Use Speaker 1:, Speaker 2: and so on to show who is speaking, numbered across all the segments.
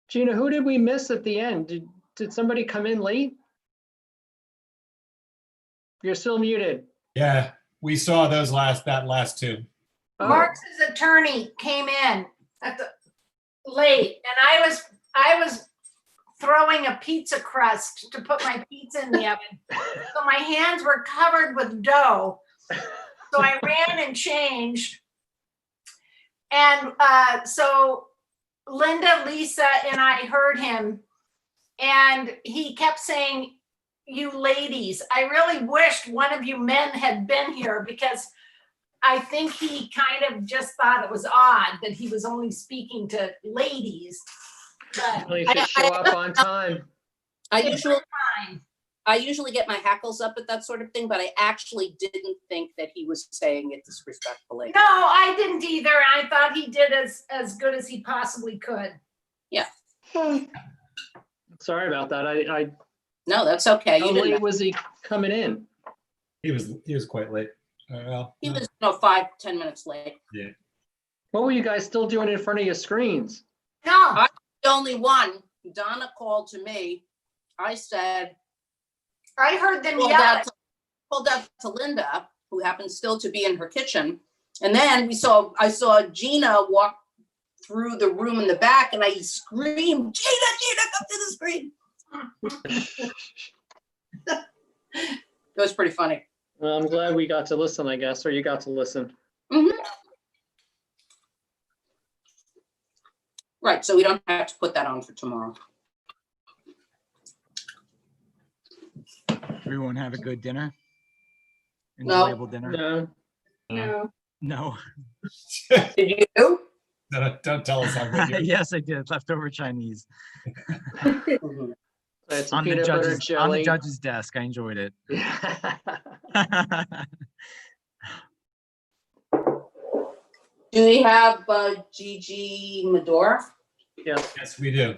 Speaker 1: Gina, who did we miss at the end? Did somebody come in late? You're still muted.
Speaker 2: Yeah, we saw those that last two.
Speaker 1: Oh,
Speaker 3: Mark's attorney came in at the late, and I was throwing a pizza crust to put my pizza in the oven. So my hands were covered with dough. So I ran and changed. And so Linda, Lisa, and I heard him, and he kept saying, "You ladies." I really wished one of you men had been here, because I think he kind of just thought it was odd that he was only speaking to ladies. But
Speaker 1: please just show up on time.
Speaker 4: I
Speaker 3: it's fine.
Speaker 4: usually get my hackles up at that sort of thing, but I actually didn't think that he was saying it disrespectfully.
Speaker 3: No, I didn't either. I thought he did as good as he possibly could.
Speaker 4: Yeah.
Speaker 1: Sorry about that.
Speaker 4: No, that's okay.
Speaker 1: How
Speaker 4: You
Speaker 1: late
Speaker 4: didn't.
Speaker 1: was he coming in?
Speaker 2: He was quite late. Well,
Speaker 4: He was 5-10 minutes late.
Speaker 2: yeah.
Speaker 1: What were you guys still doing in front of your screens?
Speaker 3: No,
Speaker 4: The only one. Donna called to me. I said,
Speaker 3: I heard them
Speaker 4: pulled
Speaker 3: yell.
Speaker 4: out to Linda, who happens still to be in her kitchen. And then I saw Gina walk through the room in the back, and I screamed, Gina, come to the screen. It was pretty funny.
Speaker 1: Well, I'm glad we got to listen, I guess, or you got to listen.
Speaker 4: Right, so we don't have to put that on for tomorrow.
Speaker 5: Everyone have a good dinner?
Speaker 4: No.
Speaker 5: Enjoyable dinner?
Speaker 1: No.
Speaker 3: No.
Speaker 5: No.
Speaker 4: Did you?
Speaker 2: Don't tell us how good you
Speaker 5: Yes, I did. Leftover Chinese.
Speaker 1: It's some
Speaker 5: On the,
Speaker 1: peanut butter
Speaker 5: judge's, on the
Speaker 1: jelly.
Speaker 5: judge's desk. I enjoyed it.
Speaker 4: Do we have Gigi Medora?
Speaker 1: Yes.
Speaker 2: Yes, we do.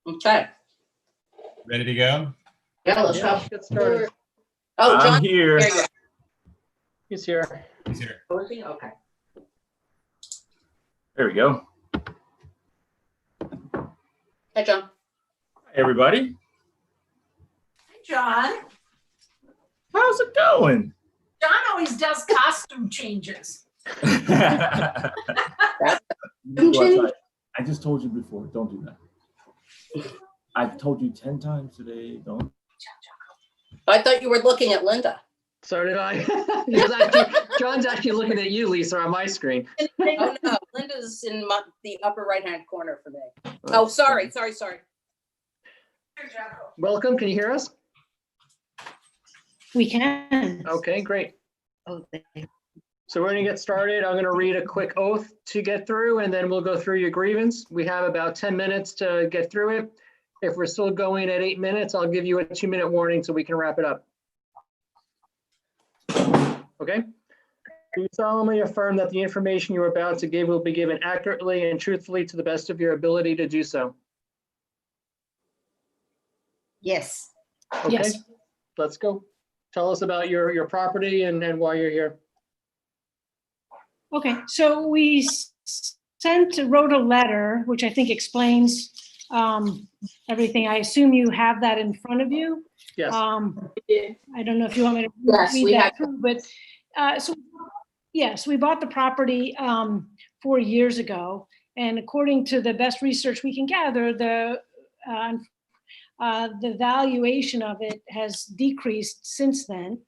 Speaker 4: Okay.
Speaker 2: Ready to go?
Speaker 4: Yeah, let's
Speaker 1: Yeah,
Speaker 4: go.
Speaker 1: get started.
Speaker 4: Oh, John.
Speaker 6: I'm here.
Speaker 4: There you go.
Speaker 1: He's here.
Speaker 2: He's here.
Speaker 4: Oh, is he? Okay.
Speaker 6: There we go.
Speaker 4: Hey, John.
Speaker 6: Hey, everybody.
Speaker 3: John.
Speaker 6: How's it going?
Speaker 3: John always does costume changes.
Speaker 6: I just told you before, don't do that. I've told you 10 times today, don't.
Speaker 4: I thought you were looking at Linda.
Speaker 1: So did I. John's actually looking at you, Lisa, on my screen.
Speaker 4: Oh, no, Linda's in the upper right-hand corner for me. Oh, sorry.
Speaker 1: Welcome. Can you hear us?
Speaker 7: We can.
Speaker 1: Okay, great.
Speaker 7: Oh, thank you.
Speaker 1: So we're going to get started. I'm going to read a quick oath to get through, and then we'll go through your grievance. We have about 10 minutes to get through it. If we're still going at 8 minutes, I'll give you a 2-minute warning so we can wrap it up. Okay? Do you solemnly affirm that the information you're about to give will be given accurately and truthfully to the best of your ability to do so?
Speaker 7: Yes.
Speaker 1: Okay,
Speaker 7: Yes.
Speaker 1: let's go. Tell us about your property and why you're here.
Speaker 7: Okay, so we wrote a letter, which I think explains everything. I assume you have that in front of you.
Speaker 1: Yes.
Speaker 7: I don't know if you want me to
Speaker 4: Yes, we
Speaker 7: read
Speaker 4: have.
Speaker 7: that through, but so yes, we bought the property 4 years ago, and according to the best research we can gather, the valuation of it has decreased since then.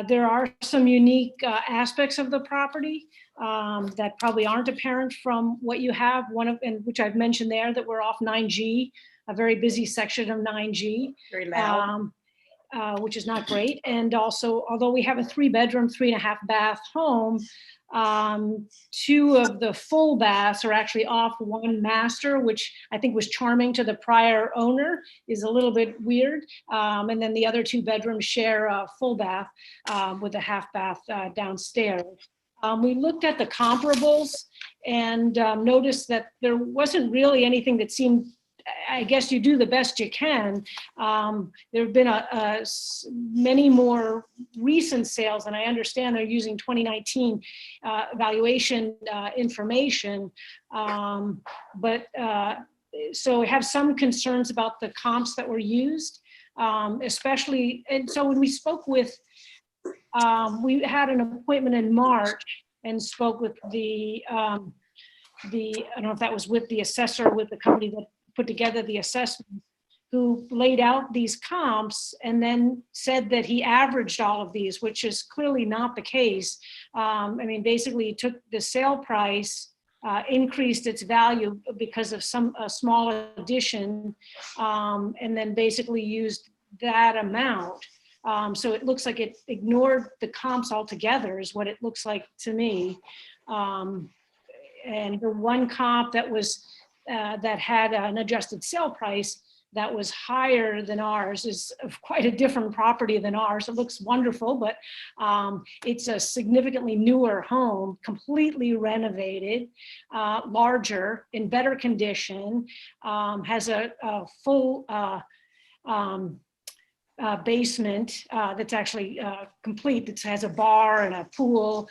Speaker 7: There are some unique aspects of the property that probably aren't apparent from what you have. One of, and which I've mentioned there, that we're off 9G, a very busy section of 9G.
Speaker 3: Very loud.
Speaker 7: Which is not great. And also, although we have a 3-bedroom, 3.5 bath home, 2 of the full baths are actually off one master, which I think was charming to the prior owner, is a little bit weird. And then the other 2 bedrooms share a full bath with a half bath downstairs. We looked at the comparables and noticed that there wasn't really anything that seemed, I guess you do the best you can. There have been many more recent sales, and I understand they're using 2019 valuation information. but so we have some concerns about the comps that were used, especially, and so when we spoke with, we had an appointment in March and spoke with I don't know if that was with the assessor, with the company that put together the assessment, who laid out these comps and then said that he averaged all of these, which is clearly not the case. I mean, basically he took the sale price, increased its value because of a small addition, and then basically used that amount. So it looks like it ignored the comps altogether is what it looks like to me. And the one comp that was, that had an adjusted sale price that was higher than ours is of quite a different property than ours. It looks wonderful, but it's a significantly newer home, completely renovated, larger, in better condition, has a full basement that's actually complete. It has a bar and a pool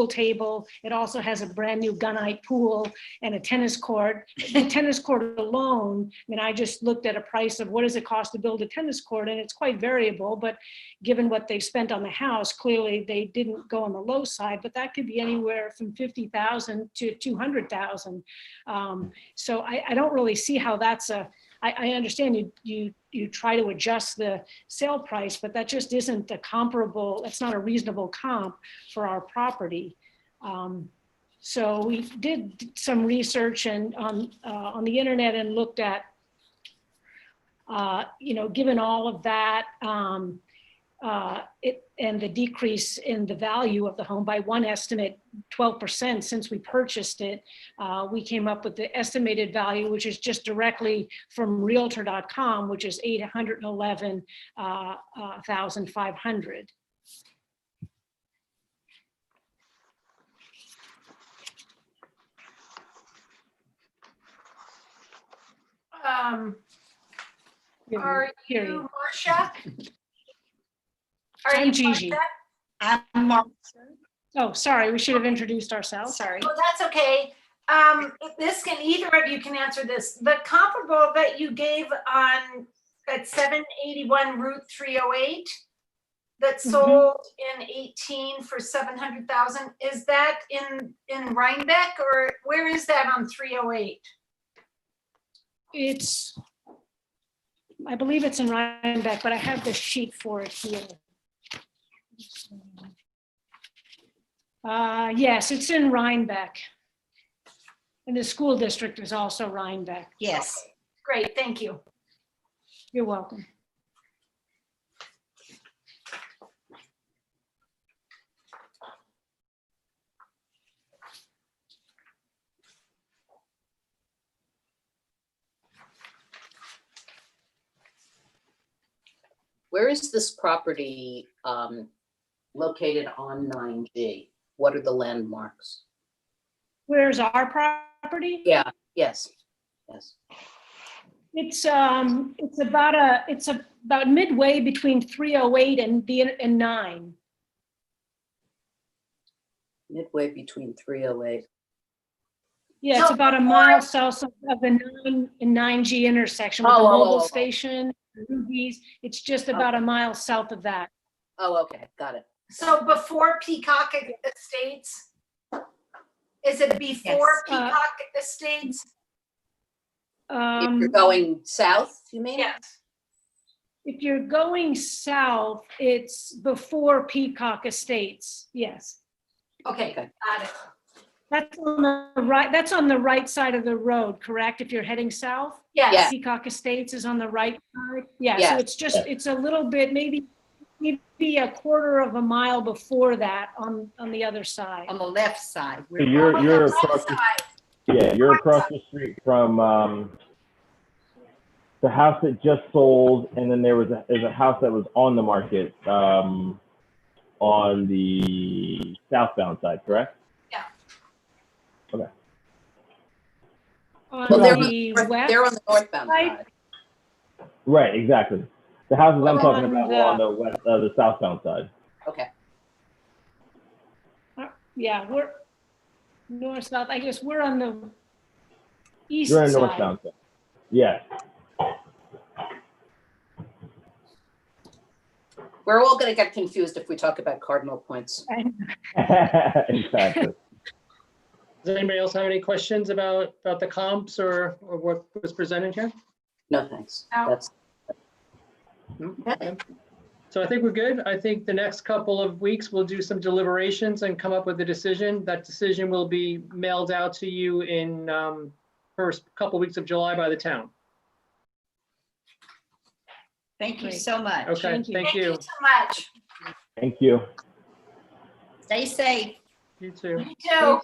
Speaker 7: table. It also has a brand new gunite pool and a tennis court. The tennis court alone, I mean, I just looked at a price of what does it cost to build a tennis court, and it's quite variable, but given what they spent on the house, clearly they didn't go on the low side, but that could be anywhere from $50,000 to $200,000. So I don't really see how that's I understand you try to adjust the sale price, but that just isn't a comparable, that's not a reasonable comp for our property. So we did some research and on the internet and looked at, given all of that, and the decrease in the value of the home by one estimate, 12% since we purchased it, we came up with the estimated value, which is just directly from realtor.com, which is $811,500.
Speaker 3: Are you Marcia? Are
Speaker 7: I'm
Speaker 3: you
Speaker 7: Gigi.
Speaker 3: Marcia?
Speaker 8: I'm Mark.
Speaker 7: Oh, sorry, we should have introduced ourselves.
Speaker 8: Sorry.
Speaker 3: Oh, that's okay. This can, either of you can answer this. The comparable that you gave at 781 Route 308 that sold in 18 for 700,000, is that in Rhinebeck, or where is that on 308?
Speaker 7: I believe it's in Rhinebeck, but I have the sheet for it here. Yes, it's in Rhinebeck. And the school district is also Rhinebeck.
Speaker 8: Yes.
Speaker 3: Great, thank you.
Speaker 7: You're welcome.
Speaker 4: Where is this property located on 9G? What are the landmarks?
Speaker 7: Where's our property?
Speaker 4: Yeah, yes.
Speaker 7: It's about midway between 308 and 9.
Speaker 4: Midway between 308.
Speaker 7: Yeah, it's
Speaker 3: So
Speaker 7: about a mile south of the 9 and 9G intersection with the mobile station, Ruby's. It's just about a mile south of that.
Speaker 4: Oh, okay, got it.
Speaker 3: So before Peacock Estates? Is it before
Speaker 8: Yes.
Speaker 3: Peacock Estates?
Speaker 4: If you're going south, you mean?
Speaker 3: Yes.
Speaker 7: If you're going south, it's before Peacock Estates. Yes.
Speaker 3: Okay, got it.
Speaker 7: That's on the right. That's on the right side of the road, correct? If you're heading south,
Speaker 3: Yes.
Speaker 7: Peacock Estates is on the right side. Yeah.
Speaker 4: Yeah.
Speaker 7: So it's just it's a little bit, maybe a quarter of a mile before that on the other side.
Speaker 8: On the left side.
Speaker 6: So you're
Speaker 3: On the
Speaker 6: across
Speaker 3: left
Speaker 6: the,
Speaker 3: side.
Speaker 6: you're across the street from the house that just sold, and then there's a house that was on the market on the southbound side, correct?
Speaker 3: Yeah.
Speaker 6: Okay.
Speaker 7: On
Speaker 4: Well,
Speaker 7: the west
Speaker 4: they're on the northbound
Speaker 7: side.
Speaker 4: side.
Speaker 6: Right, exactly. The houses I'm talking
Speaker 7: On
Speaker 6: about were on the west, the southbound side.
Speaker 4: Okay.
Speaker 7: Yeah, we're north south. I guess we're on the East
Speaker 6: You're in
Speaker 7: side.
Speaker 6: North Downtown. Yeah.
Speaker 4: We're all gonna get confused if we talk about cardinal points.
Speaker 6: Exactly.
Speaker 1: Does anybody else have any questions about the comps or what was presented here?
Speaker 4: No, thanks.
Speaker 3: No.
Speaker 4: That's,
Speaker 1: Okay. So I think we're good. I think the next couple of weeks we'll do some deliberations and come up with a decision. That decision will be mailed out to you in first couple weeks of July by the town.
Speaker 8: Thank you
Speaker 7: Great.
Speaker 8: so much.
Speaker 1: Okay,
Speaker 7: Thank you.
Speaker 1: thank you.
Speaker 3: so much.
Speaker 6: Thank you.
Speaker 8: Stay safe.
Speaker 1: You too.
Speaker 3: You too.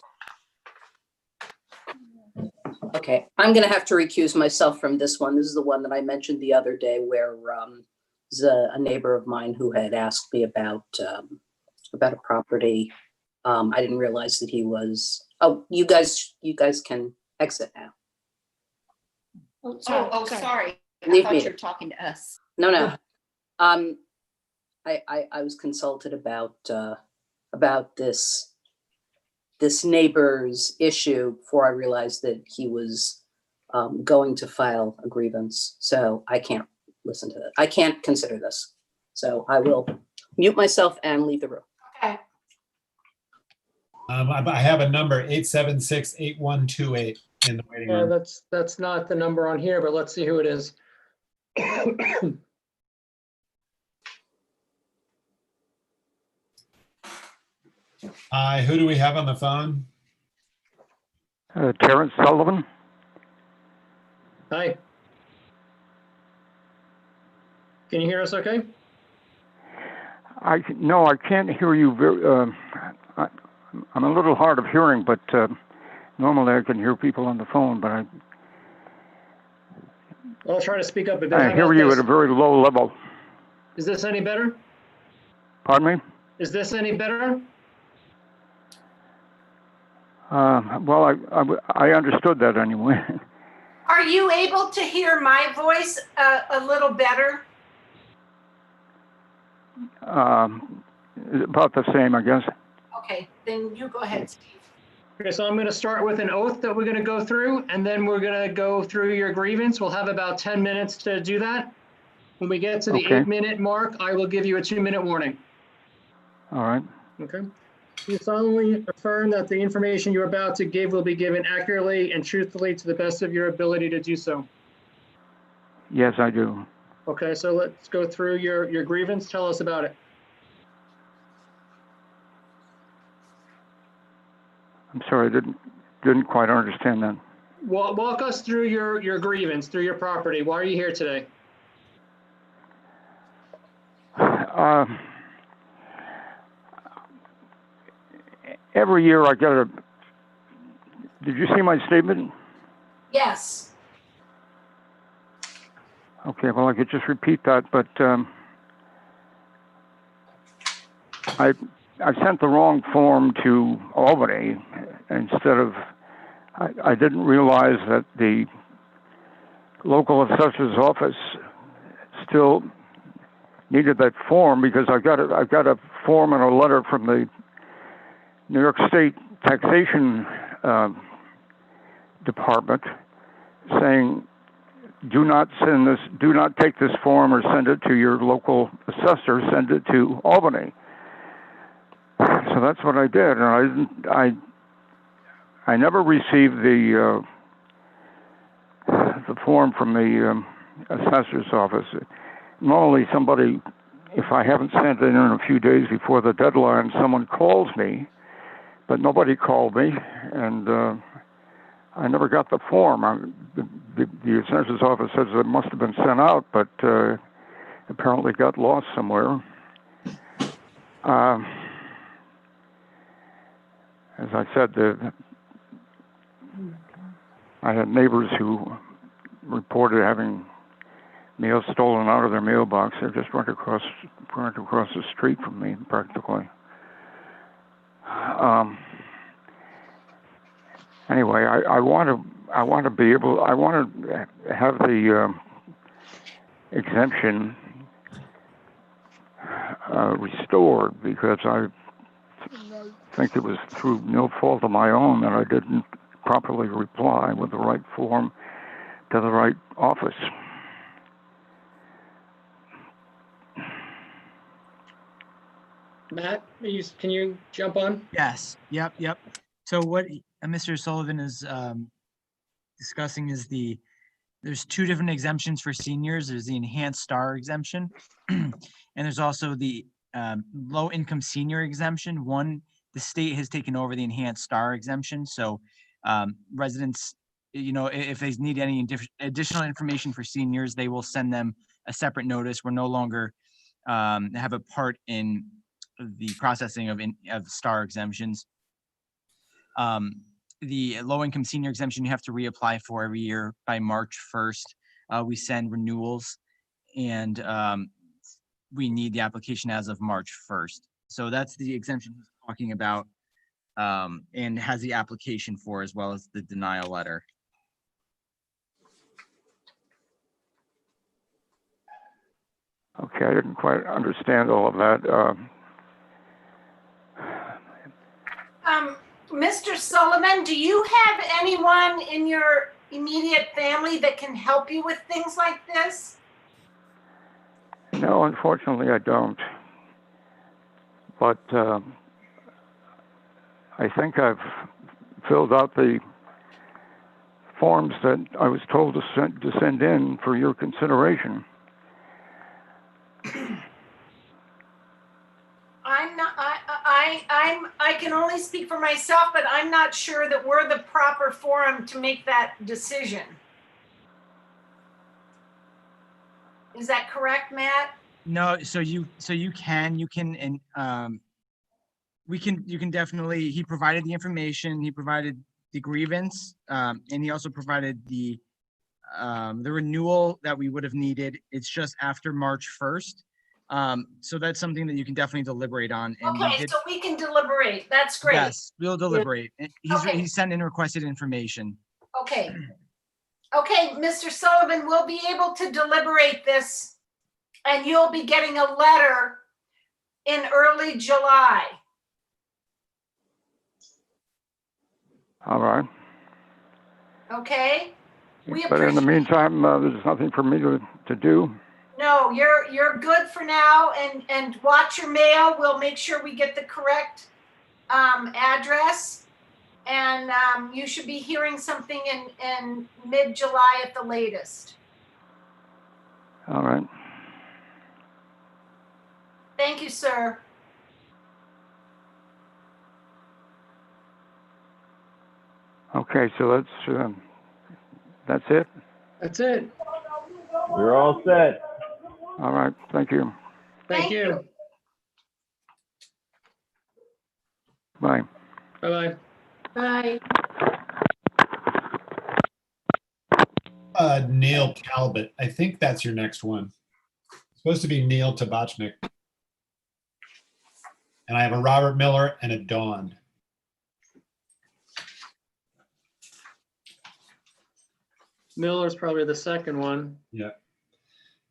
Speaker 4: okay, I'm gonna have to recuse myself from this one. This is the one that I mentioned the other day where there's a neighbor of mine who had asked me about a property. I didn't realize that he was, oh, you guys can exit now.
Speaker 7: Oh,
Speaker 8: Oh, sorry. I
Speaker 4: Leave
Speaker 8: thought
Speaker 4: me.
Speaker 8: you were talking to us.
Speaker 4: No. I was consulted about this neighbor's issue before I realized that he was going to file a grievance. So I can't listen to that. I can't consider this. So I will mute myself and leave the room.
Speaker 3: Okay.
Speaker 2: I have a number 876-8128 in the waiting
Speaker 1: Yeah,
Speaker 2: room.
Speaker 1: that's not the number on here, but let's see who it is.
Speaker 2: Hi, who do we have on the phone?
Speaker 9: Terrence Sullivan.
Speaker 1: Hi. Can you hear us okay?
Speaker 9: No, I can't hear you very. I'm a little hard of hearing, but normally I can hear people on the phone. But
Speaker 1: I'll try to speak up a bit. How
Speaker 9: I hear
Speaker 1: about
Speaker 9: you
Speaker 1: this?
Speaker 9: at a very low level.
Speaker 1: Is this any better?
Speaker 9: Pardon me?
Speaker 1: Is this any better?
Speaker 9: Well, I understood that anyway.
Speaker 3: Are you able to hear my voice a little better?
Speaker 9: About the same, I guess.
Speaker 3: Okay, then you go ahead, Steve.
Speaker 1: Okay, so I'm going to start with an oath that we're going to go through, and then we're going to go through your grievance. We'll have about 10 minutes to do that. When we get to the
Speaker 9: Okay.
Speaker 1: 8-minute mark, I will give you a 2-minute warning.
Speaker 9: All right.
Speaker 1: Okay. You solemnly affirm that the information you're about to give will be given accurately and truthfully to the best of your ability to do so.
Speaker 9: Yes, I do.
Speaker 1: Okay, so let's go through your grievance. Tell us about it.
Speaker 9: I'm sorry, I didn't quite understand that.
Speaker 1: Walk us through your grievance, through your property. Why are you here today?
Speaker 9: Every year I get a. Did you see my statement?
Speaker 3: Yes.
Speaker 9: Okay, well, I could just repeat that, but I sent the wrong form to Albany instead of. I didn't realize that the local assessor's office still needed that form because I got a form and a letter from the New York State Taxation Department saying, do not take this form or send it to your local assessor, send it to Albany. So that's what I did, and I never received the form from the assessor's office. Normally somebody, if I haven't sent it in a few days before the deadline, someone calls me, but nobody called me, and I never got the form. The assessor's office says it must have been sent out, but apparently got lost somewhere. As I said, I had neighbors who reported having mail stolen out of their mailbox. They just went across the street from me, practically. Anyway, I want to have the exemption restored because I think it was through no fault of my own that I didn't properly reply with the right form to the right office.
Speaker 1: Matt, can you jump on?
Speaker 5: Yes, yep. So what Mr. Sullivan is discussing is there's two different exemptions for seniors. There's the enhanced star exemption, and there's also the low income senior exemption. The state has taken over the enhanced star exemption. So residents, if they need any additional information for seniors, they will send them a separate notice. We're no longer have a part in the processing of star exemptions. The low-income senior exemption you have to reapply for every year by March 1st. We send renewals, and we need the application as of March 1st. So that's the exemption he's talking about, and has the application for, as well as the denial letter.
Speaker 9: Okay, I didn't quite understand all of that.
Speaker 3: Mr. Sullivan, do you have anyone in your immediate family that can help you with things like this?
Speaker 9: No, unfortunately, I don't. But I think I've filled out the forms that I was told to send in for your consideration.
Speaker 3: I can only speak for myself, but I'm not sure that we're the proper forum to make that decision. Is that correct, Matt?
Speaker 5: No, you can, and you can definitely, he provided the information, he provided the grievance, and he also provided the renewal that we would have needed. It's just after March 1st. So that's something that you can definitely deliberate on. And
Speaker 3: Okay, so we can deliberate. That's great.
Speaker 5: Yes, we'll deliberate.
Speaker 3: Okay.
Speaker 5: He's sent in requested information.
Speaker 3: Okay. Okay, Mr. Sullivan, we'll be able to deliberate this, and you'll be getting a letter in early July.
Speaker 9: All right.
Speaker 3: Okay? We
Speaker 9: But in the
Speaker 3: appreciate-
Speaker 9: meantime, there's nothing for me to do.
Speaker 3: No, you're good for now, and watch your mail. We'll make sure we get the correct address, and you should be hearing something in mid-July at the latest.
Speaker 9: All right.
Speaker 3: Thank you, sir.
Speaker 9: Okay, so that's it.
Speaker 1: That's it.
Speaker 6: We're all set.
Speaker 9: All right. Thank you.
Speaker 1: Thank you.
Speaker 9: Bye.
Speaker 1: Bye-bye.
Speaker 3: Bye.
Speaker 2: Neil Talbot. I think that's your next one. It's supposed to be Neil Tabachnik. And I have a Robert Miller and a Dawn.
Speaker 1: Miller's probably the second one.
Speaker 2: Yeah.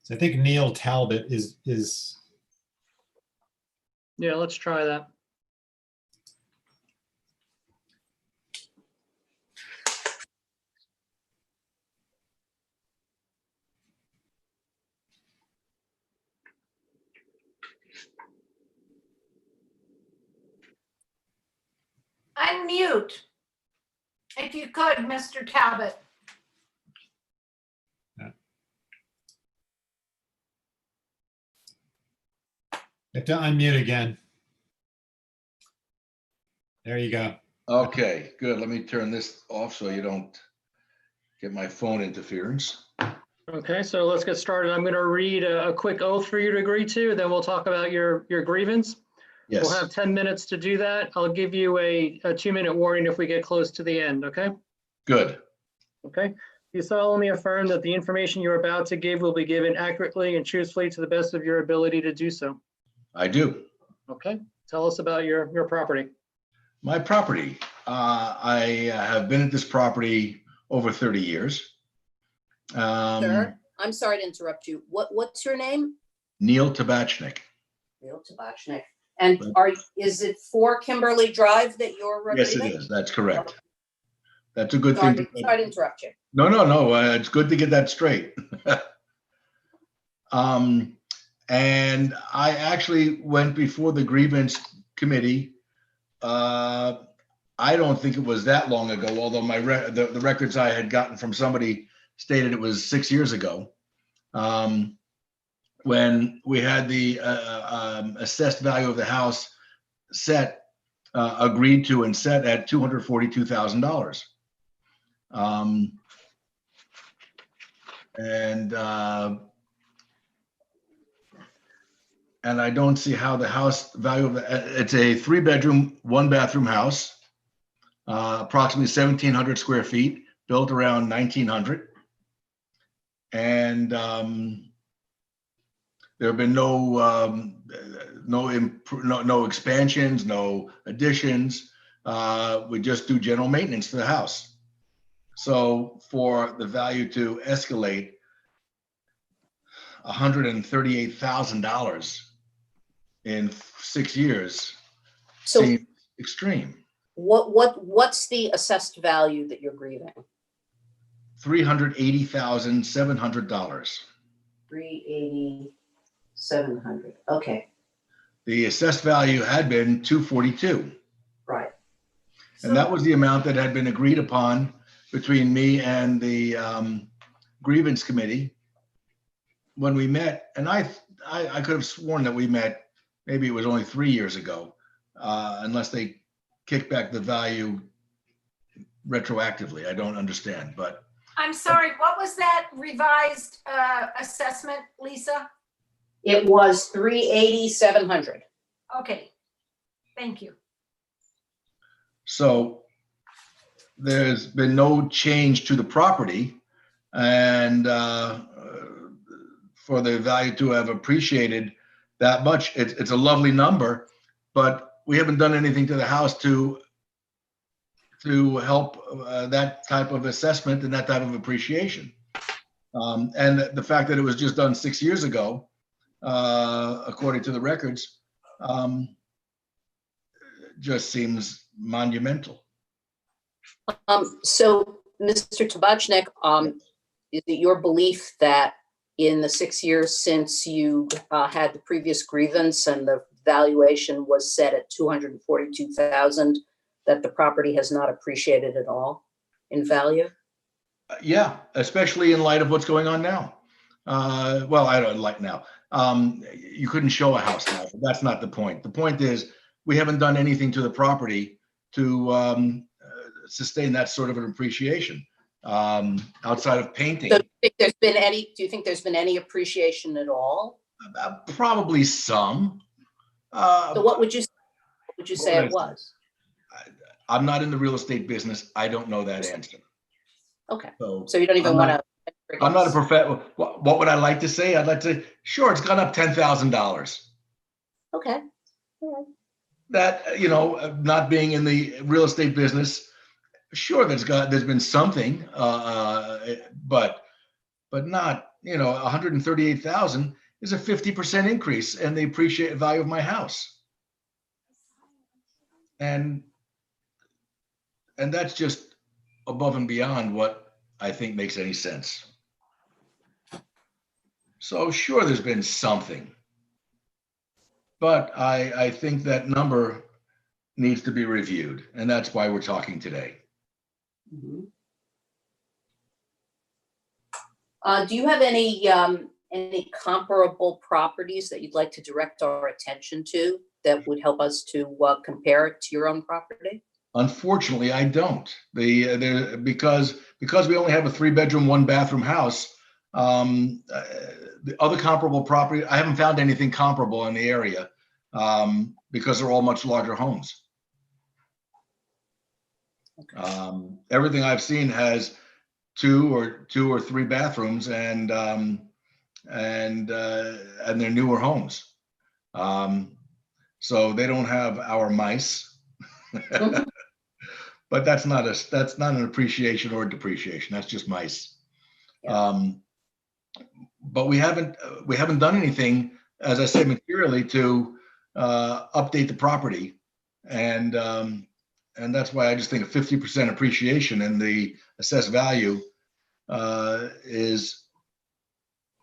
Speaker 2: So I think Neil Talbot is
Speaker 1: Yeah, let's try that.
Speaker 3: Unmute, if you could, Mr. Talbot.
Speaker 2: You have to unmute again. There you go.
Speaker 10: Okay, good. Let me turn this off so you don't get my phone interference.
Speaker 1: Okay, so let's get started. I'm going to read a quick oath for you to agree to, then we'll talk about your grievance. We'll
Speaker 10: Yes,
Speaker 1: have 10 minutes to do that. I'll give you a 2-minute warning if we get close to the end, okay?
Speaker 10: good.
Speaker 1: Okay. You solemnly affirm that the information you're about to give will be given accurately and truthfully to the best of your ability to do so.
Speaker 10: I do.
Speaker 1: Okay. Tell us about your property.
Speaker 10: My property, I have been at this property over 30 years.
Speaker 4: Sir, I'm sorry to interrupt you. What's your name?
Speaker 10: Neil Tabachnik.
Speaker 4: Neil Tabachnik. And is it 4 Kimberly Drive that you're
Speaker 10: Yes, it
Speaker 4: renting?
Speaker 10: is. That's correct. That's a good
Speaker 4: Sorry,
Speaker 10: thing.
Speaker 4: sorry to interrupt you.
Speaker 10: No. It's good to get that straight. And I actually went before the grievance committee. I don't think it was that long ago, although the records I had gotten from somebody stated it was 6 years ago. When we had the assessed value of the house set, agreed to and set at $242,000. And I don't see how the house value of it's a 3-bedroom, 1-bathroom house, approximately 1,700 square feet, built around 1900. And there have been no expansions, no additions. We just do general maintenance for the house. So for the value to escalate $138,000 in 6 years
Speaker 4: So
Speaker 10: seems extreme.
Speaker 4: what's the assessed value that you're grieving?
Speaker 10: $380,700.
Speaker 4: 380,700. Okay,
Speaker 10: The assessed value had been 242.
Speaker 4: right.
Speaker 10: And that was the amount that had been agreed upon between me and the grievance committee when we met. And I could have sworn that we met, maybe it was only 3 years ago, unless they kicked back the value retroactively. I don't understand, but.
Speaker 3: I'm sorry, what was that revised assessment, Lisa?
Speaker 4: It was 380,700.
Speaker 3: Okay, thank you.
Speaker 10: So there's been no change to the property, and for the value to have appreciated that much, it's a lovely number, but we haven't done anything to the house to help that type of assessment and that type of appreciation. And the fact that it was just done 6 years ago, according to the records, just seems monumental.
Speaker 4: So, Mr. Tabachnik, is it your belief that in the 6 years since you had the previous grievance and the valuation was set at 242,000, that the property has not appreciated at all in value?
Speaker 10: Yeah, especially in light of what's going on now. Well, I don't like now. You couldn't show a house now, but that's not the point. The point is we haven't done anything to the property to sustain that sort of an appreciation outside of painting.
Speaker 4: So do you think there's been any appreciation at all?
Speaker 10: Probably some.
Speaker 4: So what would you say it was?
Speaker 10: I'm not in the real estate business. I don't know that answer.
Speaker 4: Okay.
Speaker 10: So
Speaker 4: you don't even want to.
Speaker 10: I'm not a professional. What would I like to say? I'd like to say, sure, it's gone up $10,000.
Speaker 4: Okay. All right.
Speaker 10: That, not being in the real estate business, sure, there's been something, but not, 138,000 is a 50% increase in the appreciated value of my house. And that's just above and beyond what I think makes any sense. So sure, there's been something, but I think that number needs to be reviewed, and that's why we're talking today.
Speaker 4: Mm-hmm. Do you have any comparable properties that you'd like to direct our attention to that would help us to compare it to your own property?
Speaker 10: Unfortunately, I don't. Because we only have a 3-bedroom, 1-bathroom house. The other comparable property, I haven't found anything comparable in the area because they're all much larger homes. Okay. Everything I've seen has 2 or 3 bathrooms, and they're newer homes. So they don't have our mice. But that's not an appreciation or a depreciation. That's just mice. Yeah. But we haven't done anything, as I said, materially to update the property and And that's why I just think a 50% appreciation in the assessed value is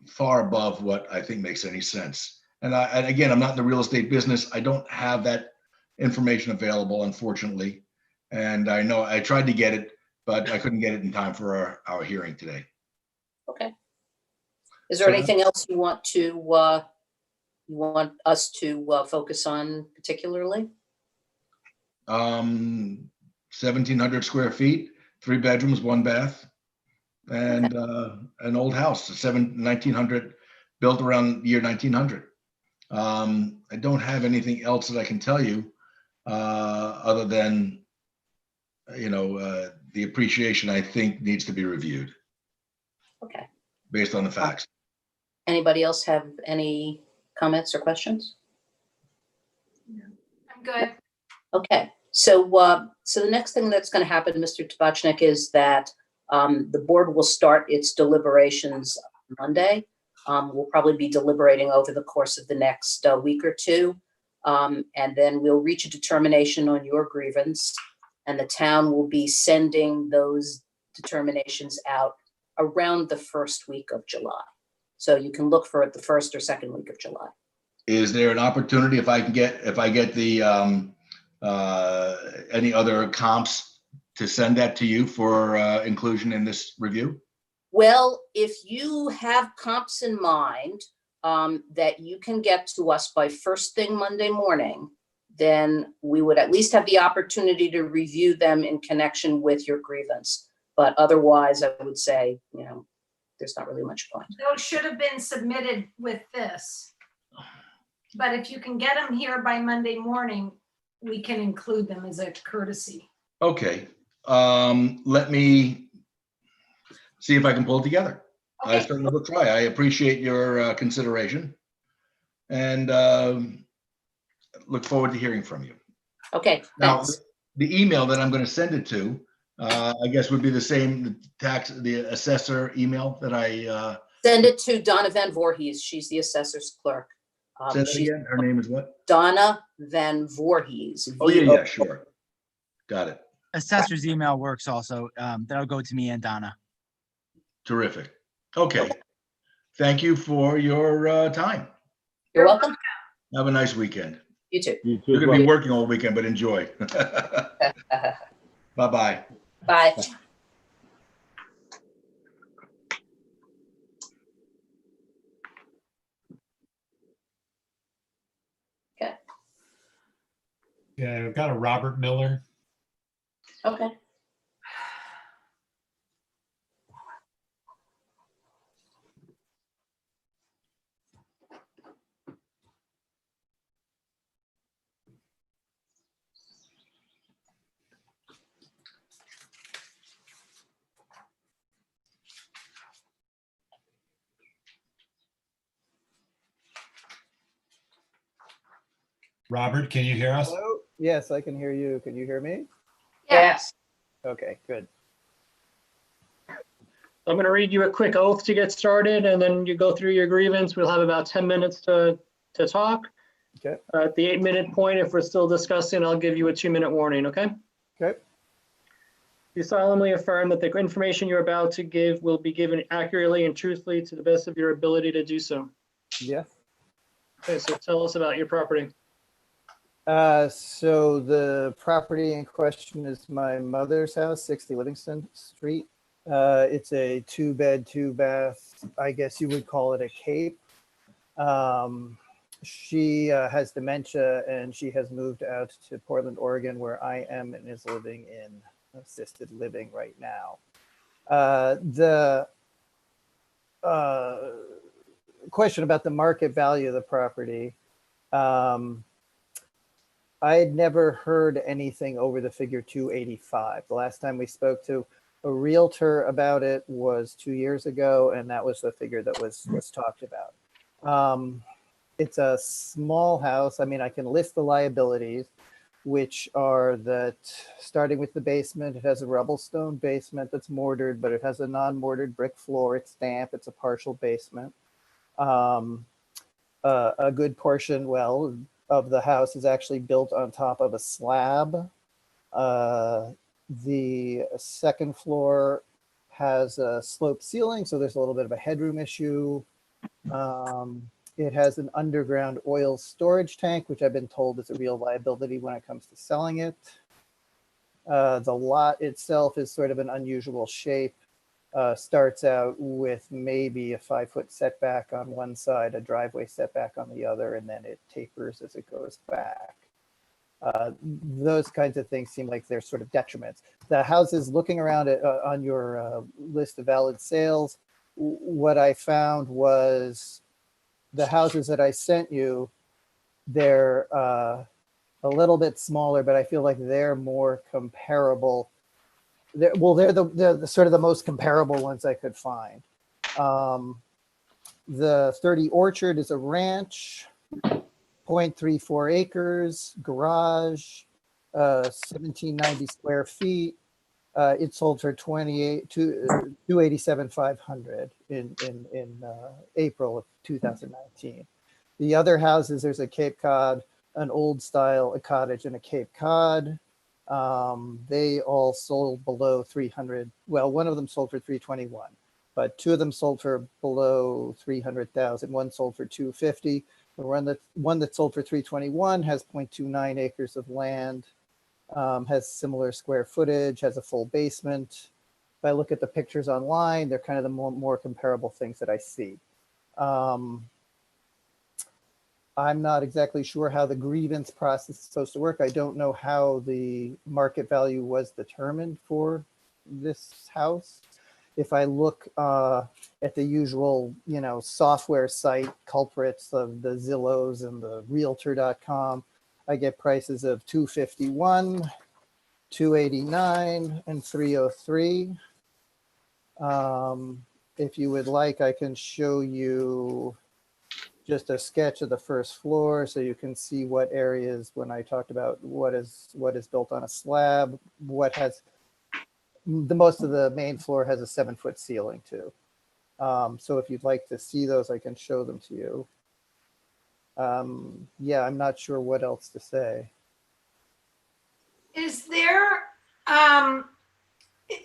Speaker 10: far above what I think makes any sense. And again, I'm not in the real estate business. I don't have that information available, unfortunately. And I know I tried to get it, but I couldn't get it in time for our hearing today.
Speaker 4: Okay. Is there
Speaker 10: So-
Speaker 4: anything else you want us to focus on particularly?
Speaker 10: 1,700 square feet, 3 bedrooms, 1 bath, and an old house, 1900, built around the year 1900. I don't have anything else that I can tell you other than, the appreciation I think needs to be reviewed
Speaker 4: Okay.
Speaker 10: based on the facts.
Speaker 4: Anybody else have any comments or questions?
Speaker 3: I'm good.
Speaker 4: Okay, so the next thing that's going to happen, Mr. Tabachnik, is that the board will start its deliberations Monday. We'll probably be deliberating over the course of the next week or two. And then we'll reach a determination on your grievance, and the town will be sending those determinations out around the first week of July. So you can look for it the first or second week of July.
Speaker 10: Is there an opportunity if I get the any other comps to send that to you for inclusion in this review?
Speaker 4: Well, if you have comps in mind that you can get to us by first thing Monday morning, then we would at least have the opportunity to review them in connection with your grievance. But otherwise, I would say, there's not really much point.
Speaker 3: Those should have been submitted with this. But if you can get them here by Monday morning, we can include them as a courtesy.
Speaker 10: Okay, let me see if I can pull it together. I
Speaker 3: Okay.
Speaker 10: certainly will try. I appreciate your consideration and look forward to hearing from you.
Speaker 4: Okay,
Speaker 10: Now,
Speaker 4: thanks.
Speaker 10: the email that I'm going to send it to, I guess would be the same the assessor email that I
Speaker 4: Send it to Donna Van Voorhees. She's the assessor's clerk.
Speaker 10: said
Speaker 4: She's
Speaker 10: again. Her name is what?
Speaker 4: Donna Van Voorhees.
Speaker 10: Oh, yeah, sure. Got it.
Speaker 5: Assessor's email works also. That'll go to me and Donna.
Speaker 10: Terrific. Okay. Thank you for your time.
Speaker 4: You're welcome.
Speaker 10: Have a nice weekend.
Speaker 4: You too.
Speaker 6: You too
Speaker 10: You're
Speaker 6: as
Speaker 10: going to
Speaker 6: well.
Speaker 10: be working all weekend, but enjoy. Bye-bye.
Speaker 4: Bye.
Speaker 2: Yeah, I've got a Robert Miller.
Speaker 4: Okay.
Speaker 2: Robert, can you hear us?
Speaker 11: Hello? Yes, I can hear you. Can you hear me?
Speaker 4: Yes.
Speaker 11: Okay, good.
Speaker 1: I'm going to read you a quick oath to get started, and then you go through your grievance. We'll have about 10 minutes to talk.
Speaker 11: Okay.
Speaker 1: At the 8-minute point, if we're still discussing, I'll give you a 2-minute warning, okay?
Speaker 11: Okay.
Speaker 1: You solemnly affirm that the information you're about to give will be given accurately and truthfully to the best of your ability to do so.
Speaker 11: Yes.
Speaker 1: Okay, so tell us about your property.
Speaker 11: So the property in question is my mother's house, 60 Livingston Street. It's a 2-bed, 2-bath. I guess you would call it a cape. She has dementia and she has moved out to Portland, Oregon, where I am, and is living in assisted living right now. The question about the market value of the property. I had never heard anything over the figure 285. The last time we spoke to a realtor about it was 2 years ago, and that was the figure that was talked about. It's a small house. I mean, I can list the liabilities, which are that starting with the basement, it has a rubble stone basement that's mortared, but it has a non-mortared brick floor. It's damp. It's a partial basement. A good portion, of the house is actually built on top of a slab. The second floor has a sloped ceiling, so there's a little bit of a headroom issue. It has an underground oil storage tank, which I've been told is a real liability when it comes to selling it. The lot itself is sort of an unusual shape. Starts out with maybe a 5-foot setback on one side, a driveway setback on the other, and then it tapers as it goes back. Those kinds of things seem like they're sort of detriments. The houses, looking around at, on your list of valid sales, what I found was the houses that I sent you, they're a little bit smaller, but I feel like they're more comparable. They're the sort of the most comparable ones I could find. The 30 Orchard is a ranch, 0.34 acres, garage, 1790 square feet. It sold for $287,500 in April of 2019. The other houses, there's a Cape Cod, an old style, a cottage, and a Cape Cod. They all sold below 300. Well, one of them sold for 321, but two of them sold for below 300,000. One sold for 250. The one that sold for 321 has 0.29 acres of land, has similar square footage, has a full basement. If I look at the pictures online, they're kind of the more comparable things that I see. I'm not exactly sure how the grievance process is supposed to work. I don't know how the market value was determined for this house. If I look at the usual, software site culprits of the Zillows and the Realtor.com, I get prices of 251, 289, and 303. If you would like, I can show you just a sketch of the first floor so you can see what areas, when I talked about what is built on a slab, what has the most of the main floor has a 7-foot ceiling too. So if you'd like to see those, I can show them to you. Yeah, I'm not sure what else to say.
Speaker 3: Is there,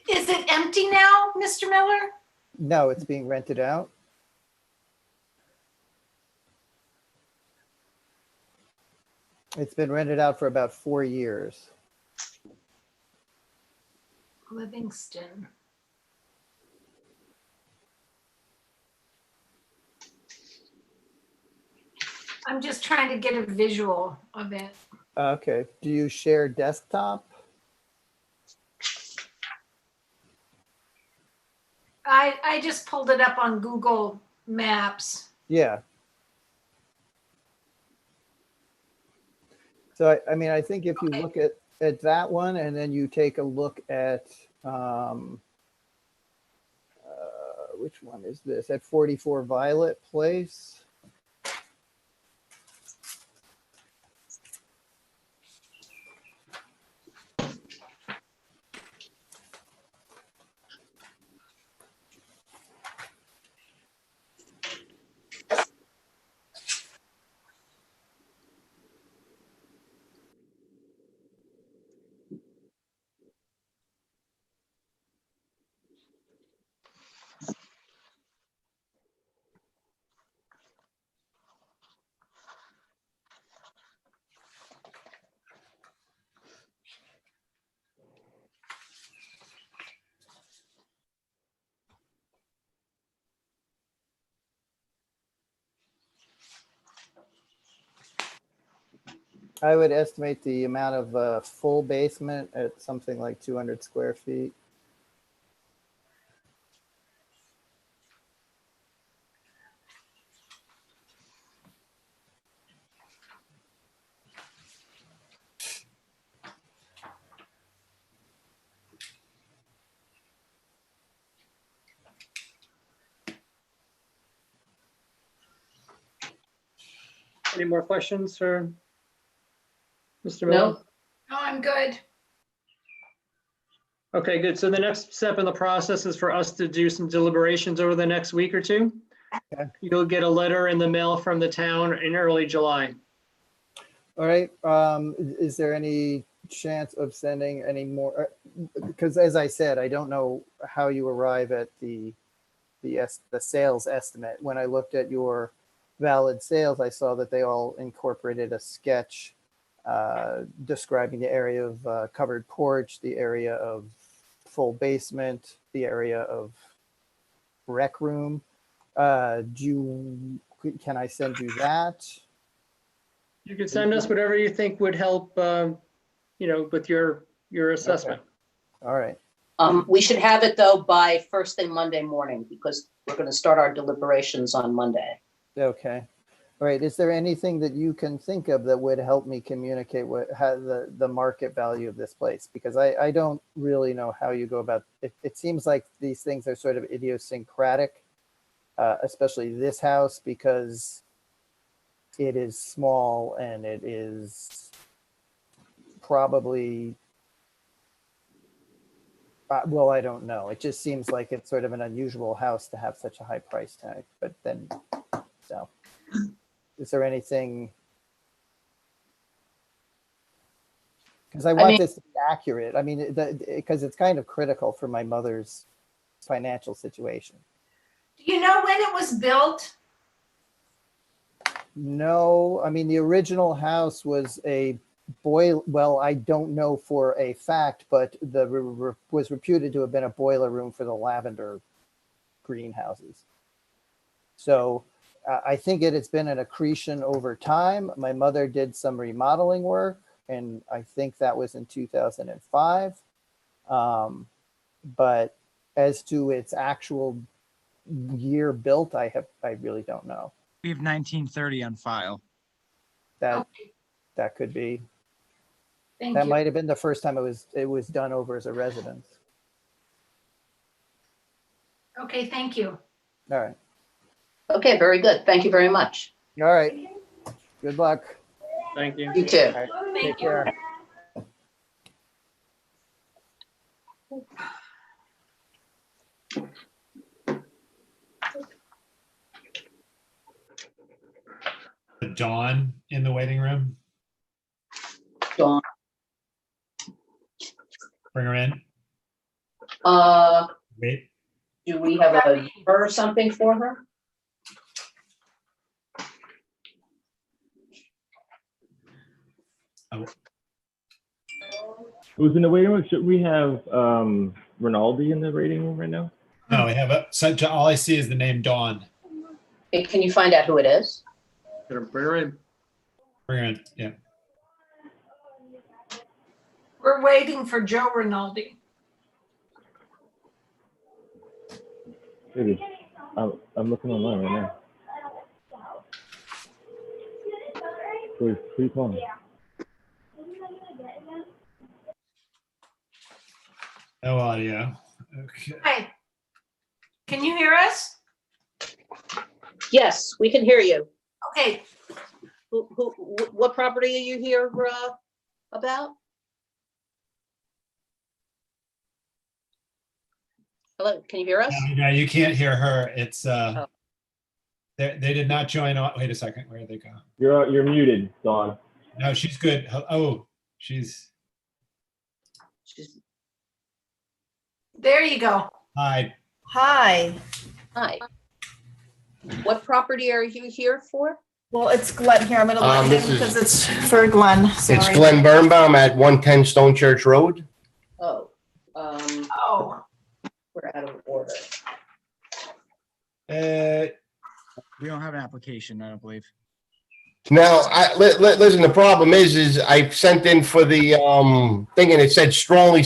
Speaker 3: is it empty now, Mr. Miller?
Speaker 11: No, it's being rented out. It's been rented out for about 4 years.
Speaker 3: Livingston. I'm just trying to get a visual of it.
Speaker 11: Okay. Do you share desktop?
Speaker 3: I just pulled it up on Google Maps.
Speaker 11: Yeah. So I mean, I think if you look at that one and then you take a look at which one is this? At 44 Violet Place. I would estimate the amount of full basement at something like 200 square feet.
Speaker 1: Any more questions for Mr. Miller?
Speaker 4: No.
Speaker 3: Oh, I'm good.
Speaker 1: Okay, good. So the next step in the process is for us to do some deliberations over the next week or two.
Speaker 11: Okay.
Speaker 1: You'll get a letter in the mail from the town in early July.
Speaker 11: All right. Is there any chance of sending any more? Because as I said, I don't know how you arrive at the sales estimate. When I looked at your valid sales, I saw that they all incorporated a sketch describing the area of covered porch, the area of full basement, the area of rec room. Can I send you that?
Speaker 1: You can send us whatever you think would help, with your assessment.
Speaker 11: All right.
Speaker 4: We should have it though by first thing Monday morning because we're going to start our deliberations on Monday.
Speaker 11: Okay. All right. Is there anything that you can think of that would help me communicate the market value of this place? Because I don't really know how you go about it. It seems like these things are sort of idiosyncratic, especially this house, because it is small and it is probably, well, I don't know. It just seems like it's sort of an unusual house to have such a high price tag. But then, so is there anything? Because I want this to be accurate. I mean, because it's kind of critical for my mother's financial situation.
Speaker 3: Do you know when it was built?
Speaker 11: No, I mean, the original house was a well, I don't know for a fact, but was reputed to have been a boiler room for the lavender greenhouses. So I think it has been an accretion over time. My mother did some remodeling work, and I think that was in 2005. But as to its actual year built, I really don't know.
Speaker 5: We have 1930 on file.
Speaker 11: That could be.
Speaker 3: Thank
Speaker 11: That
Speaker 3: you.
Speaker 11: might have been the first time it was done over as a residence.
Speaker 3: Okay, thank you.
Speaker 11: All right.
Speaker 4: Okay, very good. Thank you very much.
Speaker 11: All right. Good luck.
Speaker 1: Thank you.
Speaker 4: You too.
Speaker 11: All right.
Speaker 3: Thank
Speaker 11: Take
Speaker 3: you.
Speaker 11: care.
Speaker 2: Dawn in the waiting room.
Speaker 4: Dawn.
Speaker 2: Bring her in. Wait.
Speaker 4: Do we have a number or something for her?
Speaker 6: Who's in the waiting room? Should we have Rinaldi in the waiting room right now?
Speaker 2: No, we have all I see is the name Dawn.
Speaker 4: Hey, can you find out who it is?
Speaker 1: Bring her in.
Speaker 2: Bring her in. Yeah.
Speaker 3: We're waiting for Joe Rinaldi.
Speaker 6: Maybe. I'm looking online right now. Please call me.
Speaker 2: No audio. Okay.
Speaker 3: Hi. Can you hear us?
Speaker 4: Yes, we can hear you.
Speaker 3: Okay,
Speaker 4: What property are you here about? Hello, can you hear us?
Speaker 2: No, you can't hear her. It's they did not join on. Wait a second. Where did they go?
Speaker 6: You're muted, Dawn.
Speaker 2: No, she's good. Oh, she's.
Speaker 3: there you go.
Speaker 2: Hi.
Speaker 12: Hi.
Speaker 4: Hi. What property are you here for?
Speaker 12: Well, it's Glenn here. I'm going to let
Speaker 13: This
Speaker 12: him
Speaker 13: is-
Speaker 12: because it's for Glenn.
Speaker 13: It's
Speaker 12: Sorry.
Speaker 13: Glenn Birnbaum at 110 Stone Church Road.
Speaker 4: Oh,
Speaker 3: Oh,
Speaker 4: we're out of order.
Speaker 5: We don't have an application, I don't believe.
Speaker 13: Now, listen, the problem is I sent in for the thing and it said strongly,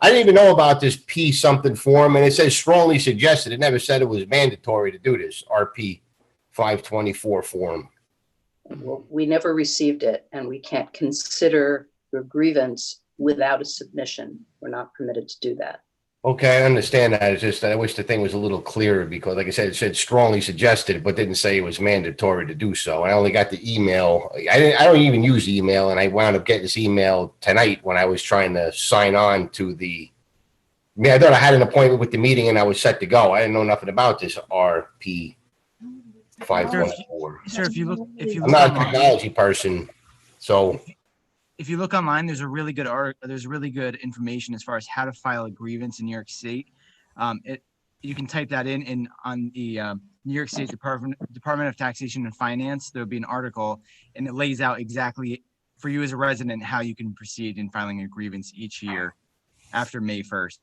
Speaker 13: I didn't even know about this P something form and it says strongly suggested. It never said it was mandatory to do this RP 524 form.
Speaker 4: Well, we never received it and we can't consider your grievance without a submission. We're not permitted to do that.
Speaker 13: Okay, I understand that. It's just, I wish the thing was a little clearer because like I said, it said strongly suggested, but didn't say it was mandatory to do so. I only got the email. I don't even use email. And I wound up getting this email tonight when I was trying to sign on to I thought I had an appointment with the meeting and I was set to go. I didn't know nothing about this RP 524.
Speaker 5: Sir, if you look
Speaker 13: I'm not a
Speaker 5: online-
Speaker 13: technology person, so
Speaker 5: if you look online, there's a really good there's really good information as far as how to file a grievance in New York State. You can type that in on the New York State Department of Taxation and Finance. There'll be an article, and it lays out exactly for you as a resident how you can proceed in filing a grievance each year after May 1st.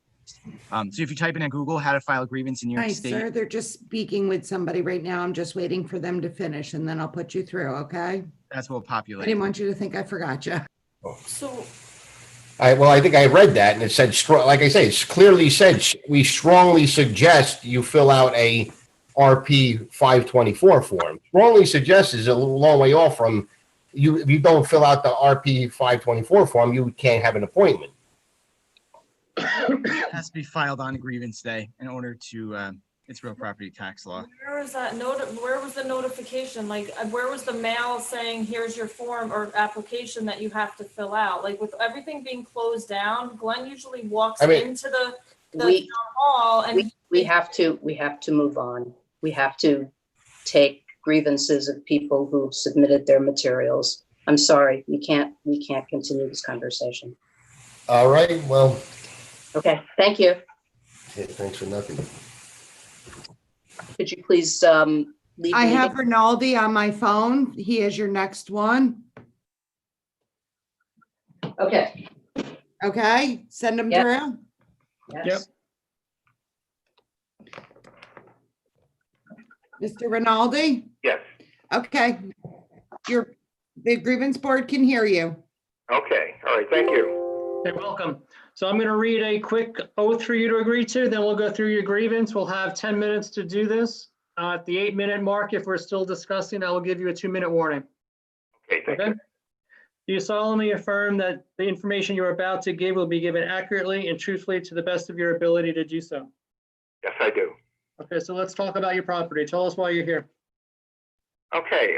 Speaker 5: So if you type in Google how to file a grievance in New York
Speaker 14: Hi,
Speaker 5: State,
Speaker 14: sir. They're just speaking with somebody right now. I'm just waiting for them to finish and then I'll put you through, okay?
Speaker 5: that's what will
Speaker 14: I
Speaker 5: populate.
Speaker 14: didn't want you to think I forgot you.
Speaker 8: So
Speaker 13: I think I read that and it said, like I say, it's clearly said, we strongly suggest you fill out a RP 524 form. Strongly suggest is a long way off from you. If you don't fill out the RP 524 form, you can't have an appointment.
Speaker 5: It has to be filed on grievance day in order to, it's real property tax law.
Speaker 15: Where is that where was the notification? Like, where was the mail saying, here's your form or application that you have to fill out? Like, with everything being closed down, Glenn usually walks into the town hall and
Speaker 4: we have to move on. We have to take grievances of people who submitted their materials. I'm sorry, we can't continue this conversation.
Speaker 13: All right, well.
Speaker 4: Okay, thank you.
Speaker 13: Yeah, thanks for nothing.
Speaker 4: Could you please leave?
Speaker 14: I have Rinaldi on my phone. He is your next one.
Speaker 4: Okay.
Speaker 14: Okay, send him through.
Speaker 4: Yes.
Speaker 14: Mr. Rinaldi?
Speaker 16: Yes.
Speaker 14: Okay. The grievance board can hear you.
Speaker 16: Okay. All right. Thank you.
Speaker 1: You're welcome. So I'm going to read a quick oath for you to agree to, then we'll go through your grievance. We'll have 10 minutes to do this. At the 8-minute mark, if we're still discussing, I will give you a 2-minute warning.
Speaker 16: Okay. Thank you.
Speaker 1: Do you solemnly affirm that the information you're about to give will be given accurately and truthfully to the best of your ability to do so?
Speaker 16: Yes, I do.
Speaker 1: Okay, so let's talk about your property. Tell us why you're here.
Speaker 16: Okay.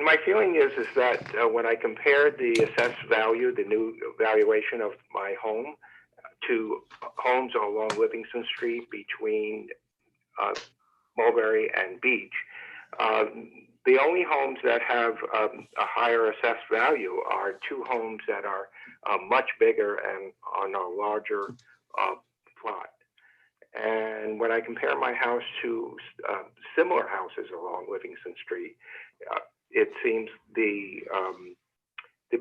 Speaker 16: My feeling is that when I compared the assessed value, the new valuation of my home to homes along Livingston Street between Mulberry and Beach, the only homes that have a higher assessed value are 2 homes that are much bigger and on a larger plot. And when I compare my house to similar houses along Livingston Street, it seems the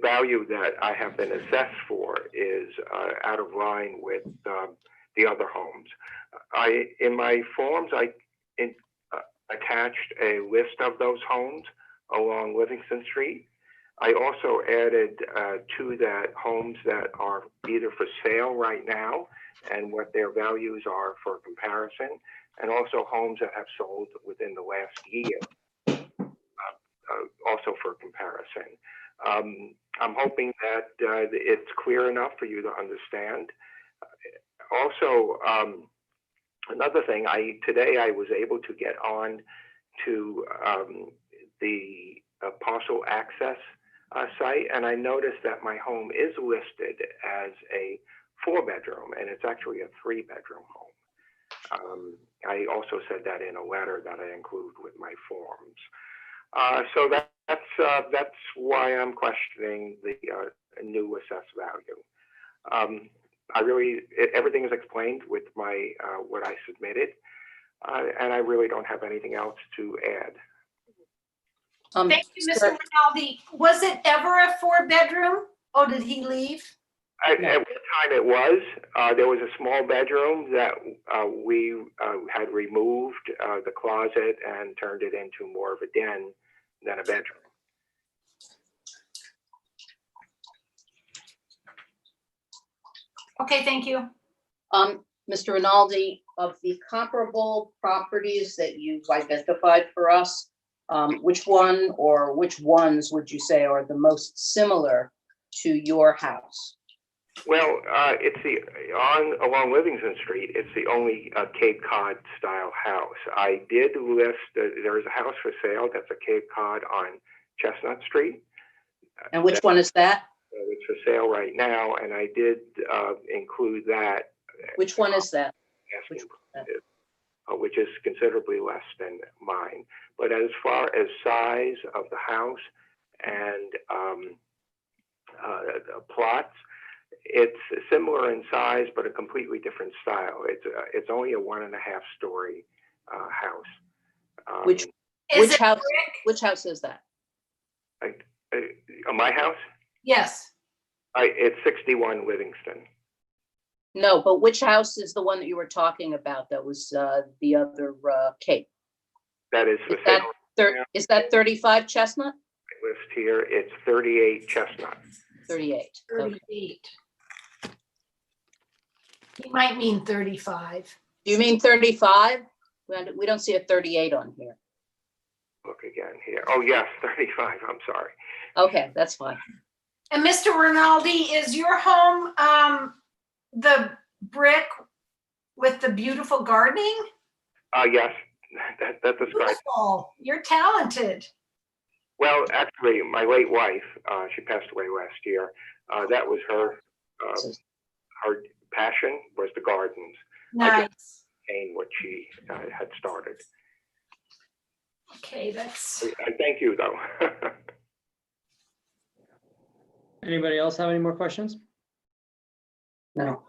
Speaker 16: value that I have been assessed for is out of line with the other homes. In my forms, I attached a list of those homes along Livingston Street. I also added to that homes that are either for sale right now and what their values are for comparison, and also homes that have sold within the last year, also for comparison. I'm hoping that it's clear enough for you to understand. Also, another thing, today I was able to get on to the parcel access site, and I noticed that my home is listed as a 4-bedroom, and it's actually a 3-bedroom home. I also said that in a letter that I include with my forms. So that's why I'm questioning the new assessed value. Everything is explained with my what I submitted, and I really don't have anything else to add.
Speaker 3: Thank you, Mr. Rinaldi. Was it ever a 4-bedroom? Oh, did he leave?
Speaker 16: At one time it was. There was a small bedroom that we had removed the closet and turned it into more of a den than a bedroom.
Speaker 3: Okay, thank you.
Speaker 4: Mr. Rinaldi, of the comparable properties that you've identified for us, which one or which ones would you say are the most similar to your house?
Speaker 16: Well, it's along Livingston Street. It's the only Cape Cod style house. I did list there is a house for sale that's a Cape Cod on Chestnut Street.
Speaker 4: And which one is that?
Speaker 16: It's for sale right now, and I did include that.
Speaker 4: Which one is that?
Speaker 16: Which is considerably less than mine. But as far as size of the house and plots. It's similar in size, but a completely different style. It's only a 1.5 story house.
Speaker 4: Which house? Which house is that?
Speaker 16: My house?
Speaker 3: Yes.
Speaker 16: It's 61 Livingston.
Speaker 4: No, but which house is the one that you were talking about? That was the other Cape.
Speaker 16: That is for sale.
Speaker 4: Is that 35 Chestnut?
Speaker 16: List here. It's 38 Chestnut.
Speaker 4: 38.
Speaker 3: 38. He might mean 35.
Speaker 4: Do you mean 35? We don't see a 38 on here.
Speaker 16: Look again here. Oh yes, 35. I'm sorry.
Speaker 4: Okay, that's fine.
Speaker 3: And Mr. Rinaldi, is your home the brick with the beautiful gardening?
Speaker 16: Yes, that describes.
Speaker 3: Beautiful. You're talented.
Speaker 16: Well, actually, my late wife, she passed away last year. That was her passion was the gardens.
Speaker 3: Nice.
Speaker 16: And what she had started.
Speaker 3: Okay, that's.
Speaker 16: I thank you, though.
Speaker 1: Anybody else have any more questions?
Speaker 4: No.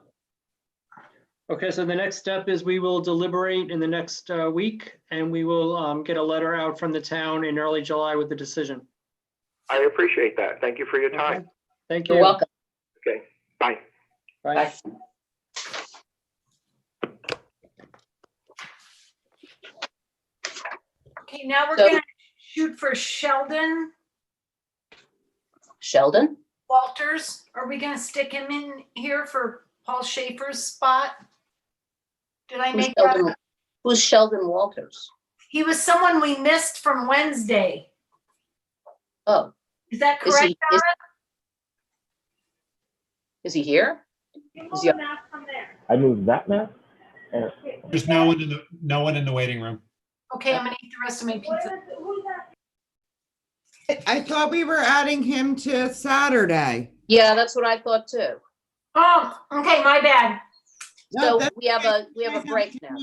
Speaker 1: Okay, so the next step is we will deliberate in the next week, and we will get a letter out from the town in early July with the decision.
Speaker 16: I appreciate that. Thank you for your time.
Speaker 1: Okay. Thank you.
Speaker 4: You're welcome.
Speaker 16: Okay, bye.
Speaker 1: Bye.
Speaker 3: Okay, now we're
Speaker 4: So-
Speaker 3: gonna shoot for Sheldon
Speaker 4: Sheldon?
Speaker 3: Walters. Are we gonna stick him in here for Paul Schaefer's spot? Did I make that?
Speaker 4: Who's Sheldon Walters?
Speaker 3: He was someone we missed from Wednesday.
Speaker 4: Oh,
Speaker 3: Is that
Speaker 4: Is
Speaker 3: correct,
Speaker 4: he-
Speaker 3: Donna?
Speaker 4: is he here? Is he-
Speaker 6: I moved that map. And
Speaker 2: There's no one in the waiting room.
Speaker 3: Okay, I'm gonna eat the rest of my pizza.
Speaker 14: I thought we were adding him to Saturday.
Speaker 4: Yeah, that's what I thought too.
Speaker 3: Oh, okay, my bad.
Speaker 14: No,
Speaker 4: So
Speaker 14: that's
Speaker 4: we have
Speaker 14: okay.
Speaker 4: a break now.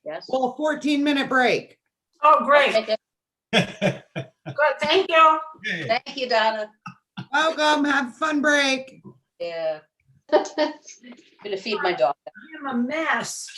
Speaker 4: Yes.
Speaker 14: Well, 14-minute break.
Speaker 3: Oh, great.
Speaker 4: Okay,
Speaker 3: Good, thank you.
Speaker 4: thank you, Donna.
Speaker 14: Welcome. Have a fun break.
Speaker 4: Yeah. Gonna feed my dog.
Speaker 3: I'm a mess.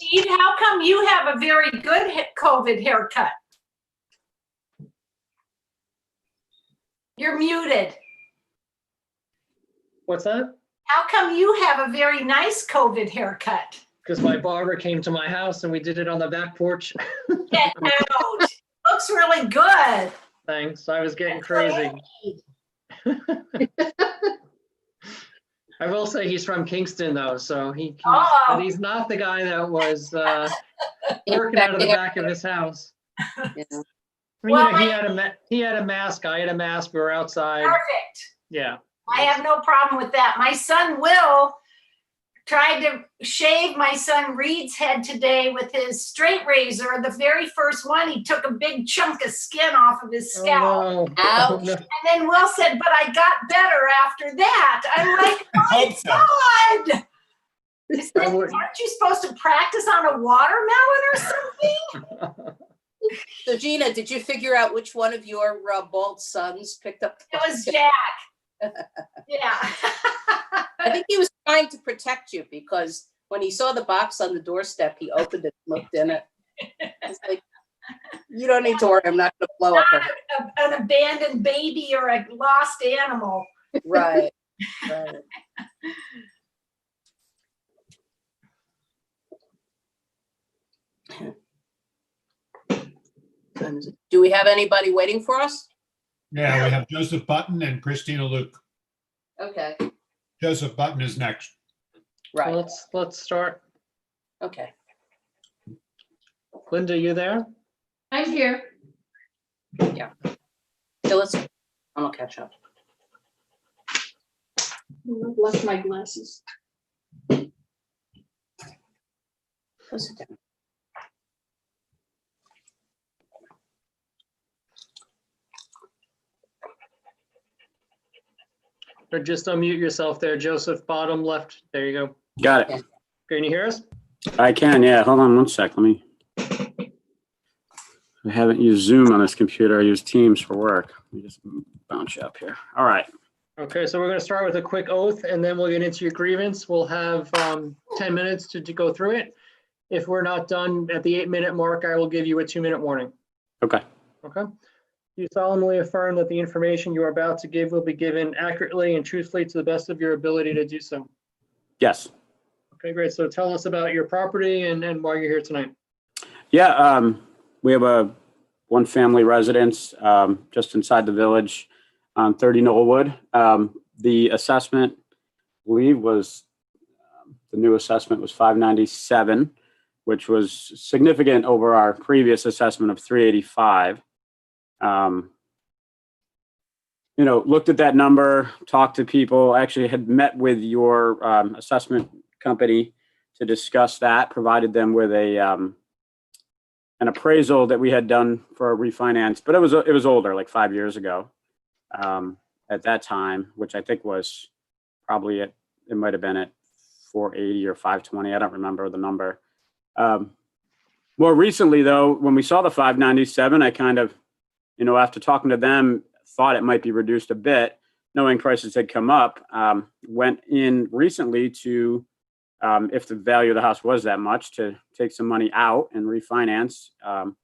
Speaker 3: Steve, how come you have a very good COVID haircut? You're muted.
Speaker 1: What's that?
Speaker 3: How come you have a very nice COVID haircut?
Speaker 1: Because my barber came to my house and we did it on the back porch.
Speaker 3: Get out. Looks really good.
Speaker 1: Thanks. I was getting crazy. I will say he's from Kingston though, so but he's not the guy that was working out of the back of his house.
Speaker 4: Yeah.
Speaker 1: I mean,
Speaker 3: Well,
Speaker 1: he had a mask. I had a mask. We were outside.
Speaker 3: Perfect.
Speaker 1: Yeah.
Speaker 3: I have no problem with that. My son Will tried to shave my son Reed's head today with his straight razor. The very first one, he took a big chunk of skin off of his scalp.
Speaker 1: Oh, no.
Speaker 4: Ouch.
Speaker 1: No.
Speaker 3: And then Will said, but I got better after that. I'm like,
Speaker 2: hope so.
Speaker 3: God. Aren't you supposed to practice on a watermelon or something?
Speaker 4: So Gina, did you figure out which one of your bald sons picked up?
Speaker 3: It was Jack. Yeah.
Speaker 4: I think he was trying to protect you because when he saw the box on the doorstep, he opened it, looked in it. It's like, you don't need to worry. I'm not going to blow up.
Speaker 3: An abandoned baby or a lost animal.
Speaker 4: Right. Right. Do we have anybody waiting for us?
Speaker 2: Yeah, we have Joseph Button and Christina Luke.
Speaker 4: Okay.
Speaker 2: Joseph Button is next.
Speaker 4: Right.
Speaker 1: Let's start.
Speaker 4: Okay.
Speaker 1: Linda, you there?
Speaker 8: I'm here.
Speaker 4: Yeah. So I'll catch up.
Speaker 8: I've left my glasses.
Speaker 4: Go sit down.
Speaker 1: Or just unmute yourself there, Joseph, bottom left. There you go.
Speaker 17: Got it.
Speaker 1: Can you hear us?
Speaker 17: I can, yeah. Hold on one sec. Let me. I haven't used Zoom on this computer. I use Teams for work. Let me just bounce you up here. All right.
Speaker 1: Okay, so we're going to start with a quick oath and then we'll get into your grievance. We'll have 10 minutes to go through it. If we're not done at the 8-minute mark, I will give you a 2-minute warning.
Speaker 17: Okay.
Speaker 1: Okay. You solemnly affirm that the information you are about to give will be given accurately and truthfully to the best of your ability to do so.
Speaker 17: Yes.
Speaker 1: Okay, great. So tell us about your property and why you're here tonight.
Speaker 17: Yeah, we have a one-family residence just inside the village on 30 Knollwood. The assessment, I believe, was the new assessment was $597, which was significant over our previous assessment of $385. You know, looked at that number, talked to people, actually had met with your assessment company to discuss that, provided them with a an appraisal that we had done for a refinance, but it was older, like 5 years ago at that time, which I think was probably it might have been at 480 or 520. I don't remember the number. More recently, though, when we saw the 597, I kind of, you know, after talking to them, thought it might be reduced a bit, knowing prices had come up, went in recently to, if the value of the house was that much, to take some money out and refinance. And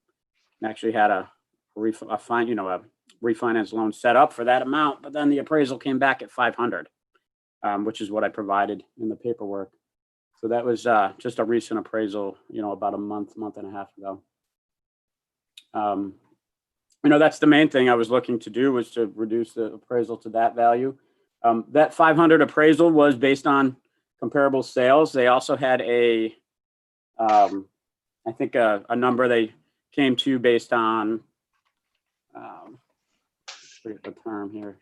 Speaker 17: actually had a refinance loan set up for that amount, but then the appraisal came back at 500, which is what I provided in the paperwork. So that was just a recent appraisal, you know, about a month and a half ago. You know, that's the main thing I was looking to do, was to reduce the appraisal to that value. That 500 appraisal was based on comparable sales. They also had I think a number they came to based on, I forget the term here.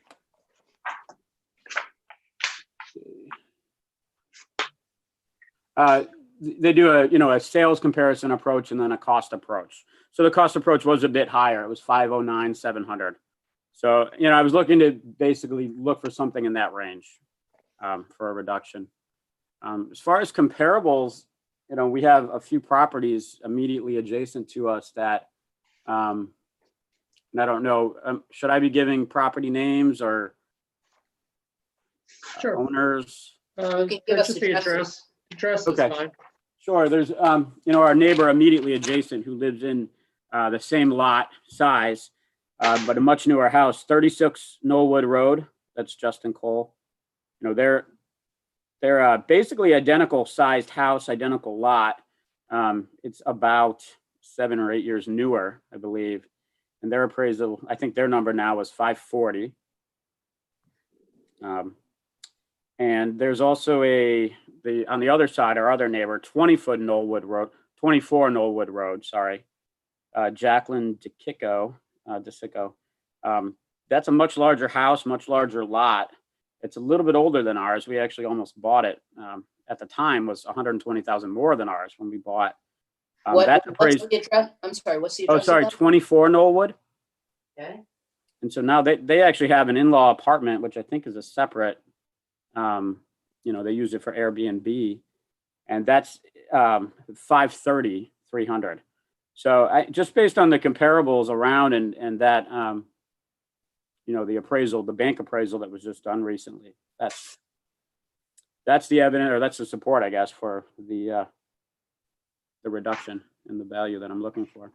Speaker 17: They do a sales comparison approach and then a cost approach. So the cost approach was a bit higher. It was 509, 700. So, you know, I was looking to basically look for something in that range for a reduction. As far as comparables, you know, we have a few properties immediately adjacent to us that, and I don't know, should I be giving property names or
Speaker 1: Sure.
Speaker 17: owners?
Speaker 4: You can give us
Speaker 1: Just the address. Address is
Speaker 17: Okay.
Speaker 1: fine.
Speaker 17: Sure. There's, our neighbor immediately adjacent who lives in the same lot size, but a much newer house, 36 Knollwood Road. That's Justin Cole. They're basically identical sized house, identical lot. It's about 7 or 8 years newer, I believe. And their appraisal, I think their number now is 540. And there's also on the other side, our other neighbor, 24 Knollwood Road, sorry. Jacqueline DeSicco. That's a much larger house, much larger lot. It's a little bit older than ours. We actually almost bought it. At the time was 120,000 more than ours when we bought. That's appraised.
Speaker 4: What's the address? I'm sorry, what's the
Speaker 17: Oh,
Speaker 4: address?
Speaker 17: sorry, 24 Knollwood.
Speaker 4: Okay.
Speaker 17: And so now they actually have an in-law apartment, which I think is a separate, they use it for Airbnb, and that's 530, 300. So just based on the comparables around and that, the appraisal, the bank appraisal that was just done recently, that's the evidence, or that's the support, I guess, for the reduction in the value that I'm looking for.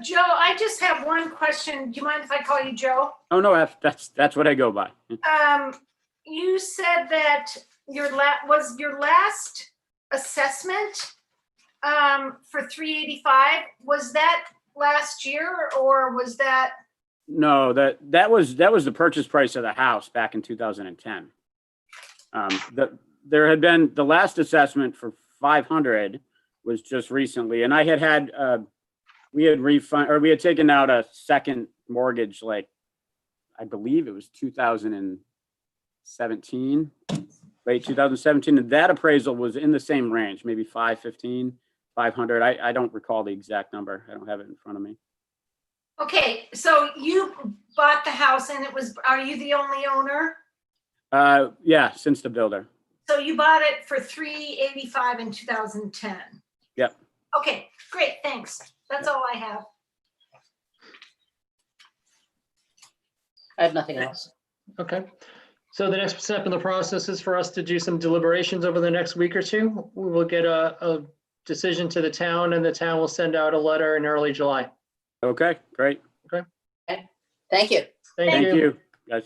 Speaker 3: Joe, I just have one question. Do you mind if I call you Joe?
Speaker 17: Oh, no, that's what I go by.
Speaker 3: You said that your last assessment for 385, was that last year or was that?
Speaker 17: No, that was the purchase price of the house back in 2010. There had been the last assessment for 500 was just recently, and I had we had taken out a second mortgage, like I believe it was 2017, late 2017, and that appraisal was in the same range, maybe 515, 500. I don't recall the exact number. I don't have it in front of me.
Speaker 3: Okay, so you bought the house and are you the only owner?
Speaker 17: Yeah, since the builder.
Speaker 3: So you bought it for 385 in 2010.
Speaker 17: Yep.
Speaker 3: Okay, great, thanks. That's all I have.
Speaker 4: I have nothing else.
Speaker 1: Okay. So the next step in the process is for us to do some deliberations over the next week or two. We will get a decision to the town and the town will send out a letter in early July.
Speaker 17: Okay, great.
Speaker 1: Okay.
Speaker 4: Thank you.
Speaker 1: Thank you.
Speaker 17: Guys.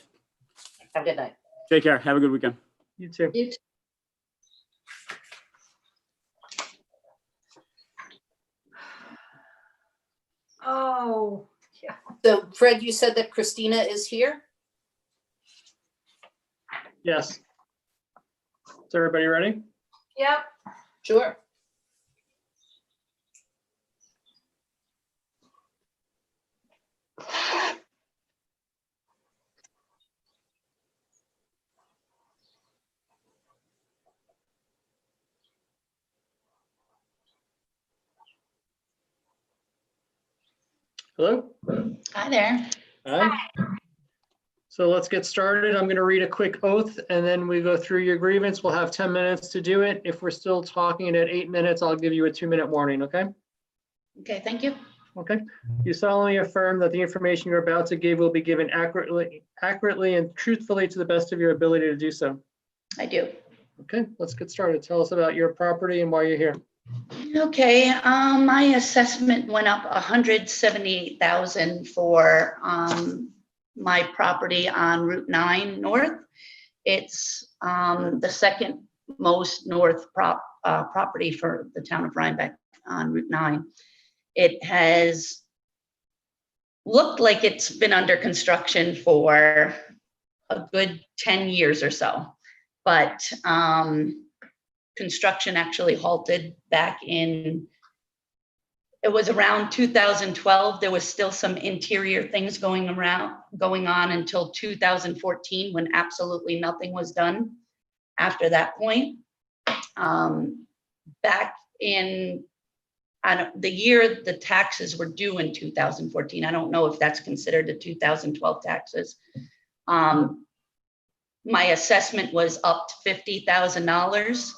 Speaker 4: Have a good night.
Speaker 17: Take care. Have a good weekend.
Speaker 1: You too.
Speaker 8: You too.
Speaker 3: Oh, yeah.
Speaker 4: So Fred, you said that Christina is here?
Speaker 1: Yes. Is everybody ready?
Speaker 3: Yep.
Speaker 4: Sure.
Speaker 1: Hello?
Speaker 12: Hi there.
Speaker 1: Hi. So let's get started. I'm going to read a quick oath and then we go through your grievance. We'll have 10 minutes to do it. If we're still talking at 8 minutes, I'll give you a 2-minute warning, okay?
Speaker 12: Okay, thank you.
Speaker 1: Okay. You solemnly affirm that the information you're about to give will be given accurately and truthfully to the best of your ability to do so.
Speaker 12: I do.
Speaker 1: Okay, let's get started. Tell us about your property and why you're here.
Speaker 12: Okay, my assessment went up 178,000 for my property on Route 9 North. It's the second most north property for the town of Rhinebeck on Route 9. It has looked like it's been under construction for a good 10 years or so, but construction actually halted back in, it was around 2012. There was still some interior things going on until 2014 when absolutely nothing was done after that point. Back in the year the taxes were due in 2014, I don't know if that's considered the 2012 taxes. My assessment was up to $50,000.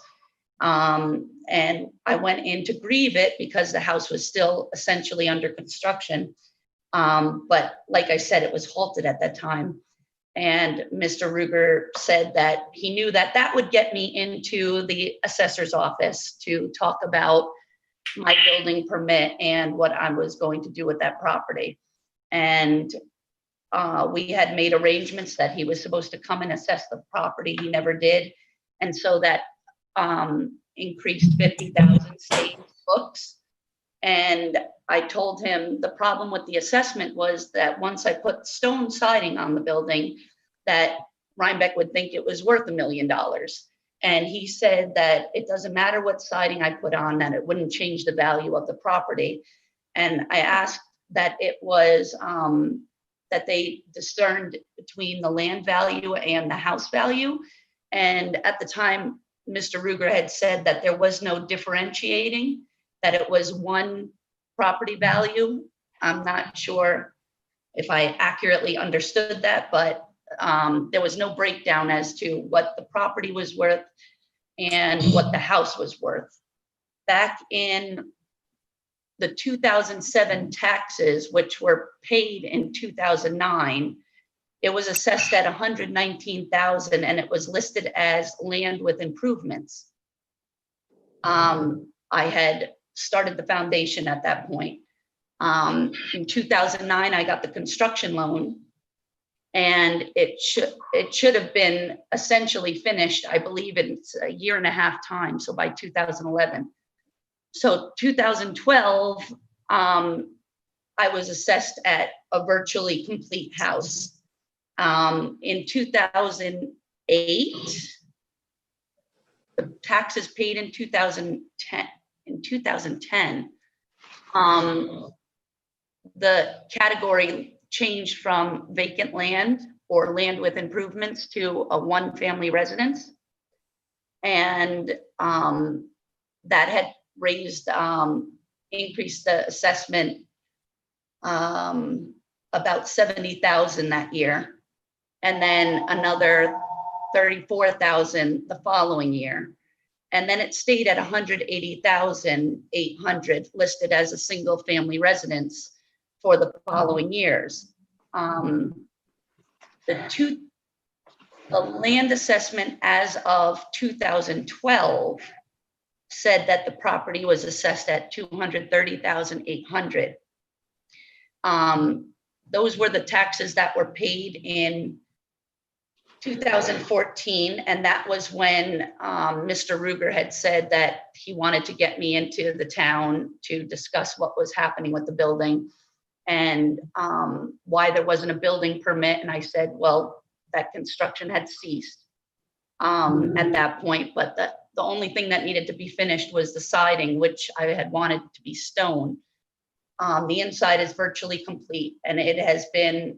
Speaker 12: And I went in to grieve it because the house was still essentially under construction. But like I said, it was halted at that time. And Mr. Ruger said that he knew that that would get me into the assessor's office to talk about my building permit and what I was going to do with that property. And we had made arrangements that he was supposed to come and assess the property. He never did. And so that increased 50,000 stayed in books. And I told him the problem with the assessment was that once I put stone siding on the building, that Rhinebeck would think it was worth $1 million. And he said that it doesn't matter what siding I put on, that it wouldn't change the value of the property. And I asked that it was, that they discerned between the land value and the house value. And at the time, Mr. Ruger had said that there was no differentiating, that it was one property value. I'm not sure if I accurately understood that, but there was no breakdown as to what the property was worth and what the house was worth. Back in the 2007 taxes, which were paid in 2009, it was assessed at 119,000 and it was listed as land with improvements. I had started the foundation at that point. In 2009, I got the construction loan, and it should have been essentially finished, I believe, in a year and a half time, so by 2011. So 2012, I was assessed at a virtually complete house. In 2008, the taxes paid in 2010. The category changed from vacant land or land with improvements to a one-family residence. And that had increased the assessment about 70,000 that year. And then another 34,000 the following year. And then it stayed at 180,800 listed as a single family residence for the following years. The land assessment as of 2012 said that the property was assessed at 230,800. Those were the taxes that were paid in 2014, and that was when Mr. Ruger had said that he wanted to get me into the town to discuss what was happening with the building and why there wasn't a building permit. And I said, well, that construction had ceased at that point, but the only thing that needed to be finished was the siding, which I had wanted to be stone. The inside is virtually complete, and it has been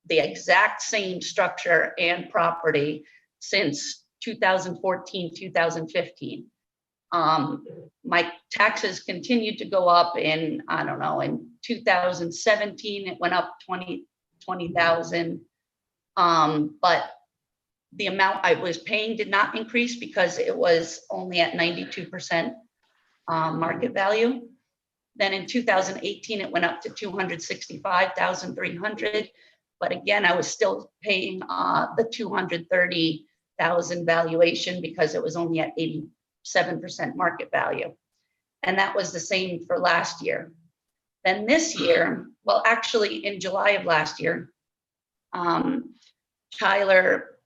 Speaker 12: the exact same structure and property since 2014, 2015. My taxes continued to go up in, I don't know, in 2017, it went up 20,000. But the amount I was paying did not increase because it was only at 92% market value. Then in 2018, it went up to 265,300. But again, I was still paying the 230,000 valuation because it was only at 87% market value. And that was the same for last year. Then this year, well, actually in July of last year, Tyler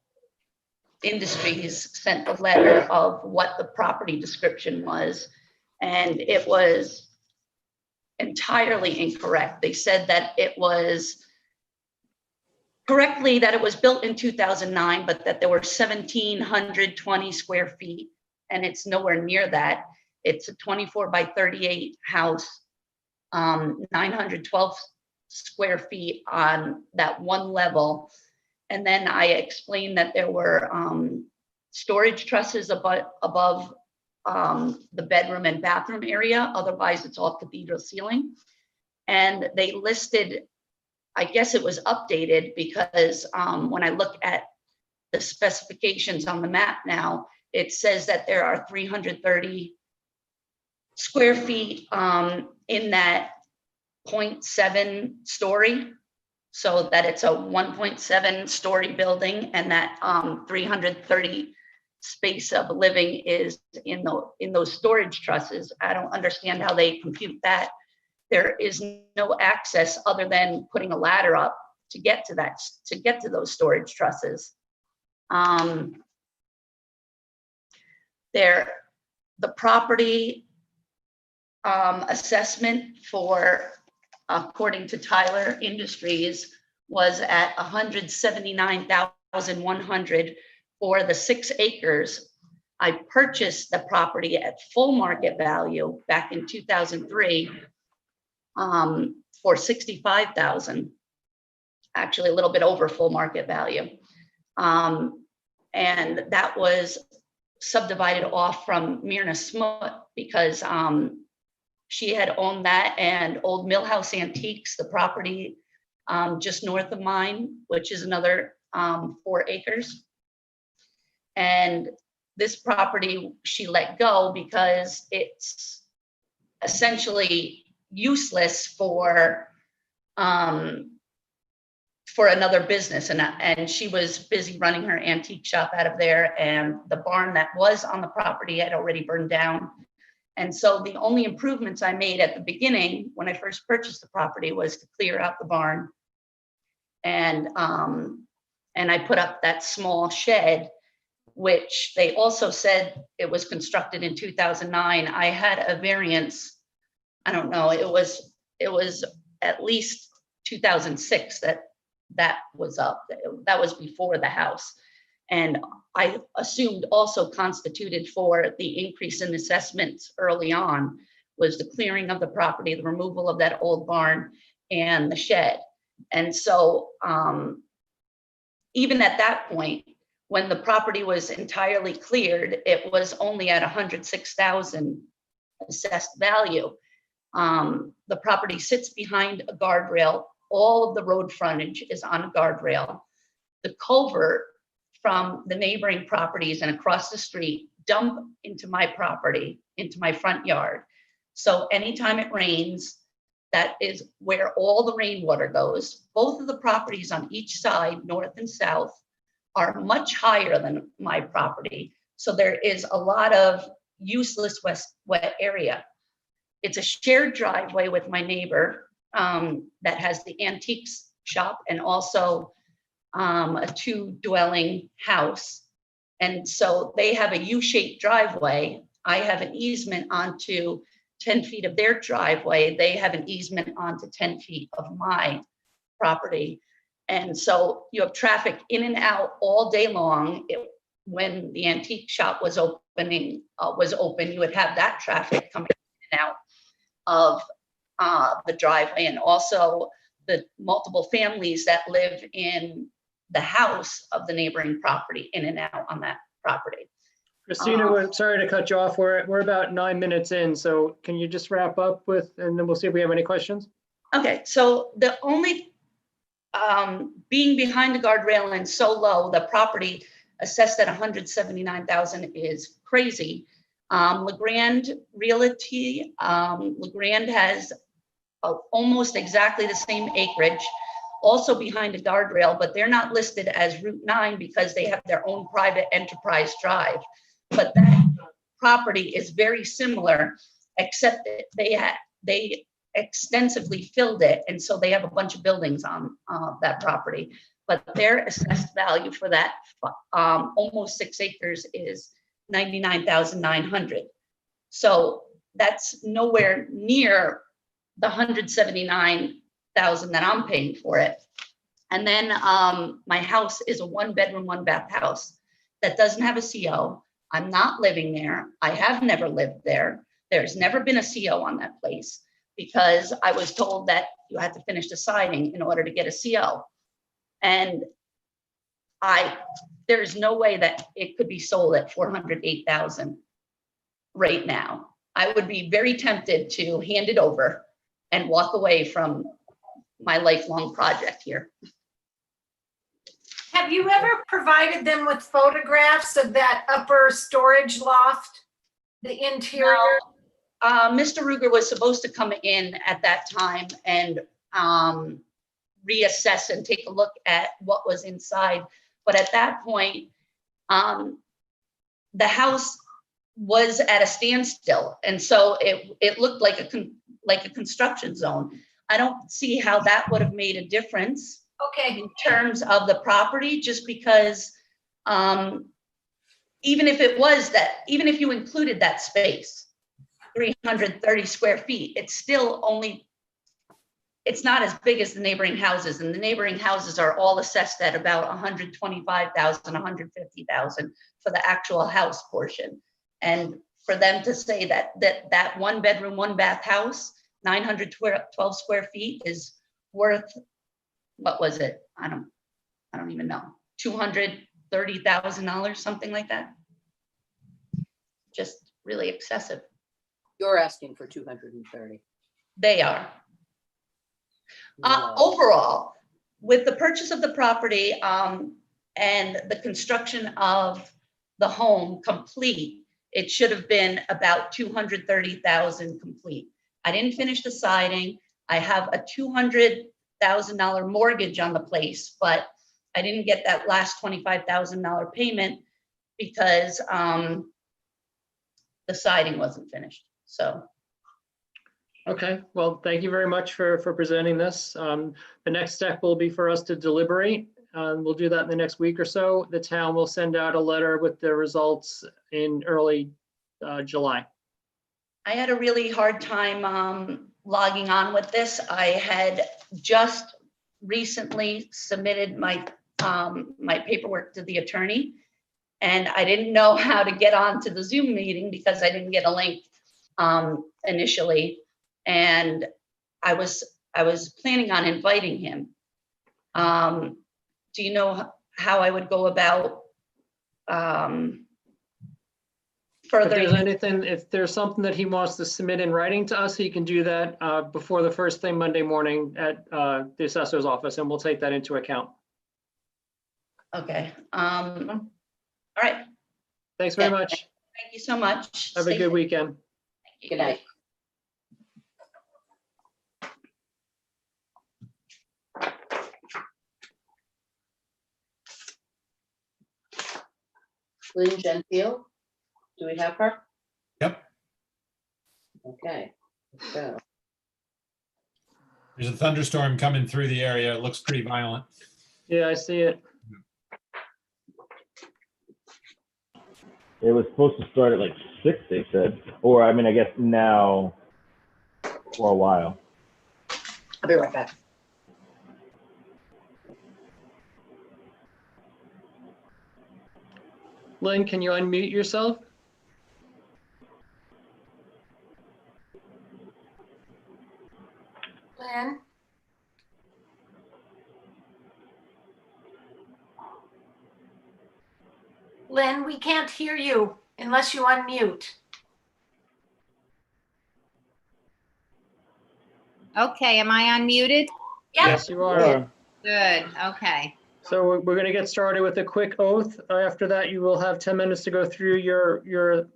Speaker 12: Industries sent a letter of what the property description was, and it was entirely incorrect. They said that it was correctly that it was built in 2009, but that there were 1,720 square feet, and it's nowhere near that. It's a 24 by 38 house, 912 square feet on that one level. And then I explained that there were storage trusses above the bedroom and bathroom area. Otherwise, it's all cathedral ceiling. And they listed, I guess it was updated because when I look at the specifications on the map now, it says that there are 330 square feet in that 0.7 story. so that it's a 1.7 story building, and that 330 space of living is in those storage trusses. I don't understand how they compute that. There is no access other than putting a ladder up to get to those storage trusses. The property assessment for, according to Tyler Industries, was at 179,100 for the 6 acres. I purchased the property at full market value back in 2003 for 65,000, actually a little bit over full market value. And that was subdivided off from Myrna Smoot because she had owned that and Old Millhouse Antiques, the property just north of mine, which is another 4 acres. And this property she let go because it's essentially useless for another business, and she was busy running her antique shop out of there, and the barn that was on the property had already burned down. And so the only improvements I made at the beginning when I first purchased the property was to clear out the barn, and I put up that small shed, which they also said it was constructed in 2009. I had a variance, I don't know, it was at least 2006 that was up. That was before the house. And I assumed also constituted for the increase in assessments early on was the clearing of the property, the removal of that old barn and the shed. And so even at that point, when the property was entirely cleared, it was only at 106,000 assessed value. The property sits behind a guardrail. All of the road frontage is on a guardrail. The culvert from the neighboring properties and across the street dump into my property, into my front yard. So anytime it rains, that is where all the rainwater goes. Both of the properties on each side, north and south, are much higher than my property. So there is a lot of useless wet area. It's a shared driveway with my neighbor that has the antiques shop and also a 2-dwelling house. And so they have a U-shaped driveway. I have an easement onto 10 feet of their driveway. They have an easement onto 10 feet of my property. And so you have traffic in and out all day long. When the antique shop was open, you would have that traffic coming in and out of the driveway, and also the multiple families that live in the house of the neighboring property in and out on that property.
Speaker 1: Christina, we're sorry to cut you off. We're about 9 minutes in, so can you just wrap up with, and then we'll see if we have any questions.
Speaker 12: Okay, so the only being behind the guardrail and so low, the property assessed at 179,000 is crazy. LeGrand Realty, LeGrand has almost exactly the same acreage, also behind a guardrail, but they're not listed as Route 9 because they have their own private enterprise drive. But that property is very similar, except that they extensively filled it, and so they have a bunch of buildings on that property. But their assessed value for that almost 6 acres is 99,900. So that's nowhere near the 179,000 that I'm paying for it. And then my house is a 1-bedroom, 1-bath house that doesn't have a CO. I'm not living there. I have never lived there. There's never been a CO on that place because I was told that you had to finish the siding in order to get a CO. And there's no way that it could be sold at 408,000 right now. I would be very tempted to hand it over and walk away from my lifelong project here.
Speaker 3: Have you ever provided them with photographs of that upper storage loft, the interior?
Speaker 12: Mr. Ruger was supposed to come in at that time and reassess and take a look at what was inside. But at that point, the house was at a standstill. And so it looked like a construction zone. I don't see how that would have made a difference.
Speaker 3: Okay.
Speaker 12: In terms of the property, just because even if you included that space, 330 square feet, it's not as big as the neighboring houses, and the neighboring houses are all assessed at about 125,000, 150,000 for the actual house portion. And for them to say that 1 bedroom, 1 bath house, 912 square feet is worth, what was it? I don't even know, $230,000, something like that. Just really excessive.
Speaker 4: You're asking for 230.
Speaker 12: They are.
Speaker 4: Wow.
Speaker 12: Overall, with the purchase of the property and the construction of the home complete, it should have been about 230,000 complete. I didn't finish the siding. I have a $200,000 mortgage on the place, but I didn't get that last $25,000 payment because the siding wasn't finished. So.
Speaker 1: Okay, well, thank you very much for presenting this. The next step will be for us to deliberate. We'll do that in the next week or so. The town will send out a letter with the results in early July.
Speaker 12: I had a really hard time logging on with this. I had just recently submitted my my paperwork to the attorney, and I didn't know how to get on to the Zoom meeting because I didn't get a link initially. And I was planning on inviting him. Do you know how I would go about furthering?
Speaker 1: If there's something that he wants to submit in writing to us, he can do that before the first thing Monday morning at the assessor's office, and we'll take that into account.
Speaker 12: Okay. All right.
Speaker 1: Thanks very much.
Speaker 12: Thank you so much.
Speaker 1: Have a good weekend.
Speaker 12: Good night.
Speaker 4: Lynn Gentile, do we have her?
Speaker 2: Yep.
Speaker 4: Okay, let's go.
Speaker 2: There's a thunderstorm coming through the area. It looks pretty violent.
Speaker 1: Yeah, I see it.
Speaker 6: It was supposed to start at like 6, they said. Or, I mean, I guess now for a while.
Speaker 4: I'll be right back.
Speaker 1: Lynn, can you unmute yourself?
Speaker 3: Lynn? Lynn, we can't hear you unless you unmute.
Speaker 18: Okay, am I unmuted?
Speaker 1: Yes, you are.
Speaker 18: Good, okay.
Speaker 1: So we're going to get started with a quick oath. After that, you will have 10 minutes to go through your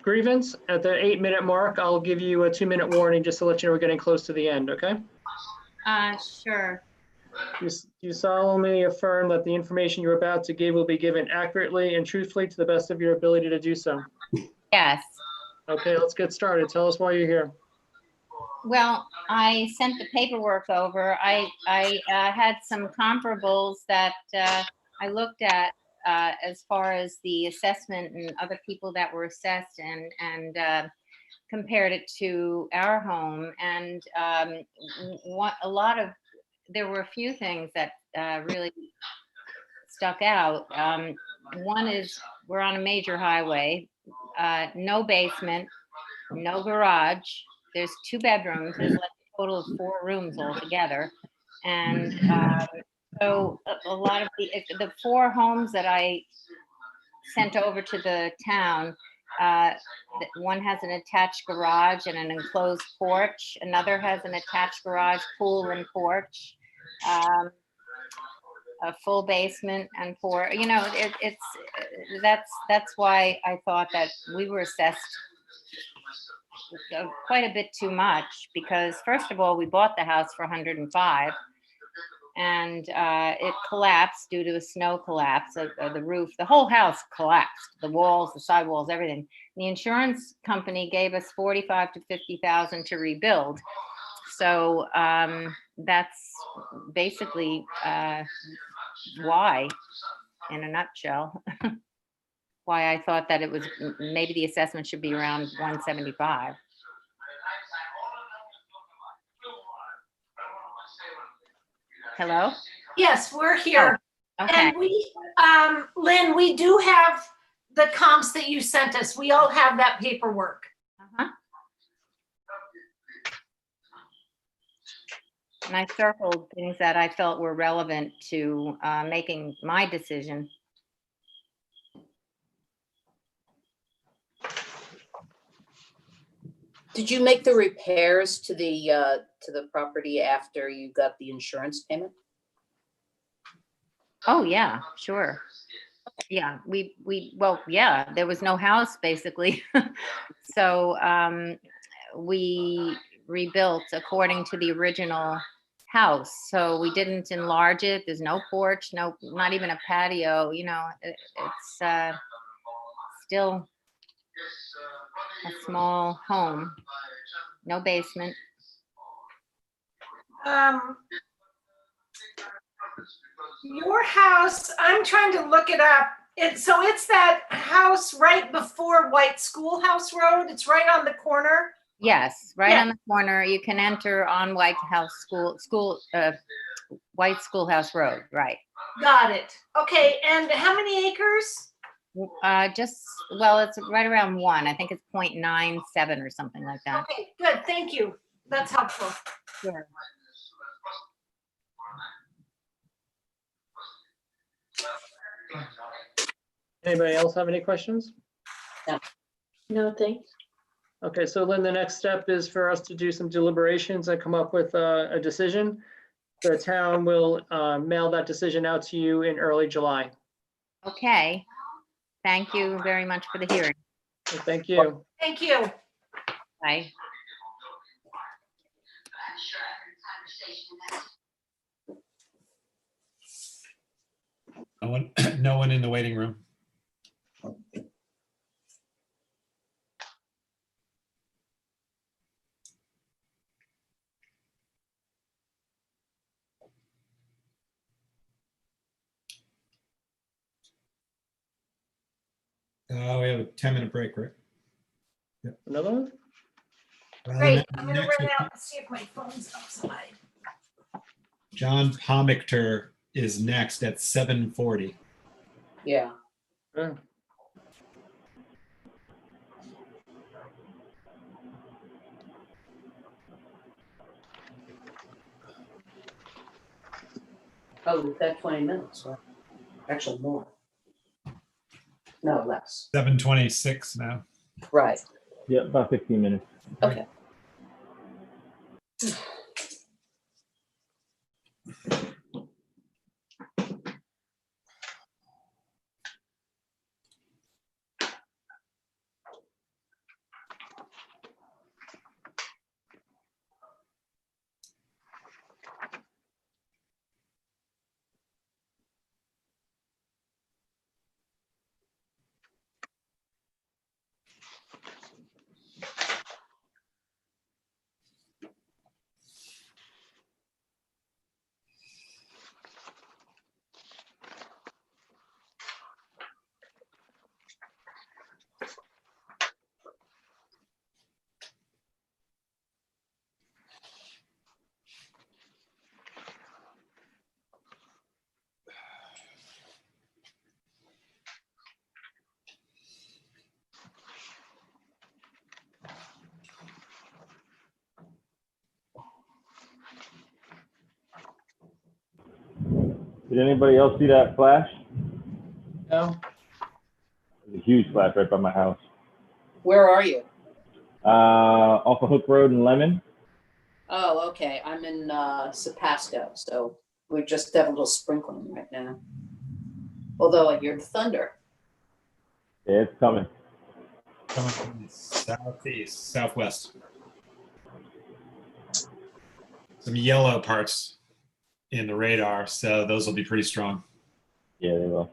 Speaker 1: grievance. At the 8-minute mark, I'll give you a 2-minute warning just to let you know we're getting close to the end, okay?
Speaker 18: Sure.
Speaker 1: You solemnly affirm that the information you're about to give will be given accurately and truthfully to the best of your ability to do so.
Speaker 18: Yes.
Speaker 1: Okay, let's get started. Tell us why you're here.
Speaker 18: Well, I sent the paperwork over. I had some comparables that I looked at as far as the assessment and other people that were assessed and compared it to our home. And there were a few things that really stuck out. One is we're on a major highway, no basement, no garage. There's 2 bedrooms. There's like a total of 4 rooms altogether. And so a lot of the 4 homes that I sent over to the town, one has an attached garage and an enclosed porch. Another has an attached garage, pool, and porch. A full basement and that's why I thought that we were assessed quite a bit too much, because first of all, we bought the house for 105, and it collapsed due to a snow collapse of the roof. The whole house collapsed, the walls, the sidewalls, everything. The insurance company gave us 45 to 50,000 to rebuild. So that's basically why, in a nutshell, why I thought that it was maybe the assessment should be around 175. Hello?
Speaker 3: Yes, we're here.
Speaker 18: Okay.
Speaker 3: And we, Lynn, we do have the comps that you sent us. We all have that paperwork.
Speaker 18: Uh-huh. And I circled things that I felt were relevant to making my decision.
Speaker 4: Did you make the repairs to the property after you got the insurance payment?
Speaker 18: Oh, yeah, sure. Yeah, well, yeah, there was no house basically. So we rebuilt according to the original house. So we didn't enlarge it. There's no porch, no, not even a patio, you know, it's still a small home, no basement.
Speaker 3: Your house, I'm trying to look it up. So it's that house right before White Schoolhouse Road. It's right on the corner.
Speaker 18: Yes, right
Speaker 3: Yeah.
Speaker 18: on the corner. You can enter on White Schoolhouse Road, right?
Speaker 3: Got it. Okay, and how many acres?
Speaker 18: Well, it's right around 1. I think it's 0.97 or something like that.
Speaker 3: Okay, good, thank you. That's helpful.
Speaker 18: Sure.
Speaker 1: Anybody else have any questions?
Speaker 8: No, thanks.
Speaker 1: Okay, so Lynn, the next step is for us to do some deliberations and come up with a decision. The town will mail that decision out to you in early July.
Speaker 18: Okay. Thank you very much for the hearing.
Speaker 1: Thank you.
Speaker 3: Thank you.
Speaker 18: Bye.
Speaker 2: No one in the waiting room. We have a 10-minute break, right? Yep.
Speaker 1: Another one?
Speaker 3: Great, I'm gonna
Speaker 2: Next
Speaker 3: run
Speaker 2: is
Speaker 3: out and see if my phone's outside.
Speaker 2: John Pomichter is next at 7:40.
Speaker 4: Yeah. Oh, we've got 20 minutes, right? Actually more. No, less.
Speaker 2: 7:26 now.
Speaker 4: Right.
Speaker 6: Yeah, about 15 minutes.
Speaker 4: Okay.
Speaker 6: Did anybody else see that flash?
Speaker 1: No.
Speaker 6: There's a huge flash right by my house.
Speaker 4: Where are you?
Speaker 6: Off of Hook Road in Lemon.
Speaker 4: Oh, okay. I'm in Sapasco, so we just have a little sprinkling right now. Although I hear the thunder.
Speaker 6: Yeah, it's coming.
Speaker 2: Coming from the southeast, southwest. Some yellow parts. in the radar, so those will be pretty strong.
Speaker 6: Yeah, they will.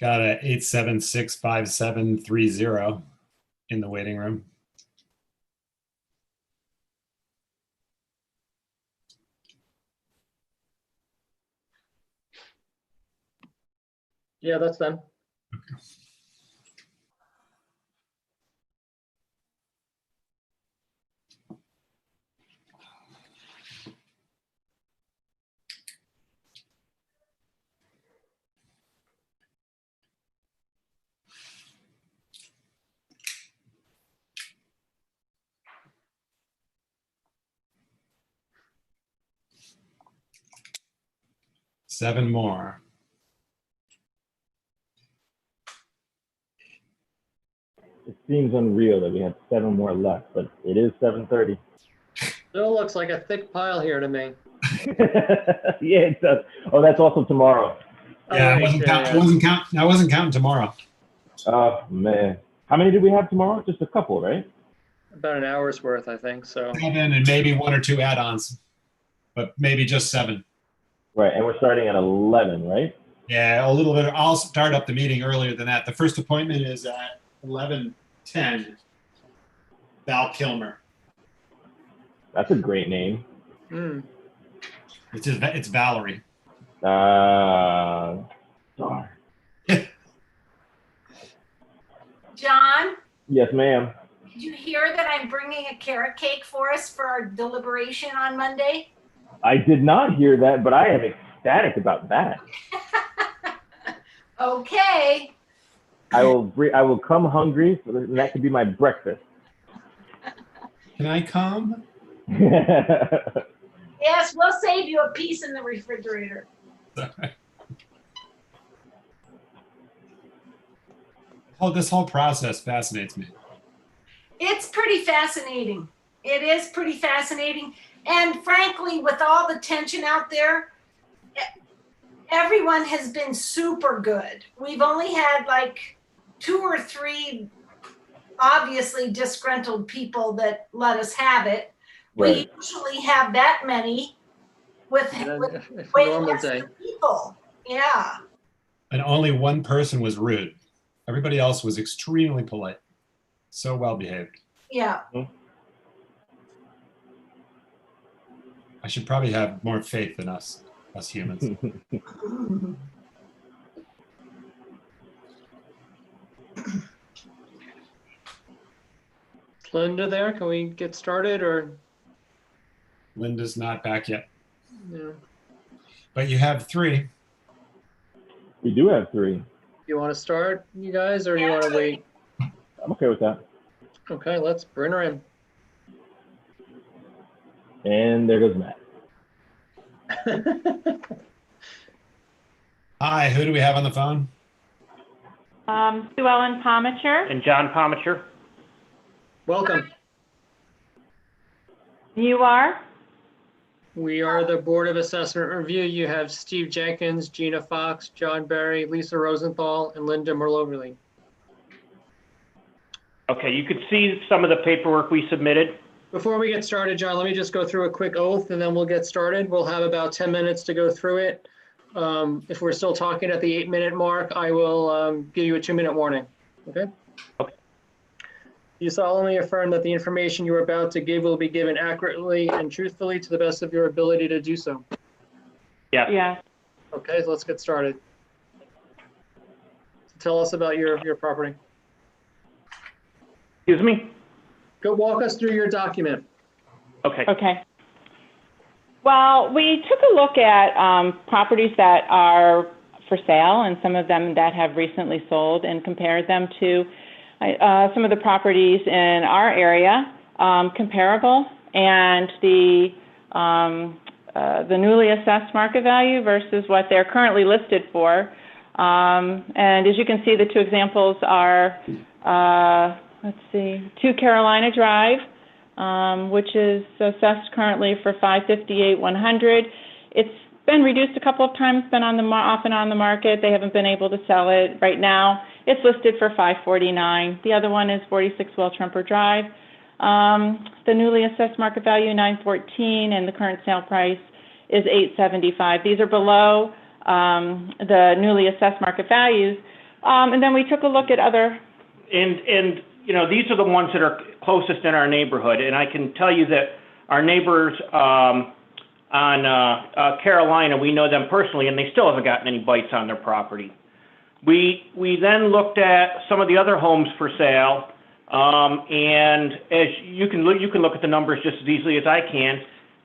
Speaker 2: Got a 8765730 in the waiting room.
Speaker 1: Yeah, that's them.
Speaker 2: Seven more.
Speaker 6: It seems unreal that we have 7 more left, but it is 7:30.
Speaker 1: Still looks like a thick pile here to me.
Speaker 6: Yeah, it does. Oh, that's also tomorrow.
Speaker 2: Yeah, I wasn't I wasn't counting tomorrow.
Speaker 6: Oh man, how many did we have tomorrow? Just a couple, right?
Speaker 1: About an hour's worth, I think. So
Speaker 2: 7 and maybe 1 or 2 add-ons, but maybe just 7.
Speaker 6: Right, and we're starting at 11, right?
Speaker 2: Yeah, a little bit. I'll start up the meeting earlier than that. The first appointment is at 11:10. Val Kilmer.
Speaker 6: That's a great name.
Speaker 1: Mm.
Speaker 2: It's Valerie.
Speaker 6: Sorry.
Speaker 3: John,
Speaker 6: Yes, ma'am.
Speaker 3: did you hear that I'm bringing a carrot cake for us for our deliberation on Monday?
Speaker 6: I did not hear that, but I am ecstatic about that.
Speaker 3: Okay.
Speaker 6: I will come hungry, and that could be my breakfast.
Speaker 2: Can I come?
Speaker 3: Yes, we'll save you a piece in the refrigerator.
Speaker 2: This whole process fascinates me.
Speaker 3: It's pretty fascinating. It is pretty fascinating. And frankly, with all the tension out there, everyone has been super good. We've only had like 2 or 3 obviously disgruntled people that let us have it.
Speaker 6: Right.
Speaker 3: We usually have that many with way
Speaker 1: normal
Speaker 3: less
Speaker 1: day.
Speaker 3: people. Yeah.
Speaker 2: And only one person was rude. Everybody else was extremely polite. So well behaved.
Speaker 3: Yeah.
Speaker 2: I should probably have more faith in us humans.
Speaker 1: Is Linda there? Can we get started or?
Speaker 2: Linda's not back yet.
Speaker 1: Yeah.
Speaker 2: But you have 3.
Speaker 6: We do have 3.
Speaker 1: You want to start, you guys, or do you want to wait?
Speaker 6: I'm okay with that.
Speaker 1: Okay, let's bring her in.
Speaker 6: And there goes Matt.
Speaker 2: Hi, who do we have on the phone?
Speaker 19: Sue Ellen Pomacher.
Speaker 20: And John Pomacher.
Speaker 1: Welcome.
Speaker 19: You are?
Speaker 1: We are the Board of Assessment Review. You have Steve Jenkins, Gina Fox, John Berry, Lisa Rosenthal, and Linda Merloverly.
Speaker 20: Okay, you could see some of the paperwork we submitted.
Speaker 1: Before we get started, John, let me just go through a quick oath and then we'll get started. We'll have about 10 minutes to go through it. If we're still talking at the 8-minute mark, I will give you a 2-minute warning. Okay?
Speaker 20: Okay.
Speaker 1: You solemnly affirm that the information you are about to give will be given accurately and truthfully to the best of your ability to do so.
Speaker 20: Yeah.
Speaker 19: Yeah.
Speaker 1: Okay, so let's get started. So tell us about your property.
Speaker 20: Excuse me?
Speaker 1: Go walk us through your document.
Speaker 20: Okay.
Speaker 19: Okay. Well, we took a look at properties that are for sale and some of them that have recently sold and compared them to some of the properties in our area, comparable, and the newly assessed market value versus what they're currently listed for. And as you can see, the 2 examples are, let's see, 2 Carolina Drive, which is assessed currently for $558,100. It's been reduced a couple of times, been on the off and on the market. They haven't been able to sell it right now. It's listed for $549,000. The other one is 46 Well-Trumper Drive. The newly assessed market value $914,000, and the current sale price is $875,000. These are below the newly assessed market values, And then we took a look at other,
Speaker 20: And, you know, these are the ones that are closest in our neighborhood. And I can tell you that our neighbors on Carolina, we know them personally, and they still haven't gotten any bites on their property. We then looked at some of the other homes for sale, and as you can look at the numbers just as easily as I can.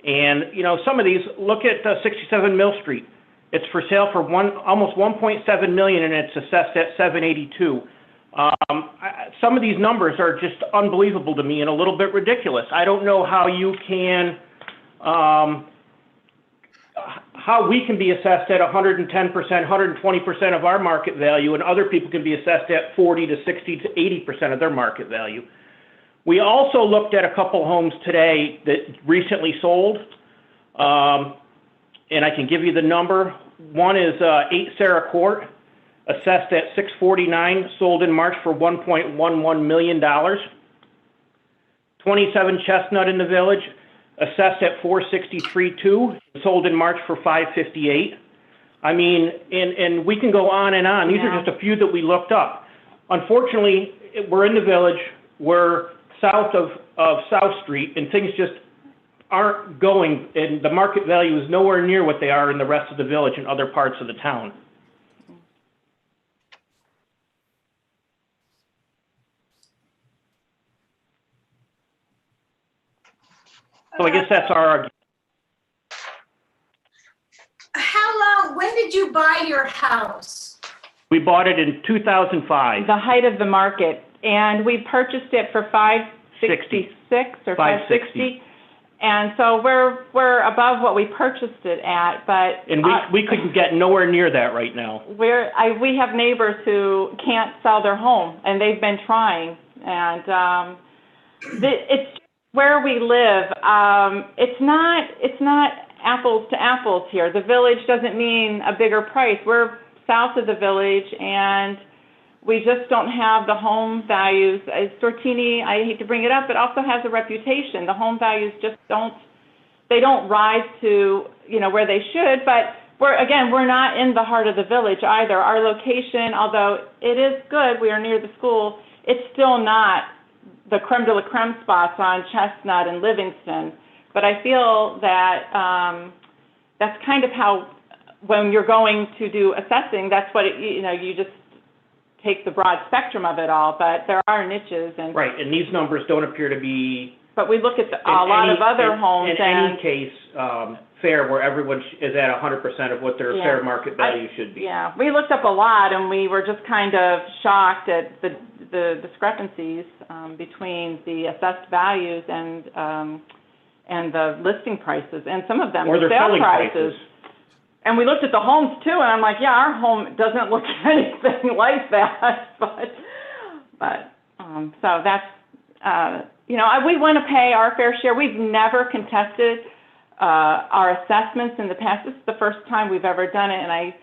Speaker 20: And, you know, some of these, look at 67 Mill Street. It's for sale for almost 1.7 million, and it's assessed at 782. Some of these numbers are just unbelievable to me and a little bit ridiculous. I don't know how you can, how we can be assessed at 110%, 120% of our market value, and other people can be assessed at 40 to 60 to 80% of their market value. We also looked at a couple homes today that recently sold, and I can give you the number. One is 8 Sarah Court, assessed at $649, sold in March for $1.11 million. 27 Chestnut in the Village, assessed at $463.2, sold in March for $558. I mean, and we can go on and on. These are just a few that we looked up. Unfortunately, we're in the Village. We're south of South Street, and things just aren't going, and the market value is nowhere near what they are in the rest of the Village and other parts of the town. So I guess that's our argument.
Speaker 3: When did you buy your house?
Speaker 20: We bought it in 2005.
Speaker 19: the height of the market, and we purchased it for 566 or 560. And so we're above what we purchased it at, but.
Speaker 20: And we couldn't get nowhere near that right now.
Speaker 19: We have neighbors who can't sell their home, and they've been trying. And it's where we live. It's not apples to apples here. The Village doesn't mean a bigger price. We're south of the Village, and we just don't have the home values. Stortini, I hate to bring it up, but also has a reputation. The home values just don't rise to, where they should, but we're not in the heart of the Village either. Our location, although it is good, we are near the school, it's still not the creme de la creme spots on Chestnut and Livingston. But I feel that that's kind of how, when you're going to do assessing, that's what you just take the broad spectrum of it all, but there are niches.
Speaker 20: Right, and these numbers don't appear to be.
Speaker 19: But we look at a lot of other homes.
Speaker 20: In any case, fair, where everyone is at 100% of what their fair market value should be.
Speaker 19: Yeah, we looked up a lot, and we were just kind of shocked at the discrepancies between the assessed values and the listing prices, and some of them, the sale prices. And we looked at the homes too, and I'm like, yeah, our home doesn't look anything like that. So that's, we want to pay our fair share. We've never contested our assessments in the past. This is the first time we've ever done it, and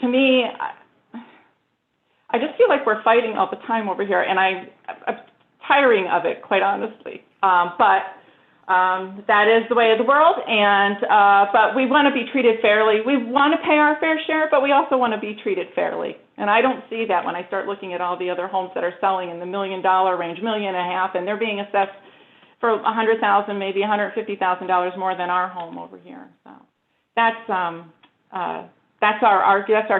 Speaker 19: to me, I just feel like we're fighting all the time over here, and I'm tiring of it, quite honestly. That is the way of the world, but we want to be treated fairly. We want to pay our fair share, but we also want to be treated fairly. And I don't see that when I start looking at all the other homes that are selling in the $1 million range, $1.5 million, and they're being assessed for $100,000, maybe $150,000 more than our home over here. So that's our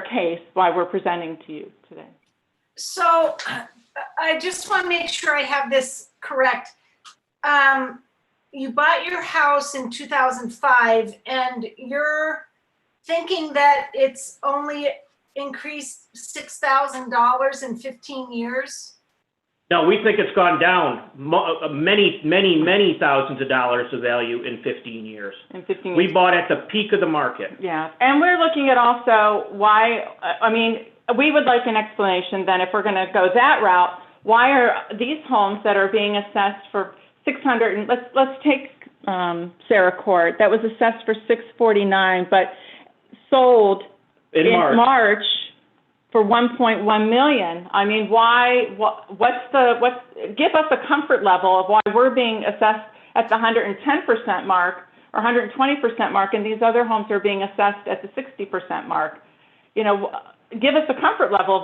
Speaker 19: case why we're presenting to you today.
Speaker 3: So I just want to make sure I have this correct. You bought your house in 2005, and you're thinking that it's only increased $6,000 in 15 years?
Speaker 20: No, we think it's gone down many thousands of dollars of value in 15 years. We bought at the peak of the market.
Speaker 19: Yeah, and we're looking at also why, we would like an explanation then, if we're going to go that route, why are these homes that are being assessed for 600, and let's take Sarah Court, that was assessed for 649, but sold in March for 1.1 million. I mean, give us a comfort level of why we're being assessed at the 110% mark or 120% mark, and these other homes are being assessed at the 60% mark. give us a comfort level of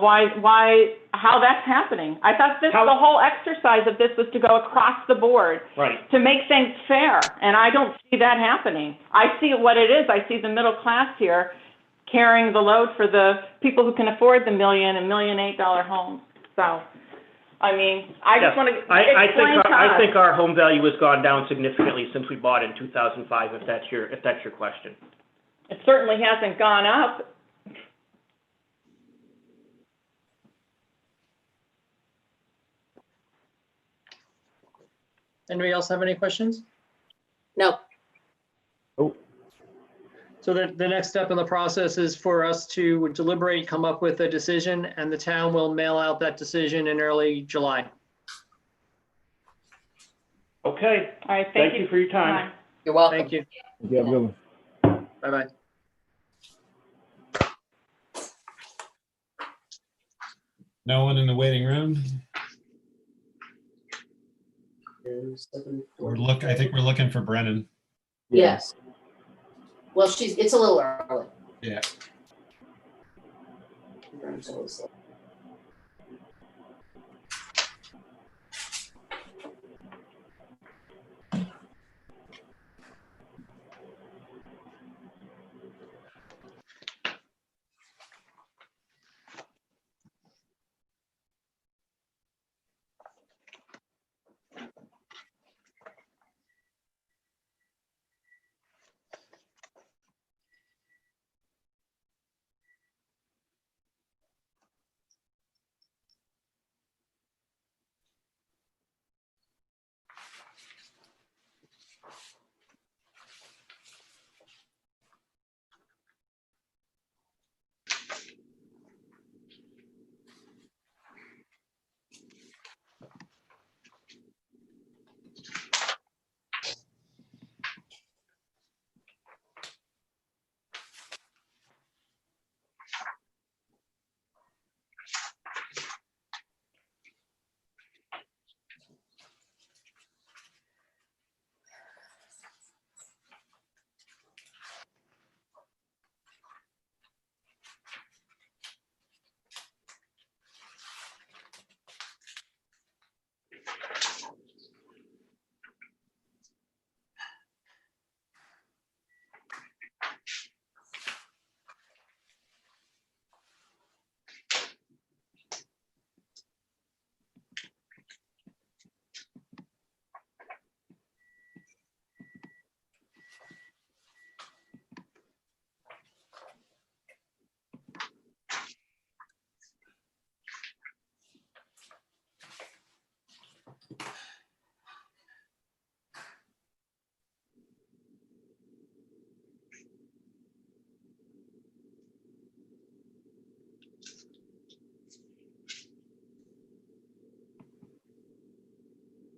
Speaker 19: how that's happening. I thought the whole exercise of this was to go across the board.
Speaker 20: Right.
Speaker 19: To make things fair, and I don't see that happening. I see what it is. I see the middle class here carrying the load for the people who can afford the $1 million and $1.8 million homes. So, I mean, I just want to explain to us.
Speaker 20: I think our home value has gone down significantly since we bought in 2005, if that's your question.
Speaker 19: It certainly hasn't gone up.
Speaker 1: Anybody else have any questions?
Speaker 4: No.
Speaker 6: Oh.
Speaker 1: So the next step in the process is for us to deliberate, come up with a decision, and the town will mail out that decision in early July.
Speaker 20: Okay.
Speaker 19: All right.
Speaker 20: Thank you for your time.
Speaker 4: You're welcome.
Speaker 1: Thank you.
Speaker 6: You have a good one.
Speaker 1: Bye-bye.
Speaker 2: No one in the waiting room. I think we're looking for Brennan.
Speaker 4: Yes. Well, it's a little early.
Speaker 2: Yeah.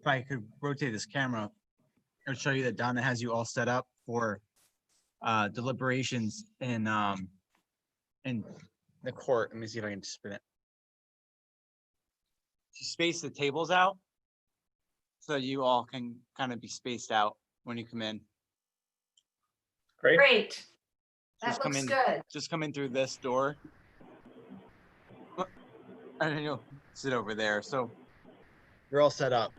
Speaker 5: If I could rotate this camera, it would show you that Donna has you all set up for deliberations in the court. Let me see if I can spin it. She spaced the tables out so you all can kind of be spaced out when you come in.
Speaker 3: Great. That
Speaker 5: Just come
Speaker 3: looks
Speaker 5: in.
Speaker 3: good.
Speaker 5: Just come in through this door. And then you'll sit over there. So you're all set up.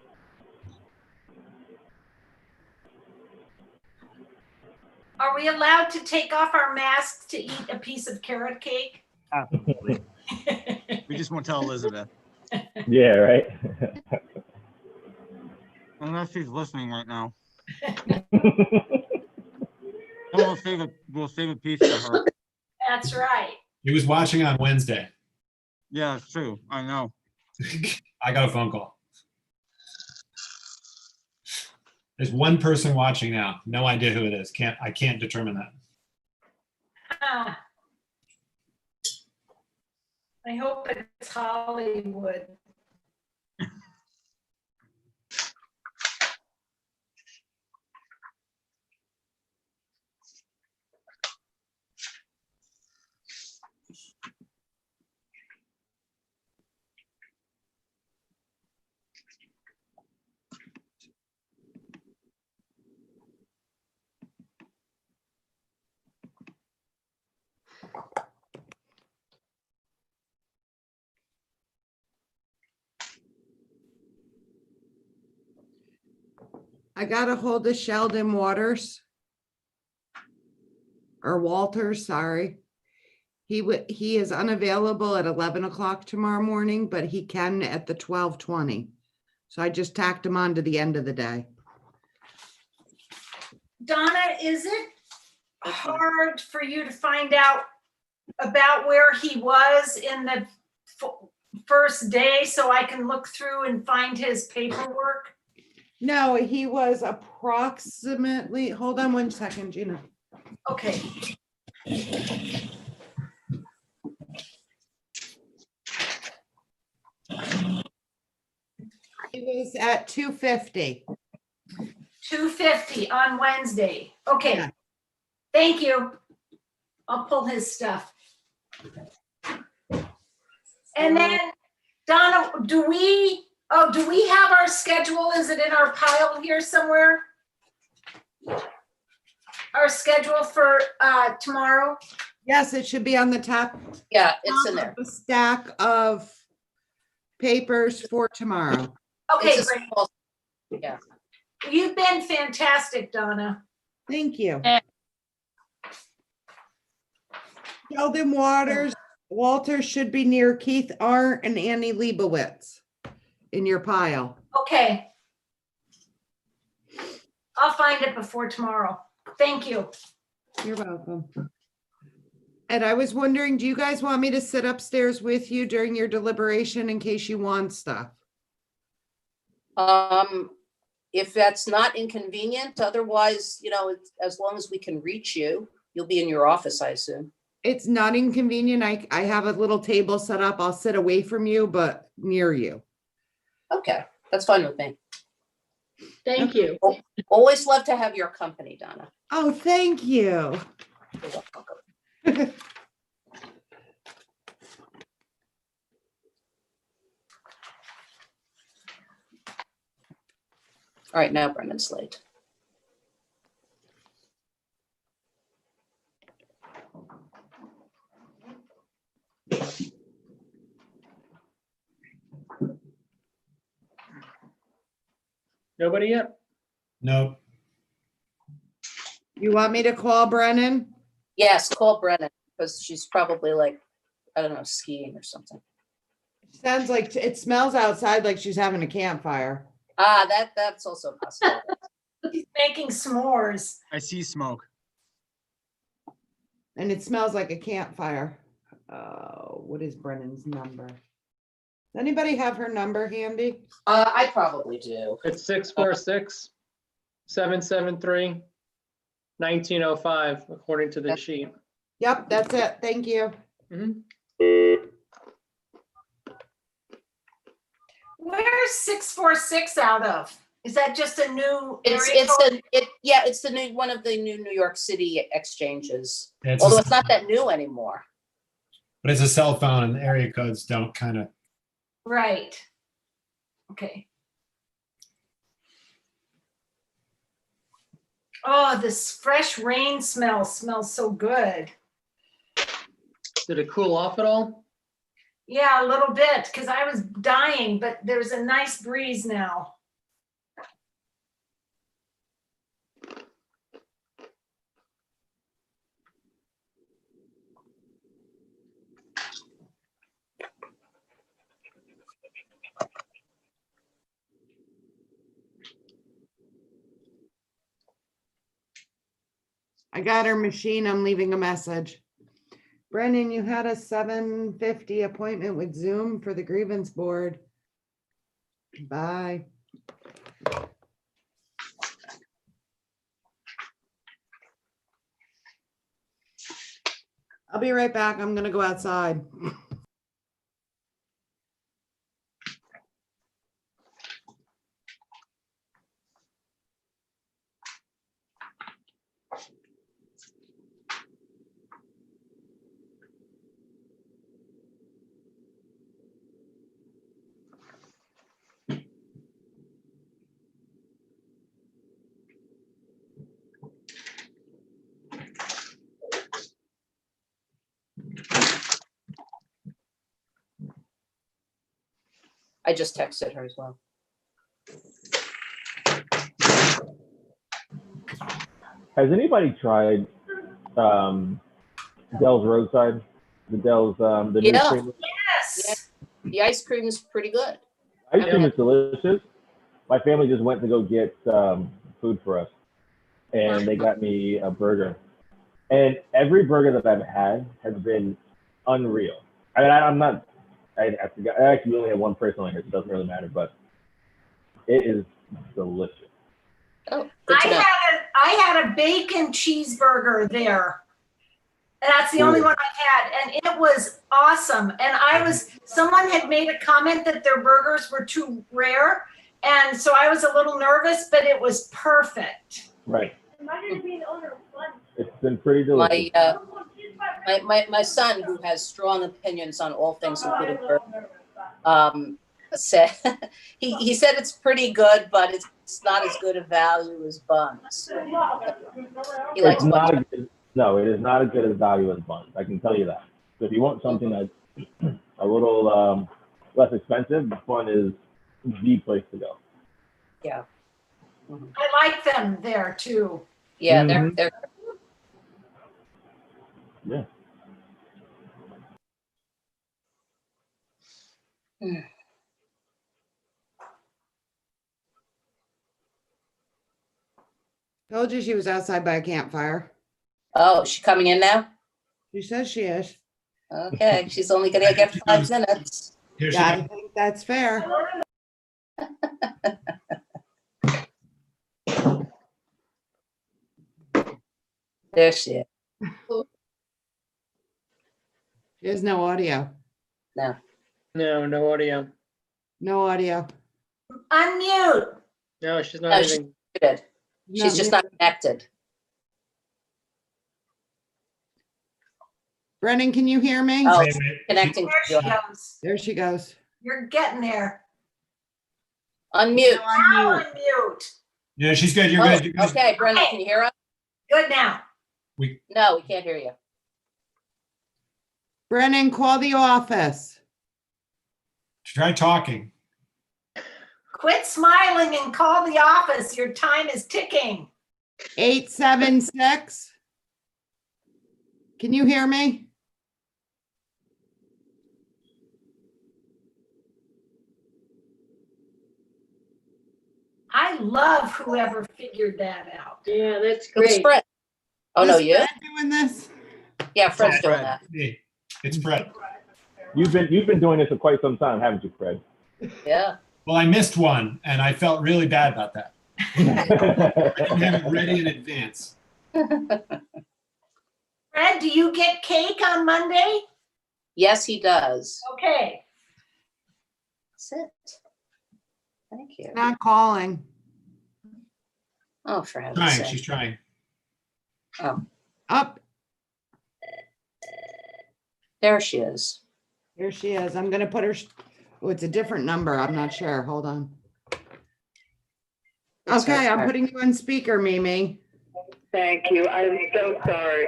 Speaker 3: Are we allowed to take off our masks to eat a piece of carrot cake?
Speaker 5: Absolutely. We just won't tell Elizabeth.
Speaker 6: Yeah, right.
Speaker 5: Unless she's listening right now. We'll save a piece for her.
Speaker 3: That's right.
Speaker 2: He was watching on Wednesday.
Speaker 5: Yeah, it's true. I know.
Speaker 2: I got a phone call. There's one person watching now. No idea who it is. I can't determine that.
Speaker 3: Ah. I hope it's Hollywood.
Speaker 14: I got a hold of Sheldon Waters. Or Walters, sorry. He is unavailable at 11 o'clock tomorrow morning, but he can at the 12:20. So I just tacked him on to the end of the day.
Speaker 3: Donna, is it hard for you to find out about where he was in the first day so I can look through and find his paperwork?
Speaker 14: No, he was approximately, hold on one second, Gina.
Speaker 3: Okay.
Speaker 14: He was at 250.
Speaker 3: 250 on Wednesday. Okay.
Speaker 14: Yeah.
Speaker 3: Thank you. I'll pull his stuff. And then Donna, do we have our schedule? Is it in our pile here somewhere? Our schedule for tomorrow?
Speaker 14: Yes, it should be on the top.
Speaker 4: Yeah, it's in there.
Speaker 14: The stack of papers for tomorrow.
Speaker 3: Okay,
Speaker 4: It's a
Speaker 3: great.
Speaker 4: small- Yeah.
Speaker 3: You've been fantastic, Donna.
Speaker 14: Thank you. Sheldon Waters, Walter should be near Keith Arndt and Annie Leibowitz in your pile.
Speaker 3: Okay. I'll find it before tomorrow. Thank you.
Speaker 14: You're welcome. And I was wondering, do you guys want me to sit upstairs with you during your deliberation in case you want stuff?
Speaker 4: If that's not inconvenient, otherwise, as long as we can reach you, you'll be in your office, I assume.
Speaker 14: It's not inconvenient. I have a little table set up. I'll sit away from you, but near you.
Speaker 4: Okay, that's fine with me.
Speaker 8: Thank you.
Speaker 4: Always love to have your company, Donna.
Speaker 14: Oh, thank you.
Speaker 4: You're welcome. All right, now Brendan's late.
Speaker 1: Nobody yet?
Speaker 2: Nope.
Speaker 14: You want me to call Brennan?
Speaker 4: Yes, call Brennan, because she's probably like, I don't know, skiing or something.
Speaker 14: Sounds like it smells outside like she's having a campfire.
Speaker 4: That's also possible.
Speaker 3: He's making s'mores.
Speaker 5: I see smoke.
Speaker 14: And it smells like a campfire. What is Brennan's number? Does anybody have her number handy?
Speaker 4: I probably do.
Speaker 1: It's 646-773-1905, according to the sheet.
Speaker 14: Yep, that's it. Thank you.
Speaker 1: Mhm.
Speaker 3: Where's 646 out of? Is that just a new
Speaker 4: It's
Speaker 3: area code?
Speaker 4: it's the new one of the New York City exchanges.
Speaker 2: Yeah,
Speaker 4: Although it's not that new anymore.
Speaker 2: But it's a cell phone and the area codes don't kind of.
Speaker 3: Right. Okay. Oh, this fresh rain smells so good.
Speaker 1: Did it cool off at all?
Speaker 3: Yeah, a little bit, because I was dying, but there's a nice breeze now.
Speaker 14: I got her machine. I'm leaving a message. Brennan, you had a 7:50 appointment with Zoom for the grievance board. Bye. I'll be right back. I'm gonna go outside.
Speaker 4: I just texted her as well.
Speaker 6: Has anybody tried Dell's Roadside? The Dell's, the new
Speaker 4: Yeah.
Speaker 6: cream?
Speaker 3: Yes.
Speaker 4: The ice cream is pretty good.
Speaker 6: Ice cream is delicious. My family just went to go get food for us, and they got me a burger. And every burger that I've had has been unreal. I mean, I forgot. I actually only have one person on here, so it doesn't really matter, but it is delicious.
Speaker 4: Oh, good to know.
Speaker 3: I had a bacon cheeseburger there. That's the only one I've had, and it was awesome. And someone had made a comment that their burgers were too rare, and so I was a little nervous, but it was perfect.
Speaker 6: Right. It's been pretty delicious.
Speaker 4: My son, who has strong opinions on all things including burger, said he said it's pretty good, but it's not as good a value as buns. He likes
Speaker 6: It's not
Speaker 4: buns.
Speaker 6: no, it is not as good as value as buns. I can tell you that. So if you want something that's a little less expensive, bun is the place to go.
Speaker 4: Yeah.
Speaker 3: I like them there too.
Speaker 4: Yeah,
Speaker 6: Mhm.
Speaker 4: they're
Speaker 6: Yeah.
Speaker 14: Told you she was outside by a campfire.
Speaker 4: Oh, is she coming in now?
Speaker 14: She says she is.
Speaker 4: Okay, she's only gonna get 5 minutes.
Speaker 2: Here she
Speaker 14: Yeah, I
Speaker 2: goes.
Speaker 14: think that's fair.
Speaker 4: There she is.
Speaker 14: She has no audio.
Speaker 4: No.
Speaker 1: No audio.
Speaker 14: No audio.
Speaker 3: Unmute.
Speaker 1: No, she's
Speaker 4: No,
Speaker 1: not
Speaker 4: she's
Speaker 1: even.
Speaker 4: muted. She's just not connected.
Speaker 14: Brennan, can you hear me?
Speaker 4: Oh, connecting.
Speaker 3: There she goes.
Speaker 14: There she goes.
Speaker 3: You're getting there.
Speaker 4: Unmute.
Speaker 3: Now unmute.
Speaker 2: Yeah, she's good. You're
Speaker 4: Oh,
Speaker 2: good. You're good.
Speaker 4: okay, Brenda, can you hear us?
Speaker 3: Good now.
Speaker 4: No, we can't hear you.
Speaker 14: Brennan, call the office.
Speaker 2: Try talking.
Speaker 3: Quit smiling and call the office. Your time is ticking.
Speaker 14: 876. Can you hear me?
Speaker 3: I love whoever figured that out.
Speaker 8: Yeah, that's
Speaker 4: It was
Speaker 8: great.
Speaker 4: Fred. Oh, no,
Speaker 14: Is
Speaker 4: you?
Speaker 14: Fred doing this?
Speaker 4: Yeah, Fred's doing
Speaker 2: Fred.
Speaker 4: that.
Speaker 2: Me. It's Fred.
Speaker 6: You've been doing this for quite some time, haven't you, Fred?
Speaker 4: Yeah.
Speaker 2: Well, I missed one, and I felt really bad about that. I didn't have it ready in advance.
Speaker 3: Fred, do you get cake on Monday?
Speaker 4: Yes, he does.
Speaker 3: Okay.
Speaker 4: That's it. Thank you.
Speaker 14: Not calling.
Speaker 4: Oh, for heaven's
Speaker 2: Trying.
Speaker 4: sake.
Speaker 2: She's trying.
Speaker 4: Oh,
Speaker 14: Up.
Speaker 4: there she is.
Speaker 14: Here she is. I'm gonna put her, oh, it's a different number. I'm not sure. Hold on.
Speaker 4: It's
Speaker 14: Okay,
Speaker 4: her.
Speaker 14: I'm putting you on speaker, Mimi.
Speaker 21: Thank you. I'm so sorry.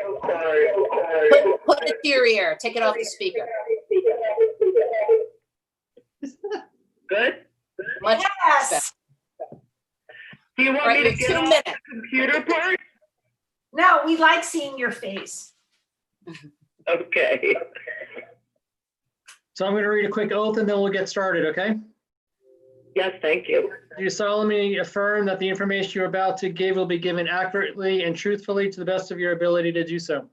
Speaker 4: Put it to your ear. Take it off the speaker.
Speaker 21: Good?
Speaker 4: Much
Speaker 3: Yes.
Speaker 21: Do you want
Speaker 4: Right,
Speaker 21: me to
Speaker 4: with
Speaker 21: get
Speaker 4: 2
Speaker 21: off
Speaker 4: minutes.
Speaker 21: the computer part?
Speaker 3: No, we like seeing your face.
Speaker 21: Okay.
Speaker 1: So I'm going to read a quick oath and then we'll get started, okay?
Speaker 21: Yes, thank you.
Speaker 1: Do you solemnly affirm that the information you're about to give will be given accurately and truthfully to the best of your ability to do so?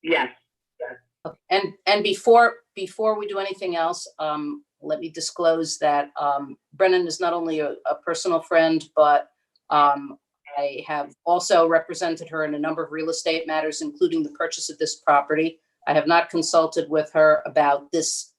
Speaker 21: Yes.
Speaker 4: And before we do anything else, let me disclose that Brennan is not only a personal friend, but I have also represented her in a number of real estate matters, including the purchase of this property. I have not consulted with her about this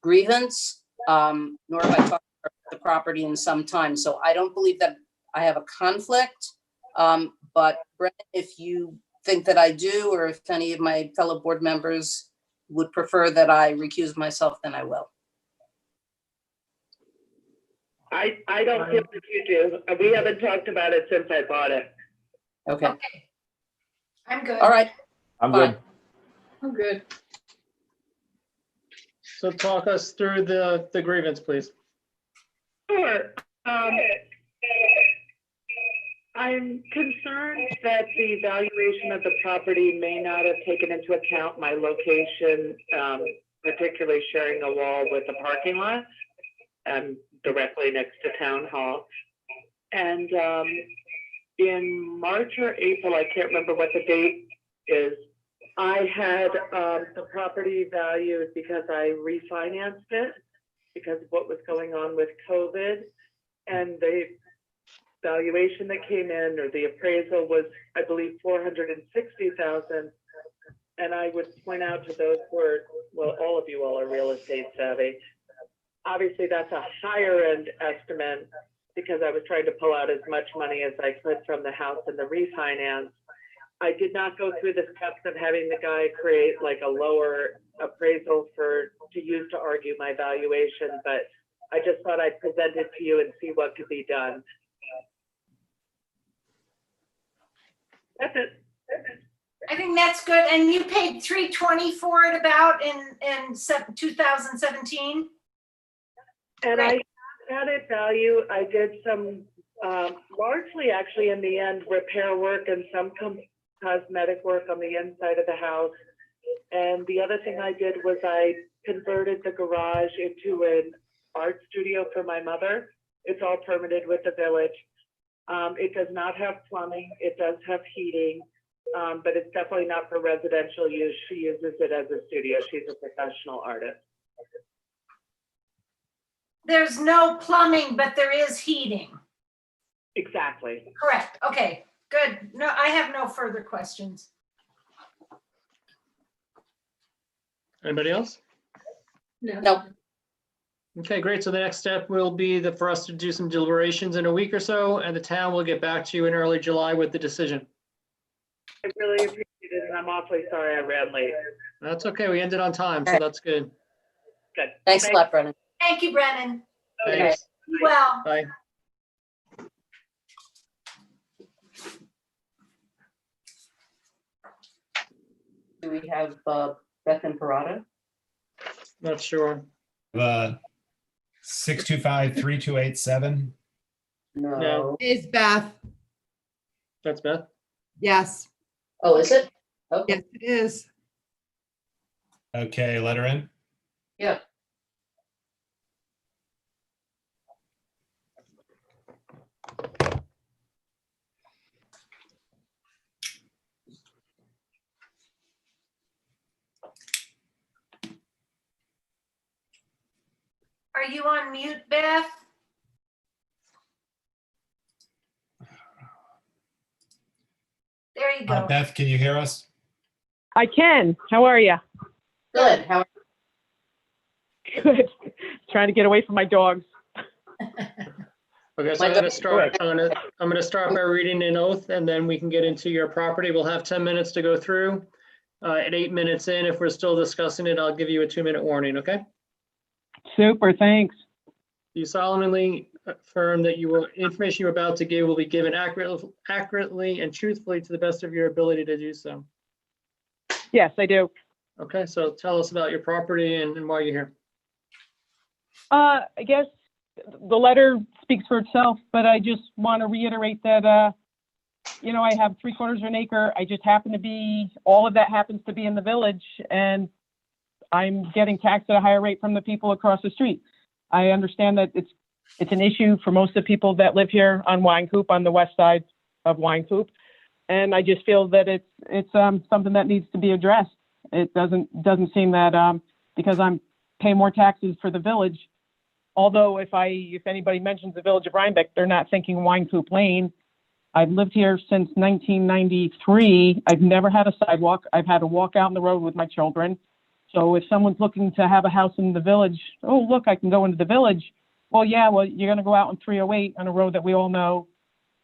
Speaker 4: grievance, nor have I talked to her about the property in some time. So I don't believe that I have a conflict. But Brennan, if you think that I do, or if any of my fellow board members would prefer that I recuse myself, then I will.
Speaker 21: I don't feel that you do. We haven't talked about it since I bought it.
Speaker 4: Okay.
Speaker 3: I'm good.
Speaker 4: All right.
Speaker 6: I'm
Speaker 4: Fine.
Speaker 6: good.
Speaker 8: I'm good.
Speaker 1: So talk us through the grievance, please.
Speaker 21: Sure. I'm concerned that the valuation of the property may not have taken into account my location, particularly sharing a wall with the parking lot and directly next to town hall. And in March or April, I can't remember what the date is, I had the property valued because I refinanced it because of what was going on with COVID. And the valuation that came in, or the appraisal, was, I believe, 460,000. And I would point out to those who are, well, all of you all are real estate savvy. Obviously, that's a higher end estimate because I was trying to pull out as much money as I could from the house and the refinance. I did not go through the steps of having the guy create like a lower appraisal to use to argue my valuation, but I just thought I'd present it to you and see what could be done. That's it.
Speaker 3: I think that's good. And you paid $320 for it about in 2017?
Speaker 21: And I had it value. I did some, largely actually in the end, repair work and some cosmetic work on the inside of the house. And the other thing I did was I converted the garage into an art studio for my mother. It's all permitted with the village. It does not have plumbing. It does have heating, but it's definitely not for residential use. She uses it as a studio. She's a professional artist.
Speaker 3: There's no plumbing, but there is heating.
Speaker 21: Exactly.
Speaker 3: Correct. Okay, good. No, I have no further questions.
Speaker 1: Anybody else?
Speaker 4: No.
Speaker 1: Okay, great. So the next step will be for us to do some deliberations in a week or so, and the town will get back to you in early July with the decision.
Speaker 21: I really appreciate it, and I'm awfully sorry I ran late.
Speaker 1: That's okay. We ended on time, so that's good.
Speaker 21: Good.
Speaker 4: Thanks a lot, Brennan.
Speaker 3: Thank you, Brennan.
Speaker 1: Thanks.
Speaker 3: Well.
Speaker 1: Bye.
Speaker 4: Do we have Beth and Parada?
Speaker 1: Not sure.
Speaker 2: 625-3287.
Speaker 3: No.
Speaker 14: Is Beth.
Speaker 1: That's Beth?
Speaker 14: Yes.
Speaker 4: Oh, is it? Okay.
Speaker 14: Yes, it is.
Speaker 2: Okay, let her in.
Speaker 4: Yeah.
Speaker 3: Are you on mute, Beth? There you go.
Speaker 2: Beth, can you hear us?
Speaker 7: I can. How are you?
Speaker 4: Good. How are
Speaker 7: you? Good. Trying to get away from my dogs.
Speaker 1: Okay, so I'm gonna start by reading an oath, and then we can get into your property. We'll have 10 minutes to go through. At 8 minutes in, if we're still discussing it, I'll give you a 2-minute warning, okay?
Speaker 7: Super, thanks.
Speaker 1: You solemnly affirm that information you're about to give will be given accurately and truthfully to the best of your ability to do so.
Speaker 7: Yes, I do.
Speaker 1: Okay, so tell us about your property and why you're here.
Speaker 7: I guess the letter speaks for itself, but I just want to reiterate that, I have 3/4 of an acre. I just happen to be, all of that happens to be in the village, and I'm getting taxed at a higher rate from the people across the street. I understand that it's an issue for most of the people that live here on Wine-Coop, on the west side of Wine-Coop. And I just feel that it's something that needs to be addressed. It doesn't seem that because I'm paying more taxes for the village, although if anybody mentions the village of Rhinebeck, they're not thinking Wine-Coop Lane. I've lived here since 1993. I've never had a sidewalk. I've had to walk out in the road with my children. So if someone's looking to have a house in the village, oh, look, I can go into the village. Well, yeah, you're going to go out on 308 on a road that we all know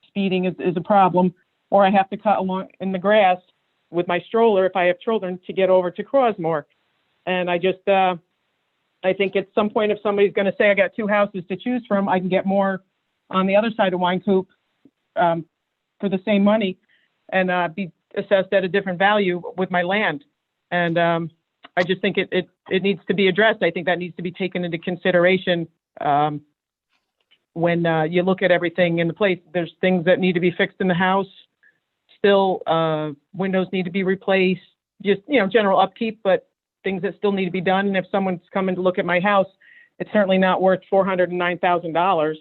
Speaker 7: speeding is a problem. Or I have to cut along in the grass with my stroller if I have children to get over to Crosmore. And I just, I think at some point if somebody's going to say I got 2 houses to choose from, I can get more on the other side of Wine-Coop for the same money and be assessed at a different value with my land. And I just think it needs to be addressed. I think that needs to be taken into consideration when you look at everything in the place, there's things that need to be fixed in the house. Still, windows need to be replaced, just, general upkeep, but things that still need to be done. And if someone's coming to look at my house, it's certainly not worth $409,000.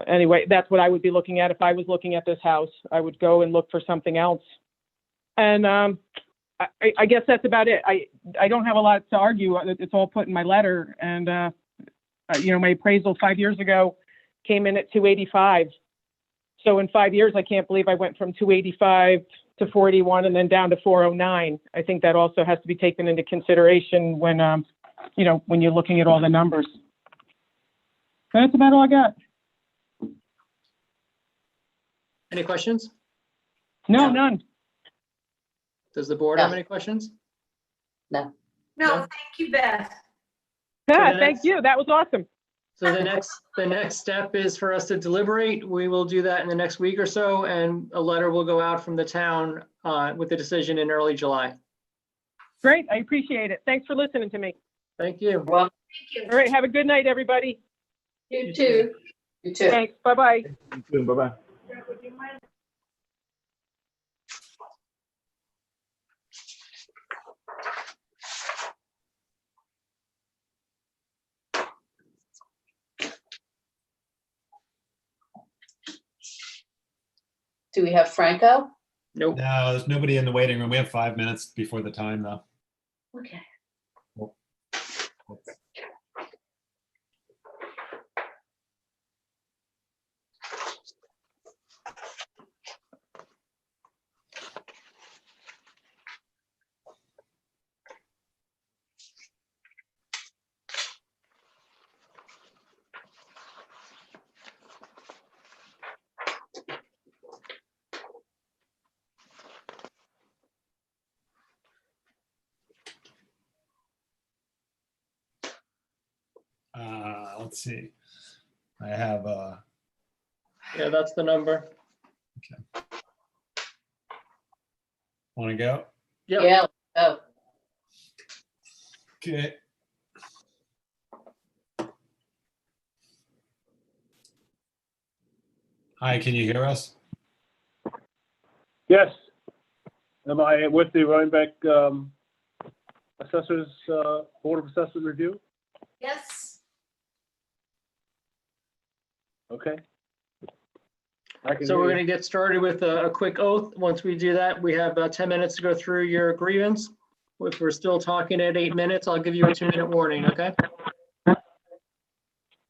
Speaker 7: Anyway, that's what I would be looking at if I was looking at this house. I would go and look for something else. And I guess that's about it. I don't have a lot to argue. It's all put in my letter. And, my appraisal 5 years ago came in at 285. So in 5 years, I can't believe I went from 285 to 41 and then down to 409. I think that also has to be taken into consideration when, when you're looking at all the numbers. That's about all I got.
Speaker 1: Any questions?
Speaker 7: No, none.
Speaker 1: Does the board have any questions?
Speaker 4: No.
Speaker 3: No, thank you, Beth.
Speaker 7: Yeah, thank you. That was awesome.
Speaker 1: So the next step is for us to deliberate. We will do that in the next week or so, and a letter will go out from the town with the decision in early July.
Speaker 7: Great. I appreciate it. Thanks for listening to me.
Speaker 1: Thank you.
Speaker 3: Thank you.
Speaker 7: All right. Have a good night, everybody.
Speaker 8: You too.
Speaker 4: You too.
Speaker 7: Thanks. Bye-bye.
Speaker 6: Bye-bye.
Speaker 4: Do we have Franco?
Speaker 1: Nope.
Speaker 2: No, there's nobody in the waiting room. We have 5 minutes before the time, though.
Speaker 4: Okay.
Speaker 2: Let's see. I have
Speaker 1: Yeah, that's the number.
Speaker 2: want to go?
Speaker 1: Yep.
Speaker 4: Yeah. Oh.
Speaker 2: Okay. Hi, can you hear us?
Speaker 9: Yes. Am I with the Rhinebeck Assessors Board of Assessors Review?
Speaker 3: Yes.
Speaker 9: Okay.
Speaker 1: So we're going to get started with a quick oath. Once we do that, we have about 10 minutes to go through your grievance. If we're still talking at 8 minutes, I'll give you a 2-minute warning, okay?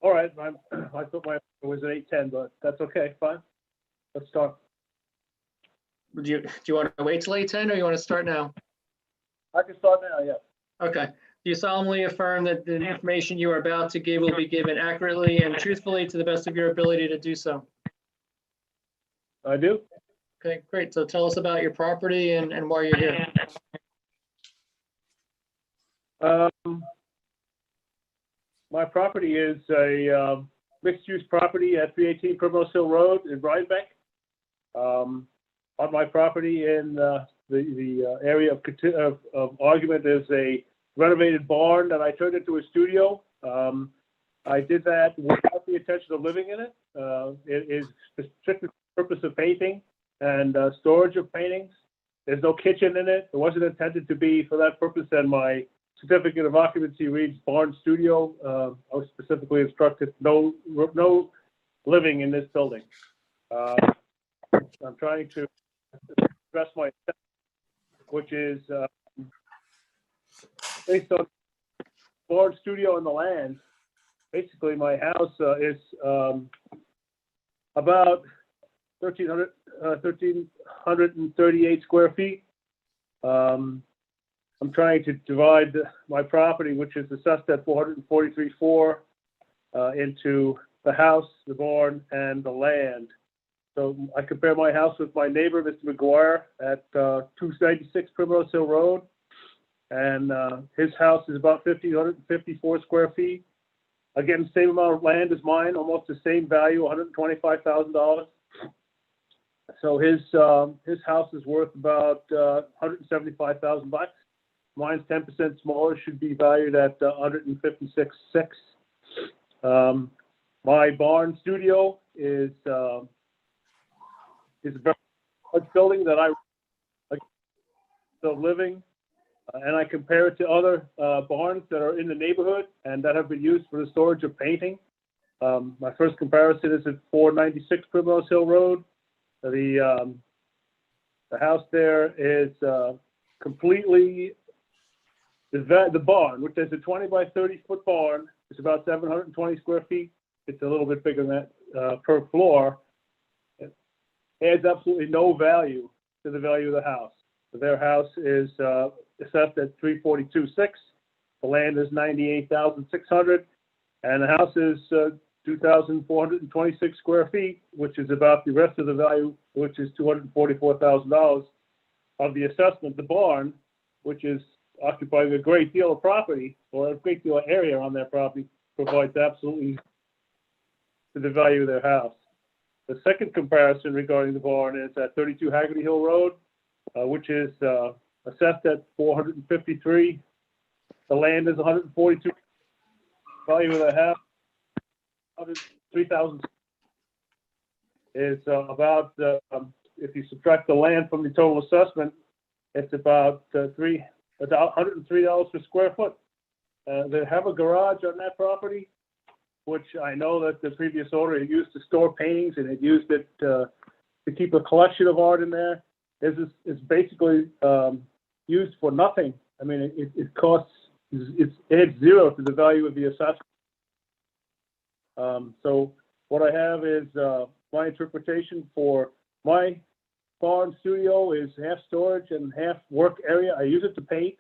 Speaker 9: All right. I thought it was at 8:10, but that's okay. Fine. Let's start.
Speaker 1: Do you want to wait till 8:10 or you want to start now?
Speaker 9: I can start now, yeah.
Speaker 1: Okay. Do you solemnly affirm that the information you are about to give will be given accurately and truthfully to the best of your ability to do so?
Speaker 9: I do.
Speaker 1: Okay, great. So tell us about your property and why you're here.
Speaker 9: My property is a mixed-use property at 318 Primrose Hill Road in Rhinebeck. On my property in the area of argument is a renovated barn that I turned into a studio. I did that without the intention of living in it. It is strictly for the purpose of painting and storage of paintings. There's no kitchen in it. It wasn't intended to be for that purpose, and my certificate of occupancy reads barn studio. I was specifically instructed no living in this building. I'm trying to address my, which is based on barn studio and the land. Basically, my house is about 1,338 square feet. I'm trying to divide my property, which is assessed at 443.4, into the house, the barn, and the land. So I compare my house with my neighbor, Mr. McGuire, at 296 Primrose Hill Road, and his house is about 1,554 square feet. Again, same amount of land as mine, almost the same value, $125,000. So his house is worth about $175,000. Mine's 10% smaller, should be valued at $156,600. My barn studio is a very large building that I living, and I compare it to other barns that are in the neighborhood and that have been used for the storage of painting. My first comparison is at 496 Primrose Hill Road. The house there is completely, the barn, which is a 20 by 30 foot barn, is about 720 square feet. It's a little bit bigger than that per floor. It adds absolutely no value to the value of the house. Their house is assessed at $342,600. The land is $98,600, and the house is 2,426 square feet, which is about the rest of the value, which is $244,000 of the assessment. The barn, which is occupying a great deal of property or a great deal of area on their property, provides absolutely to the value of their house. The second comparison regarding the barn is at 32 Haggerty Hill Road, which is assessed at $453,000. The land is $142,000. Value of the house, $3,000. Is about if you subtract the land from the total assessment, it's about $103 per square foot. They have a garage on that property, which I know that the previous owner had used to store paintings, and had used it to keep a collection of art in there. It's basically used for nothing. I mean, it costs, it adds zero to the value of the assessment. So what I have is my interpretation for my farm studio is half storage and half work area. I use it to paint.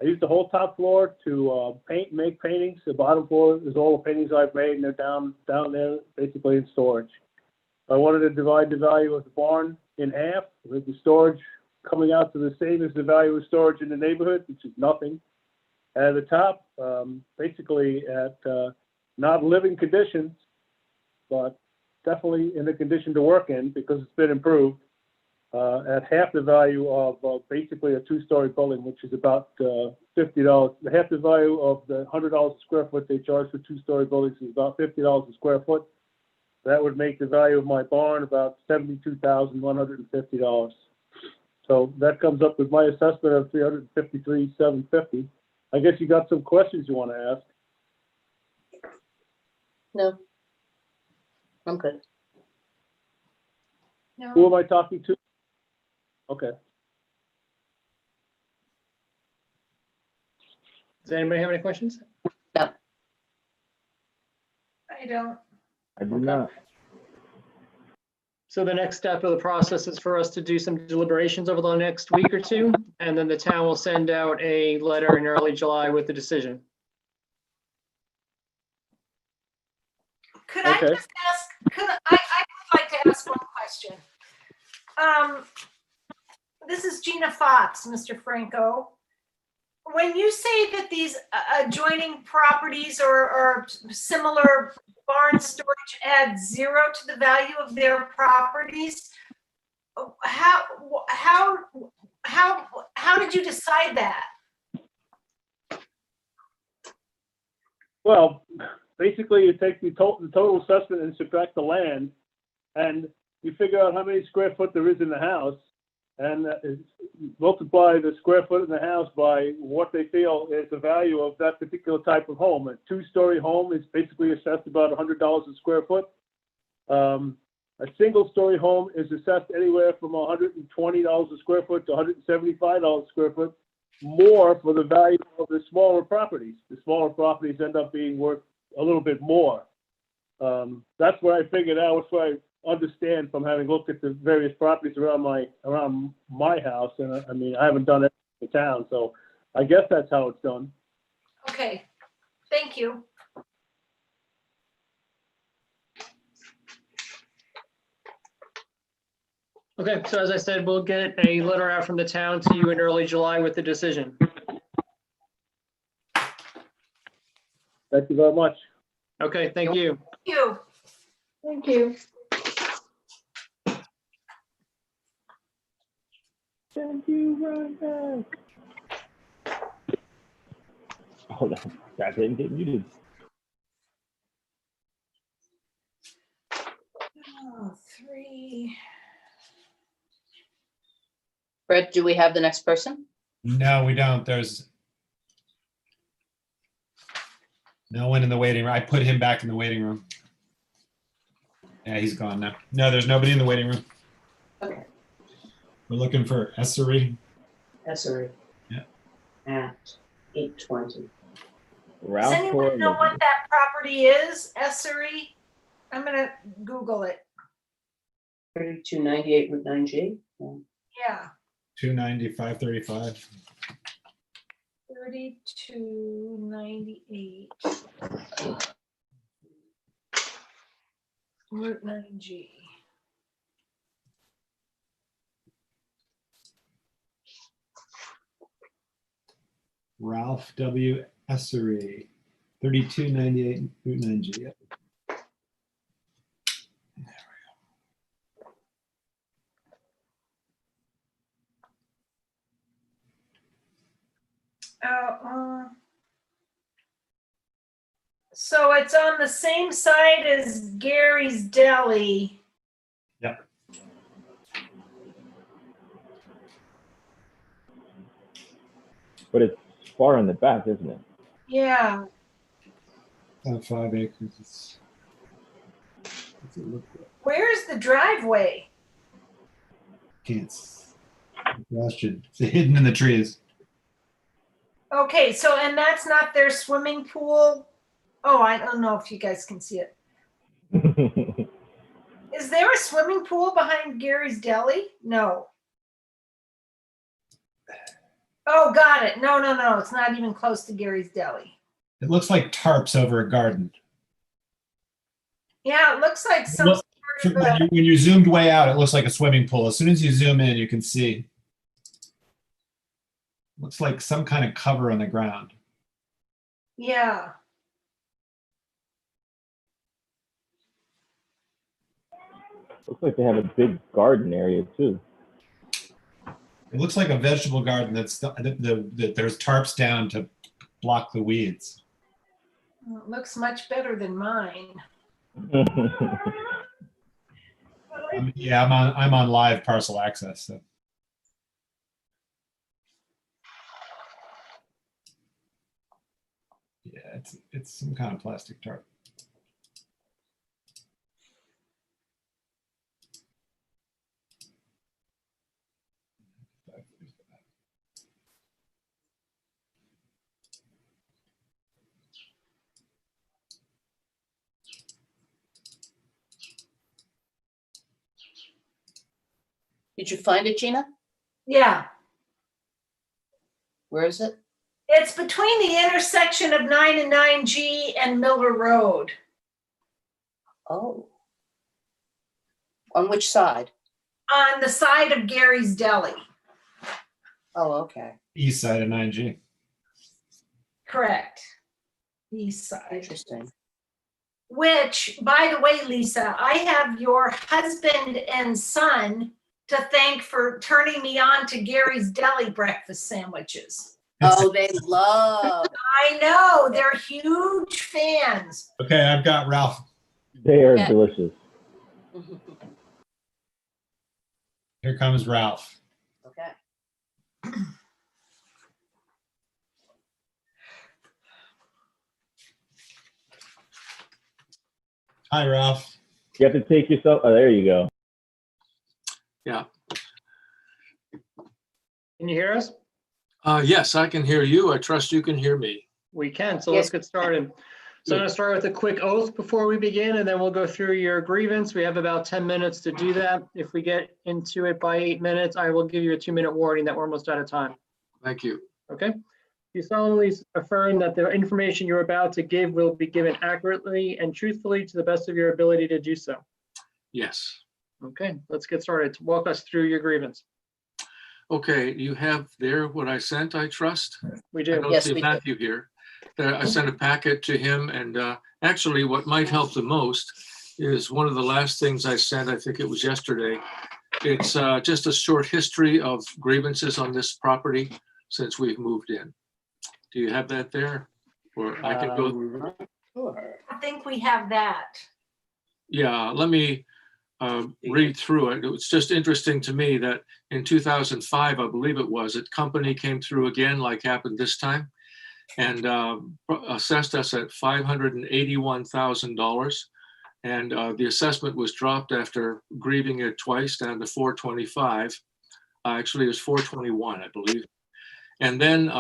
Speaker 9: I use the whole top floor to paint, make paintings. The bottom floor is all the paintings I've made, and they're down there basically in storage. I wanted to divide the value of the barn in half, with the storage coming out to the same as the value of storage in the neighborhood, which is nothing. At the top, basically at not living conditions, but definitely in a condition to work in because it's been improved, at half the value of basically a two-story building, which is about $50. Half the value of the $100 a square foot they charge for two-story buildings is about $50 a square foot. That would make the value of my barn about $72,150. So that comes up with my assessment of $353,750. I guess you got some questions you want to ask.
Speaker 4: No. I'm good.
Speaker 3: No.
Speaker 9: Who am I talking to? Okay.
Speaker 1: Does anybody have any questions?
Speaker 4: No.
Speaker 3: I don't.
Speaker 6: I do not.
Speaker 1: So the next step of the process is for us to do some deliberations over the next week or two, and then the town will send out a letter in early July with the decision.
Speaker 3: Could I
Speaker 9: Okay.
Speaker 3: just ask, I would like to ask one question. This is Gina Fox, Mr. Franco. When you say that these adjoining properties or similar barn storage add zero to the value of their properties, how did you decide that?
Speaker 9: Well, basically, you take the total assessment and subtract the land, and you figure out how many square foot there is in the house, and multiply the square foot in the house by what they feel is the value of that particular type of home. A two-story home is basically assessed about $100 a square foot. A single-story home is assessed anywhere from $120 a square foot to $175 a square foot, more for the value of the smaller properties. The smaller properties end up being worth a little bit more. That's where I figured out. That's where I understand from having looked at the various properties around my house. And I mean, I haven't done it in the town, so I guess that's how it's done.
Speaker 3: Okay, thank you.
Speaker 1: Okay, so as I said, we'll get a letter out from the town to you in early July with the decision.
Speaker 9: Thank you very much.
Speaker 1: Okay, thank you.
Speaker 3: Thank you.
Speaker 8: Thank you.
Speaker 6: Thank you, Rhinebeck. Hold on. That didn't get muted.
Speaker 4: Brett, do we have the next person?
Speaker 2: No, we don't. There's no one in the waiting room. I put him back in the waiting room. Yeah, he's gone now. No, there's nobody in the waiting room.
Speaker 4: Okay.
Speaker 2: We're looking for Essery.
Speaker 10: Essery.
Speaker 2: Yeah.
Speaker 10: At 8:20.
Speaker 3: Does anyone know what that property is, Essery? I'm gonna Google it.
Speaker 10: 3298 Route 9G.
Speaker 3: Yeah,
Speaker 2: 290, 535.
Speaker 3: 3298. Route 9G.
Speaker 2: Ralph W. Essery, 3298 Route 9G. Yep.
Speaker 3: So it's on the same side as Gary's Deli.
Speaker 2: Yep.
Speaker 6: But it's far in the back, isn't it?
Speaker 3: Yeah.
Speaker 2: 5 acres. What's it look like?
Speaker 3: Where's the driveway?
Speaker 2: Can't. Question. It's hidden in the trees.
Speaker 3: Okay, so and that's not their swimming pool. Oh, I don't know if you guys can see it. Is there a swimming pool behind Gary's Deli? No. Oh, got it. No, no, no. It's not even close to Gary's Deli.
Speaker 2: It looks like tarps over a garden.
Speaker 3: Yeah, it looks like some
Speaker 2: Look,
Speaker 3: sort of a,
Speaker 2: when you zoomed way out, it looks like a swimming pool. As soon as you zoom in, you can see. Looks like some kind of cover on the ground.
Speaker 3: yeah.
Speaker 6: Looks like they have a big garden area too.
Speaker 2: It looks like a vegetable garden that's that there's tarps down to block the weeds.
Speaker 3: Well, it looks much better than mine.
Speaker 2: Yeah, I'm on live parcel access. So. Yeah, it's some kind of plastic tarp.
Speaker 4: Did you find it, Gina?
Speaker 3: Yeah.
Speaker 4: Where is it?
Speaker 3: It's between the intersection of 9 and 9G and Miller Road.
Speaker 4: Oh. On which side?
Speaker 3: On the side of Gary's Deli.
Speaker 4: Oh, okay.
Speaker 2: East side of 9G.
Speaker 3: Correct. East side.
Speaker 4: Interesting.
Speaker 3: Which, by the way, Lisa, I have your husband and son to thank for turning me on to Gary's Deli breakfast sandwiches.
Speaker 4: Oh, they love.
Speaker 3: I know, they're huge fans.
Speaker 2: Okay, I've got Ralph.
Speaker 6: They are
Speaker 4: Yeah.
Speaker 6: delicious.
Speaker 2: Here comes Ralph.
Speaker 4: Okay.
Speaker 2: Hi, Ralph.
Speaker 6: You have to take yourself. Oh, there you go.
Speaker 22: Yeah.
Speaker 1: Can you hear us?
Speaker 22: Yes, I can hear you. I trust you can hear me.
Speaker 1: We can, so let's get started. So I'm going to start with a quick oath before we begin, and then we'll go through your grievance. We have about 10 minutes to do that. If we get into it by 8 minutes, I will give you a 2-minute warning that we're almost out of time.
Speaker 22: Thank you.
Speaker 1: Okay? You solemnly affirm that the information you're about to give will be given accurately and truthfully to the best of your ability to do so.
Speaker 22: Yes.
Speaker 1: Okay, let's get started. Walk us through your grievance.
Speaker 22: Okay, you have there what I sent, I trust?
Speaker 1: We
Speaker 22: I
Speaker 1: do.
Speaker 22: don't
Speaker 4: Yes,
Speaker 22: see
Speaker 4: we do.
Speaker 22: Matthew here. I sent a packet to him, and actually what might help the most is one of the last things I sent, I think it was yesterday. It's just a short history of grievances on this property since we've moved in. Do you have that there? Or I can go,
Speaker 10: Sure.
Speaker 3: I think we have that.
Speaker 22: yeah, let me read through it. It was just interesting to me that in 2005, I believe it was, a company came through again, like happened this time, and assessed us at $581,000. And the assessment was dropped after grieving it twice down to 425. Actually, it was 421, I believe. And then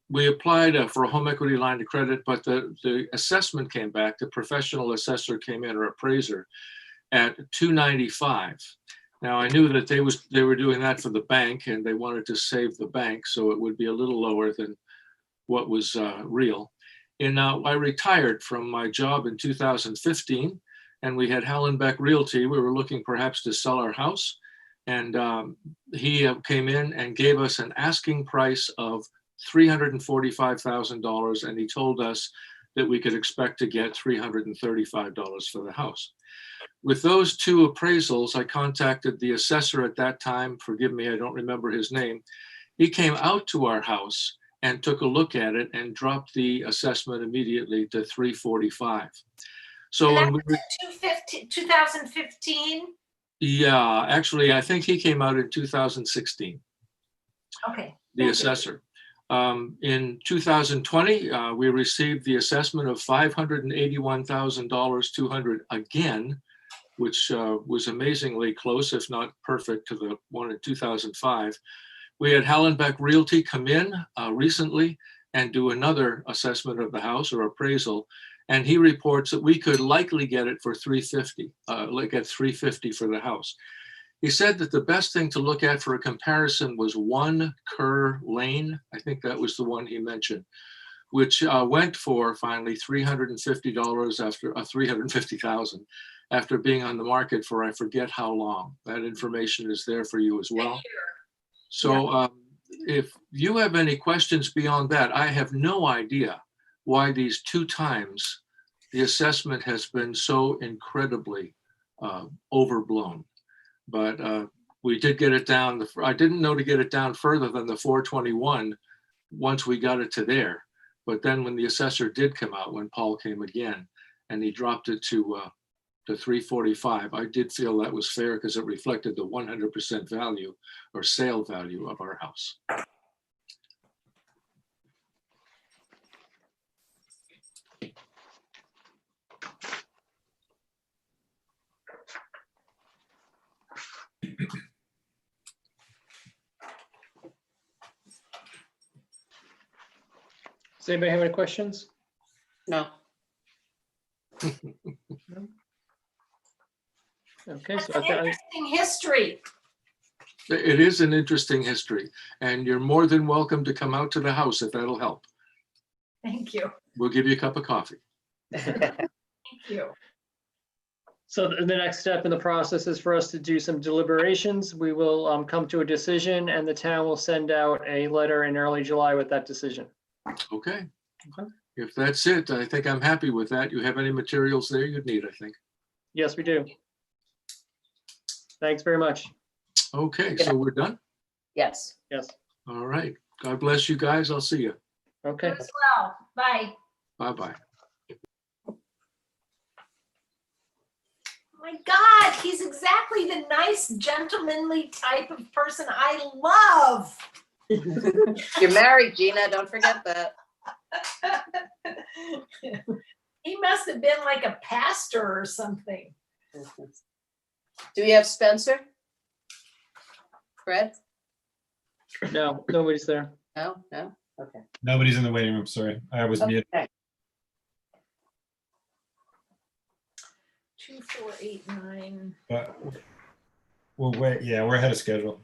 Speaker 22: we applied for a home equity line of credit, but the assessment came back. The professional assessor came in, or appraiser, at 295. Now I knew that they were doing that for the bank, and they wanted to save the bank, so it would be a little lower than what was real. And I retired from my job in 2015, and we had Rhinebeck Realty. We were looking perhaps to sell our house, and he came in and gave us an asking price of $345,000, and he told us that we could expect to get $335 for the house. With those two appraisals, I contacted the assessor at that time. Forgive me, I don't remember his name. He came out to our house and took a look at it and dropped the assessment immediately to $345. So
Speaker 3: And
Speaker 22: when
Speaker 3: that was in 2015?
Speaker 22: yeah, actually, I think he came out in 2016.
Speaker 3: Okay.
Speaker 22: The assessor. In 2020, we received the assessment of $581,200 again, which was amazingly close, if not perfect, to the one in 2005. We had Rhinebeck Realty come in recently and do another assessment of the house, or appraisal, and he reports that we could likely get it for $350, like at $350 for the house. He said that the best thing to look at for a comparison was One Kerr Lane. I think that was the one he mentioned, which went for finally $350 after $350,000 after being on the market for I forget how long. That information is there for you as well. So if you have any questions beyond that, I have no idea why these two times the assessment has been so incredibly overblown. But we did get it down. I didn't know to get it down further than the 421 once we got it to there. But then when the assessor did come out, when Paul came again, and he dropped it to 345, I did feel that was fair because it reflected the 100% value or sale value of our house.
Speaker 1: Does anybody have any questions?
Speaker 4: No.
Speaker 1: Okay, so
Speaker 3: That's an interesting history.
Speaker 22: It is an interesting history, and you're more than welcome to come out to the house if that'll help.
Speaker 3: Thank you.
Speaker 22: We'll give you a cup of coffee.
Speaker 3: Thank you.
Speaker 1: So the next step in the process is for us to do some deliberations. We will come to a decision, and the town will send out a letter in early July with that decision.
Speaker 22: Okay.
Speaker 1: Okay.
Speaker 22: If that's it, I think I'm happy with that. You have any materials there you'd need, I think.
Speaker 1: Yes, we do. Thanks very much.
Speaker 22: Okay, so we're done?
Speaker 4: Yes.
Speaker 1: Yes.
Speaker 22: All right. God bless you guys. I'll see you.
Speaker 1: Okay.
Speaker 3: You as well. Bye.
Speaker 22: Bye-bye.
Speaker 3: Oh my God, he's exactly the nice, gentlemanly type of person I love.
Speaker 4: You're married, Gina. Don't forget that.
Speaker 3: He must have been like a pastor or something.
Speaker 4: Do we have Spencer? Fred?
Speaker 1: No, nobody's there.
Speaker 4: No, no? Okay.
Speaker 2: Nobody's in the waiting room, sorry. I was muted.
Speaker 4: Okay.
Speaker 3: 2489.
Speaker 2: But we're we're ahead of schedule.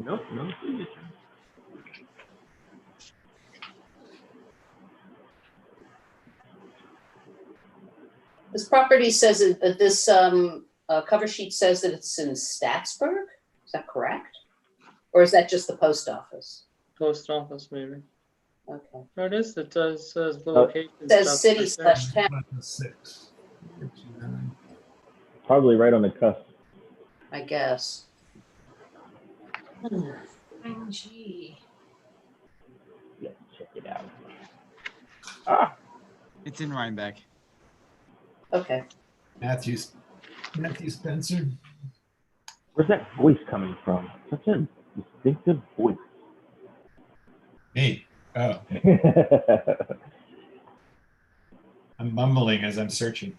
Speaker 6: No.
Speaker 4: This property says that this cover sheet says that it's in Statsburg. Is that correct? Or is that just the post office?
Speaker 1: Post office, maybe.
Speaker 4: Okay.
Speaker 1: No, it is. It does says the location.
Speaker 4: It says
Speaker 1: stuff
Speaker 4: city
Speaker 1: right
Speaker 4: /
Speaker 1: there.
Speaker 4: town,
Speaker 6: Probably right on the cusp.
Speaker 4: I guess.
Speaker 3: Gee.
Speaker 6: Yeah, check it out. Ah,
Speaker 5: It's in Rhinebeck.
Speaker 10: Okay.
Speaker 2: Matthew Spencer.
Speaker 6: where's that voice coming from? Such a distinctive voice.
Speaker 2: Me. Oh, I'm mumbling as I'm searching.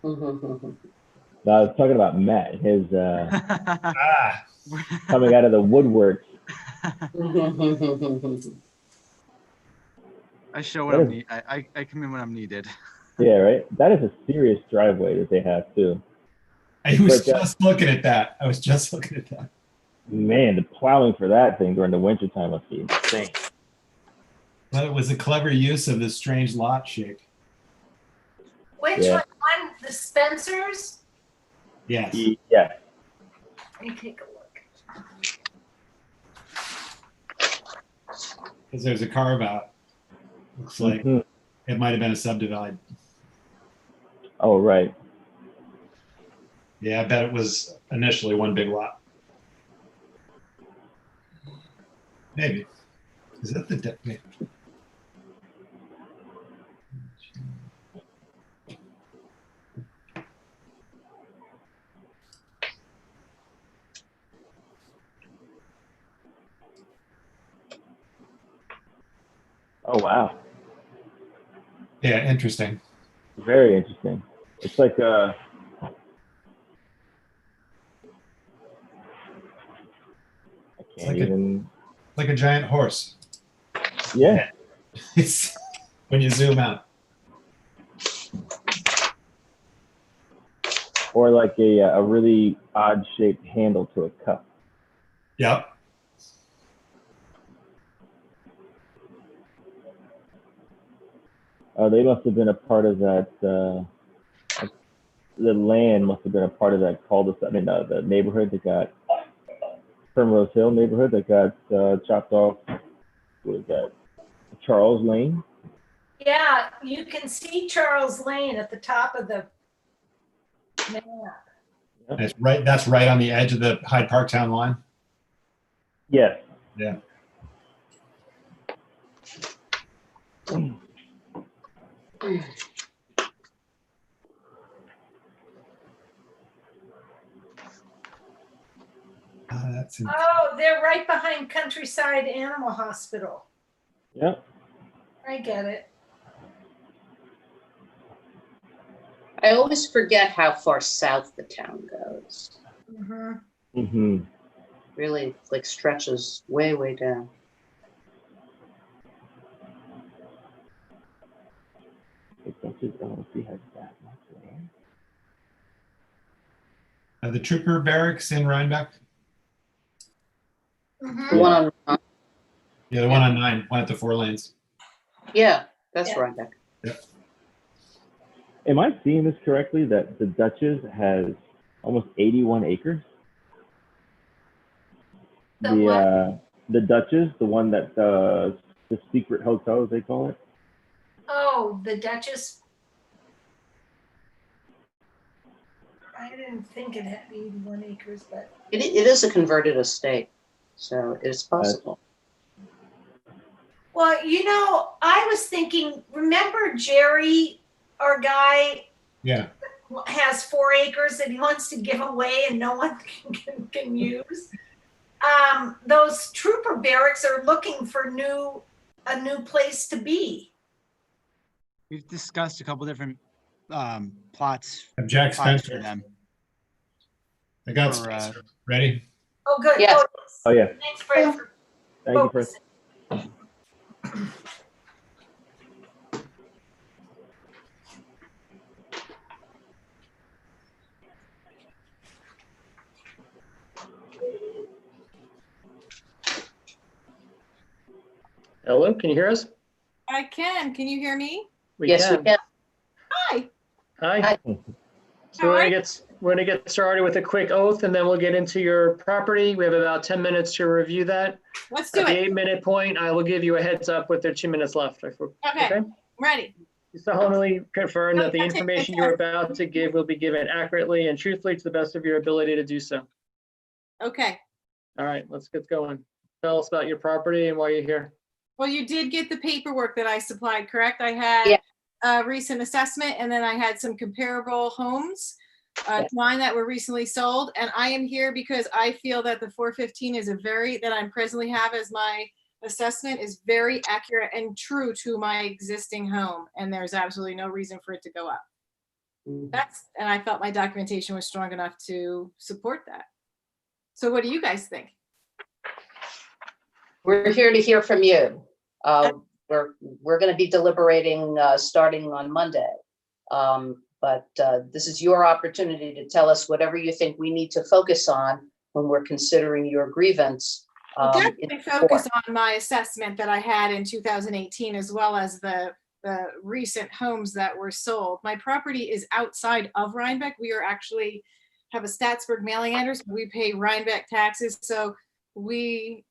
Speaker 6: No, I was talking about Matt. His
Speaker 2: Ah,
Speaker 6: coming out of the woodwork.
Speaker 5: I show
Speaker 6: What
Speaker 5: when I'm
Speaker 6: is-
Speaker 5: I come in when I'm needed.
Speaker 6: Yeah, right. That is a serious driveway that they have too.
Speaker 2: I was
Speaker 6: Like,
Speaker 2: just looking at that. I was just looking at that.
Speaker 6: Man, the plowing for that thing during the wintertime must be insane.
Speaker 2: But it was a clever use of this strange lot shape.
Speaker 3: Which
Speaker 6: Yeah.
Speaker 3: one? The Spencers?
Speaker 2: Yes.
Speaker 6: Yeah.
Speaker 3: Let me take a look.
Speaker 2: Because there's a carve out. Looks like
Speaker 6: Mhm.
Speaker 2: it might have been a subdivide.
Speaker 6: Oh, right.
Speaker 2: Yeah, I bet it was initially one big lot. Maybe. Is that the maybe.
Speaker 6: Oh, wow.
Speaker 2: Yeah, interesting.
Speaker 6: Very interesting. It's like I
Speaker 2: It's
Speaker 6: can't
Speaker 2: like
Speaker 6: even.
Speaker 2: like a giant horse.
Speaker 6: Yeah.
Speaker 2: It's when you zoom out.
Speaker 6: Or like a really odd shaped handle to a cup.
Speaker 2: Yep.
Speaker 6: They must have been a part of that. The land must have been a part of that cul-de-sac. I mean, the neighborhood that got Primrose Hill neighborhood that got chopped off. What is that? Charles Lane.
Speaker 3: Yeah, you can see Charles Lane at the top of the map.
Speaker 2: That's right. That's right on the edge of the Hyde Park town line.
Speaker 6: Yes.
Speaker 2: Yeah. That's
Speaker 3: Oh, they're right behind Countryside Animal Hospital.
Speaker 6: Yep.
Speaker 3: I get it.
Speaker 4: I always forget how far south the town goes.
Speaker 3: Mm-hmm.
Speaker 6: Mm-hmm.
Speaker 4: Really, like stretches way, way down.
Speaker 2: The trooper barracks in Rhinebeck.
Speaker 3: Mm-hmm.
Speaker 4: The one on,
Speaker 2: Yeah, the one on 9, one at the 4 lanes.
Speaker 4: yeah, that's
Speaker 3: Yeah.
Speaker 4: Rhinebeck.
Speaker 2: Yep.
Speaker 6: Am I seeing this correctly? That the Duchess has almost 81 acres. The Duchess, the one that the secret hotel, as they call it.
Speaker 3: Oh, the Duchess. I didn't think it had 81 acres, but
Speaker 4: It is a converted estate, so it's possible.
Speaker 3: well, you know, I was thinking. Remember Jerry, our guy,
Speaker 2: Yeah.
Speaker 3: has 4 acres that he wants to give away and no one can use. Those trooper barracks are looking for a new place to be.
Speaker 5: We've discussed a couple different plots.
Speaker 2: Of Jack
Speaker 5: plots
Speaker 2: Spencer.
Speaker 5: for them.
Speaker 2: I got
Speaker 5: For,
Speaker 2: Spencer. Ready?
Speaker 3: Oh, good.
Speaker 4: Yes.
Speaker 6: Oh yeah.
Speaker 3: Thanks, Fred. For
Speaker 6: Thank you, Chris.
Speaker 1: Hello, can you hear us?
Speaker 11: I can. Can you hear me?
Speaker 4: Yes, we can.
Speaker 11: Hi.
Speaker 1: Hi. So we're gonna get started with a quick oath and then we'll get into your property. We have about 10 minutes to review that.
Speaker 11: Let's do
Speaker 1: At the
Speaker 11: it.
Speaker 1: 8-minute point, I will give you a heads up with their 2 minutes left.
Speaker 11: Okay. Ready.
Speaker 1: You solemnly confirm that the information you're about to give will be given accurately and truthfully to the best of your ability to do so.
Speaker 11: Okay.
Speaker 1: All right, let's get going. Tell us about your property and why you're here.
Speaker 11: Well, you did get the paperwork that I supplied, correct? I had
Speaker 4: Yeah.
Speaker 11: a recent assessment and then I had some comparable homes to mine that were recently sold. And I am here because I feel that the 415 is that I'm presently have as my assessment is very accurate and true to my existing home. And there's absolutely no reason for it to go up. And I felt my documentation was strong enough to support that. So what do you guys think?
Speaker 4: We're here to hear from you. We're going to be deliberating starting on Monday. But this is your opportunity to tell us whatever you think we need to focus on when we're considering your grievance.
Speaker 11: Definitely focus on my assessment that I had in 2018, as well as the recent homes that were sold. My property is outside of Rhinebeck. We are actually have a Statsburg mailing address. We pay Rhinebeck taxes. So my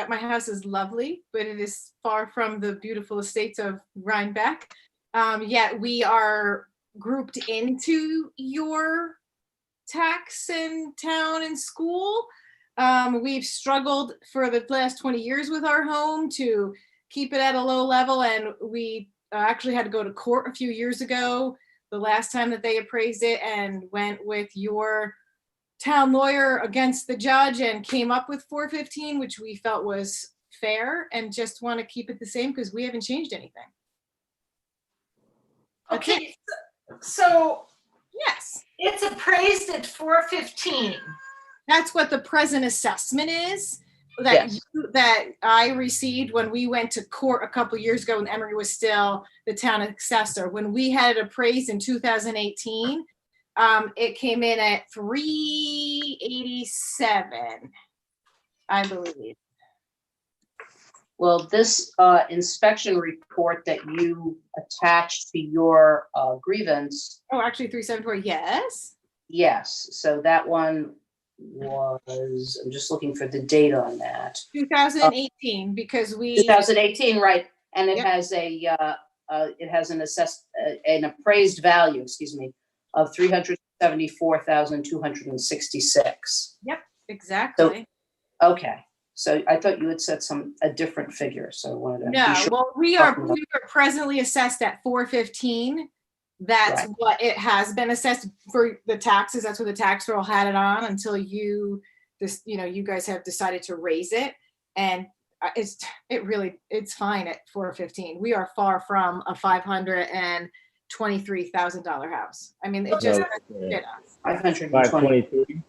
Speaker 11: house is lovely, but it is far from the beautiful estates of Rhinebeck. Yet we are grouped into your tax and town and school. We've struggled for the last 20 years with our home to keep it at a low level. And we actually had to go to court a few years ago, the last time that they appraised it, and went with your town lawyer against the judge and came up with 415, which we felt was fair, and just want to keep it the same because we haven't changed anything.
Speaker 3: Okay, so
Speaker 11: yes,
Speaker 3: it's appraised at 415.
Speaker 11: That's what the present assessment is that that I received when we went to court a couple years ago when Emery was still the town assessor. When we had it appraised in 2018, it came in at 387, I believe.
Speaker 4: Well, this inspection report that you attached to your grievance.
Speaker 11: Oh, actually 374, yes.
Speaker 4: Yes, so that one was, I'm just looking for the date on that.
Speaker 11: 2018, because we.
Speaker 4: 2018, right, and it has an appraised value, of 374,266.
Speaker 11: Yep, exactly.
Speaker 4: So, okay. So I thought you had said a different figure, so I wanted to be sure.
Speaker 11: Well, we are presently assessed at 415. That's
Speaker 4: Right.
Speaker 11: what it has been assessed for the taxes. That's what the tax roll had it on until you guys have decided to raise it. And it's fine at 415. We are far from a $523,000 house. I mean, it just hit us.
Speaker 4: 523.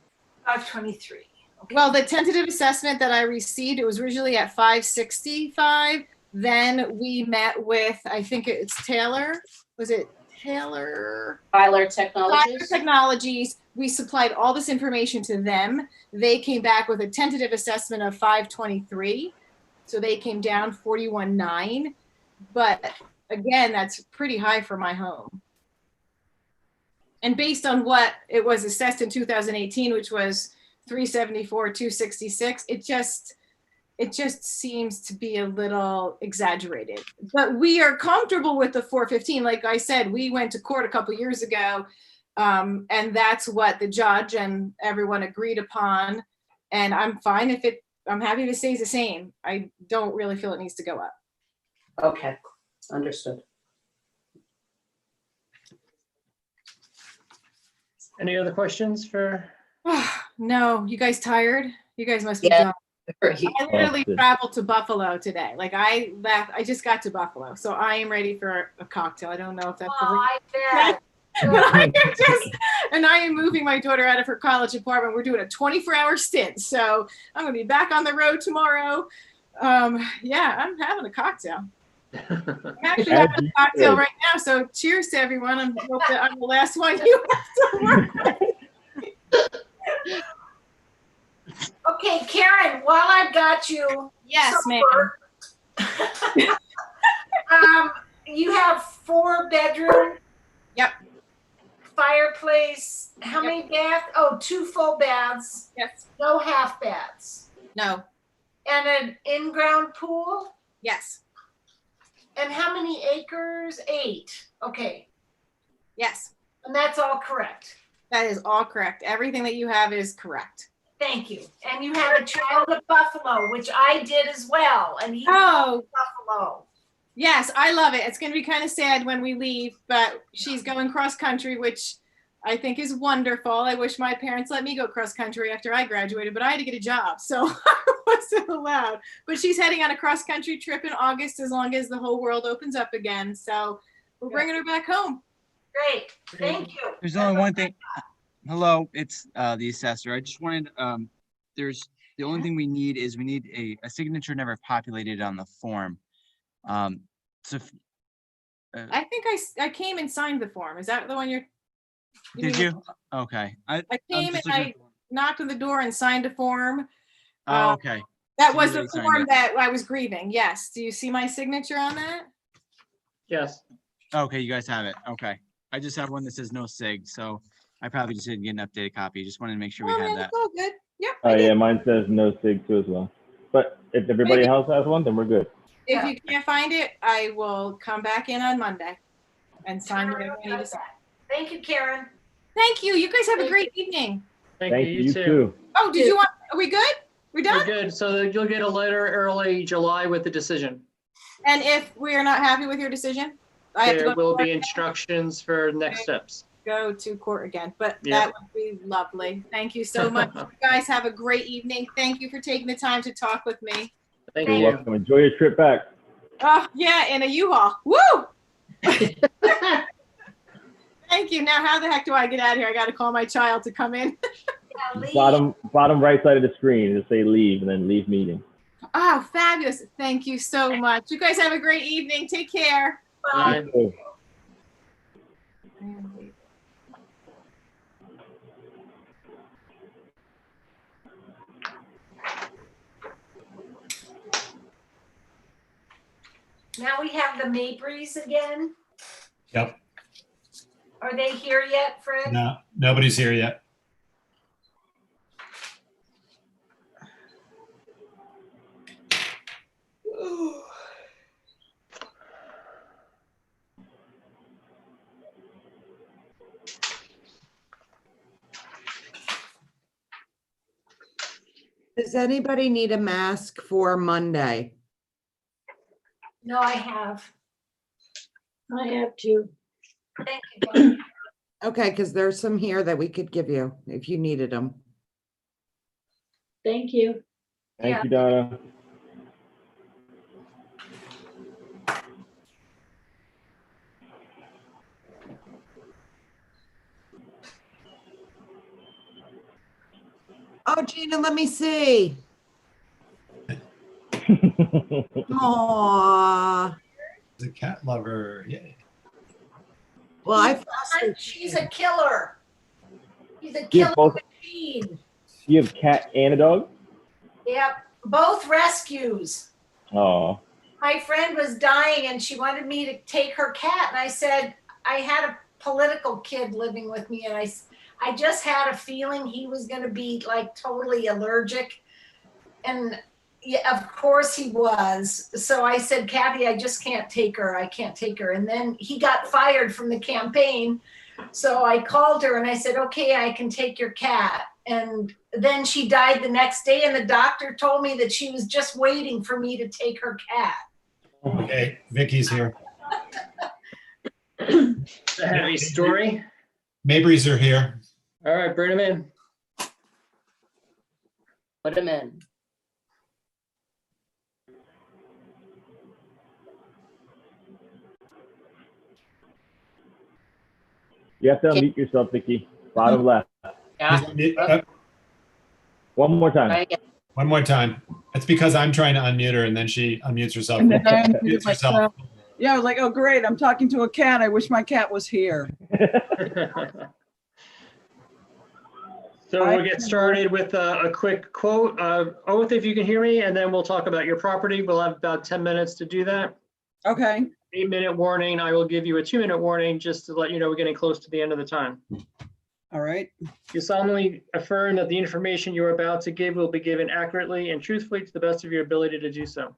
Speaker 3: 523.
Speaker 11: Well, the tentative assessment that I received, it was originally at 565. Then we met with, I think it's Taylor. Was it Taylor?
Speaker 4: Tyler Technologies.
Speaker 11: Tyler Technologies. We supplied all this information to them. They came back with a tentative assessment of 523. So they came down 41.9. But again, that's pretty high for my home. And based on what it was assessed in 2018, which was 374,266, it just seems to be a little exaggerated. But we are comfortable with the 415. Like I said, we went to court a couple years ago, and that's what the judge and everyone agreed upon. And I'm fine if I'm happy if it stays the same. I don't really feel it needs to go up.
Speaker 4: Okay, understood.
Speaker 1: Any other questions for?
Speaker 11: No, you guys tired? You guys must be
Speaker 4: Yeah.
Speaker 11: done. I literally traveled to Buffalo today. Like I just got to Buffalo, so I am ready for a cocktail. I don't know if that's
Speaker 3: I bet.
Speaker 11: and I am moving my daughter out of her college apartment. We're doing a 24-hour stint, so I'm gonna be back on the road tomorrow. Yeah, I'm having a cocktail. I'm actually having a cocktail right now. So cheers to everyone. I hope that I'm the last one you have to work with.
Speaker 3: Okay, Karen, while I've got you.
Speaker 11: Yes, ma'am.
Speaker 3: You have 4 bedroom.
Speaker 11: Yep.
Speaker 3: Fireplace. How many baths? Oh, 2 full baths.
Speaker 11: Yes.
Speaker 3: No half baths.
Speaker 11: No.
Speaker 3: And an in-ground pool?
Speaker 11: Yes.
Speaker 3: And how many acres? 8. Okay.
Speaker 11: Yes.
Speaker 3: And that's all correct.
Speaker 11: That is all correct. Everything that you have is correct.
Speaker 3: Thank you. And you have a child of Buffalo, which I did as well. And he
Speaker 11: Oh.
Speaker 3: Buffalo.
Speaker 11: Yes, I love it. It's going to be kind of sad when we leave, but she's going cross country, which I think is wonderful. I wish my parents let me go cross country after I graduated, but I had to get a job, so I wasn't allowed. But she's heading on a cross country trip in August as long as the whole world opens up again. So we're bringing her back home.
Speaker 3: Great. Thank you.
Speaker 5: There's only one thing. Hello, it's the assessor. I just wanted, the only thing we need is we need a signature never populated on the form. So
Speaker 11: I think I came and signed the form. Is that the one you're?
Speaker 5: did you? Okay.
Speaker 11: I came and I knocked on the door and signed a form.
Speaker 5: Oh, okay.
Speaker 11: That
Speaker 5: So
Speaker 11: was
Speaker 5: you
Speaker 11: the
Speaker 5: really signed
Speaker 11: form
Speaker 5: it.
Speaker 11: that I was grieving. Yes. Do you see my signature on that?
Speaker 1: Yes.
Speaker 5: Okay, you guys have it. Okay. I just have one that says no sig, so I probably just didn't get an updated copy. Just wanted to make sure we
Speaker 11: Oh,
Speaker 5: had
Speaker 11: man,
Speaker 5: that.
Speaker 11: it's all good. Yep.
Speaker 6: Oh yeah, mine says no sig too as well. But if everybody
Speaker 11: Maybe-
Speaker 6: else has one, then we're good.
Speaker 11: If you can't find it, I will come back in on Monday and sign whatever I need to sign.
Speaker 3: Thank you, Karen.
Speaker 11: Thank you. You guys have a great evening.
Speaker 6: Thank you, you too.
Speaker 11: Oh, did you want, are we good? We're done?
Speaker 1: We're good. So you'll get a letter early July with the decision.
Speaker 11: And if we are not happy with your decision, I have to
Speaker 1: There
Speaker 11: go to
Speaker 1: will
Speaker 11: court
Speaker 1: be
Speaker 11: again?
Speaker 1: instructions for next steps.
Speaker 11: Go to court again, but
Speaker 1: Yeah.
Speaker 11: that would be lovely. Thank you so much. You guys have a great evening. Thank you for taking the time to talk with me.
Speaker 1: Thank
Speaker 6: You're
Speaker 1: you.
Speaker 6: welcome. Enjoy your trip back.
Speaker 11: Oh, yeah, in a U-Haul. Woo! Thank you. Now, how the heck do I get out of here? I got to call my child to come in.
Speaker 6: Bottom right side of the screen, just say leave and then leave meeting.
Speaker 11: Oh, fabulous. Thank you so much. You guys have a great evening. Take care. Bye.
Speaker 6: You too.
Speaker 3: Now we have the Mabrys again.
Speaker 2: Yep.
Speaker 3: Are they here yet, Fred?
Speaker 2: No, nobody's here yet.
Speaker 14: Does anybody need a mask for Monday?
Speaker 3: No, I have.
Speaker 8: I have to.
Speaker 3: Thank you, Bonnie.
Speaker 14: Okay, because there's some here that we could give you if you needed them.
Speaker 8: Thank you.
Speaker 6: Thank you, Donna.
Speaker 14: Oh, Gina, let me see. Aww.
Speaker 2: The cat lover. Yay.
Speaker 14: Well, I
Speaker 3: She's a killer. She's a
Speaker 6: You
Speaker 3: killer
Speaker 6: have both.
Speaker 3: machine.
Speaker 6: You have cat and a dog.
Speaker 3: Yep, both rescues.
Speaker 6: Oh.
Speaker 3: My friend was dying and she wanted me to take her cat. And I said, I had a political kid living with me and I just had a feeling he was going to be like totally allergic. And yeah, of course he was. So I said, Kathy, I just can't take her. I can't take her. And then he got fired from the campaign. So I called her and I said, okay, I can take your cat. And then she died the next day. And the doctor told me that she was just waiting for me to take her cat.
Speaker 2: Okay, Vicky's here.
Speaker 1: It's a heavy story.
Speaker 2: Mabrys are here.
Speaker 1: All right, bring them in.
Speaker 10: Put them in.
Speaker 6: You have to unmute yourself, Vicky. Bottom left.
Speaker 10: Yeah.
Speaker 6: One more time.
Speaker 2: One more time. It's because I'm trying to unmute her and then she unmutes herself.
Speaker 13: And then I unmuted
Speaker 2: Unmutes herself.
Speaker 13: myself. Yeah, I was like, oh, great, I'm talking to a cat. I wish my cat was here.
Speaker 1: So we'll get started with a quick quote, oath, if you can hear me, and then we'll talk about your property. We'll have about 10 minutes to do that.
Speaker 13: Okay.
Speaker 1: 8-minute warning. I will give you a 2-minute warning just to let you know we're getting close to the end of the time.
Speaker 13: All right.
Speaker 1: You solemnly affirm that the information you are about to give will be given accurately and truthfully to the best of your ability to do so.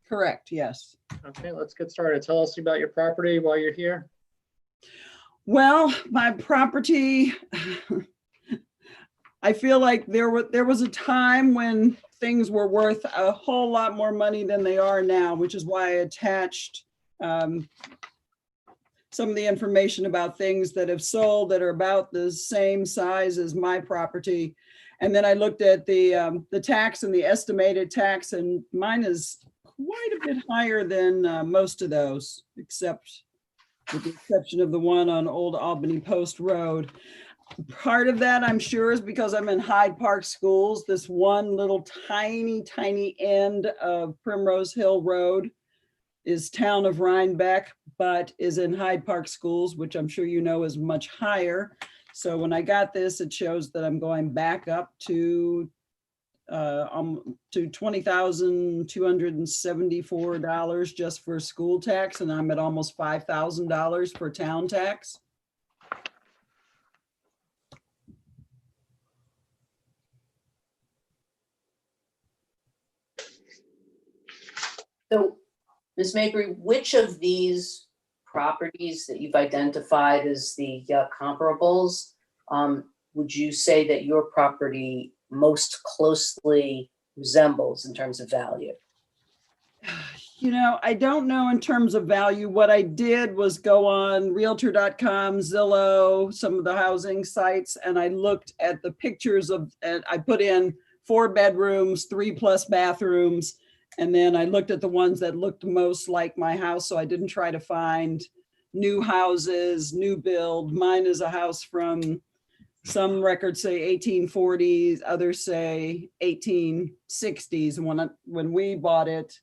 Speaker 13: Correct, yes.
Speaker 1: Okay, let's get started. Tell us about your property while you're here.
Speaker 13: Well, my property, I feel like there was a time when things were worth a whole lot more money than they are now, which is why I attached some of the information about things that have sold that are about the same size as my property. And then I looked at the tax and the estimated tax, and mine is quite a bit higher than most of those, except with the exception of the one on Old Albany Post Road. Part of that, I'm sure, is because I'm in Hyde Park Schools. This one little tiny end of Primrose Hill Road is town of Rhinebeck, but is in Hyde Park Schools, which I'm sure you know is much higher. So when I got this, it shows that I'm going back up to $20,274 just for school tax, and I'm at almost $5,000 for town tax.
Speaker 4: So, Ms. Mabry, which of these properties that you've identified as the comparables, would you say that your property most closely resembles in terms of value?
Speaker 13: You know, I don't know in terms of value. What I did was go on Realtor.com, Zillow, some of the housing sites, and I looked at the pictures of, and I put in 4 bedrooms, 3+ bathrooms. And then I looked at the ones that looked most like my house. So I didn't try to find new houses, new build. Mine is a house from, some records say 1840s, others say 1860s. And when we bought it,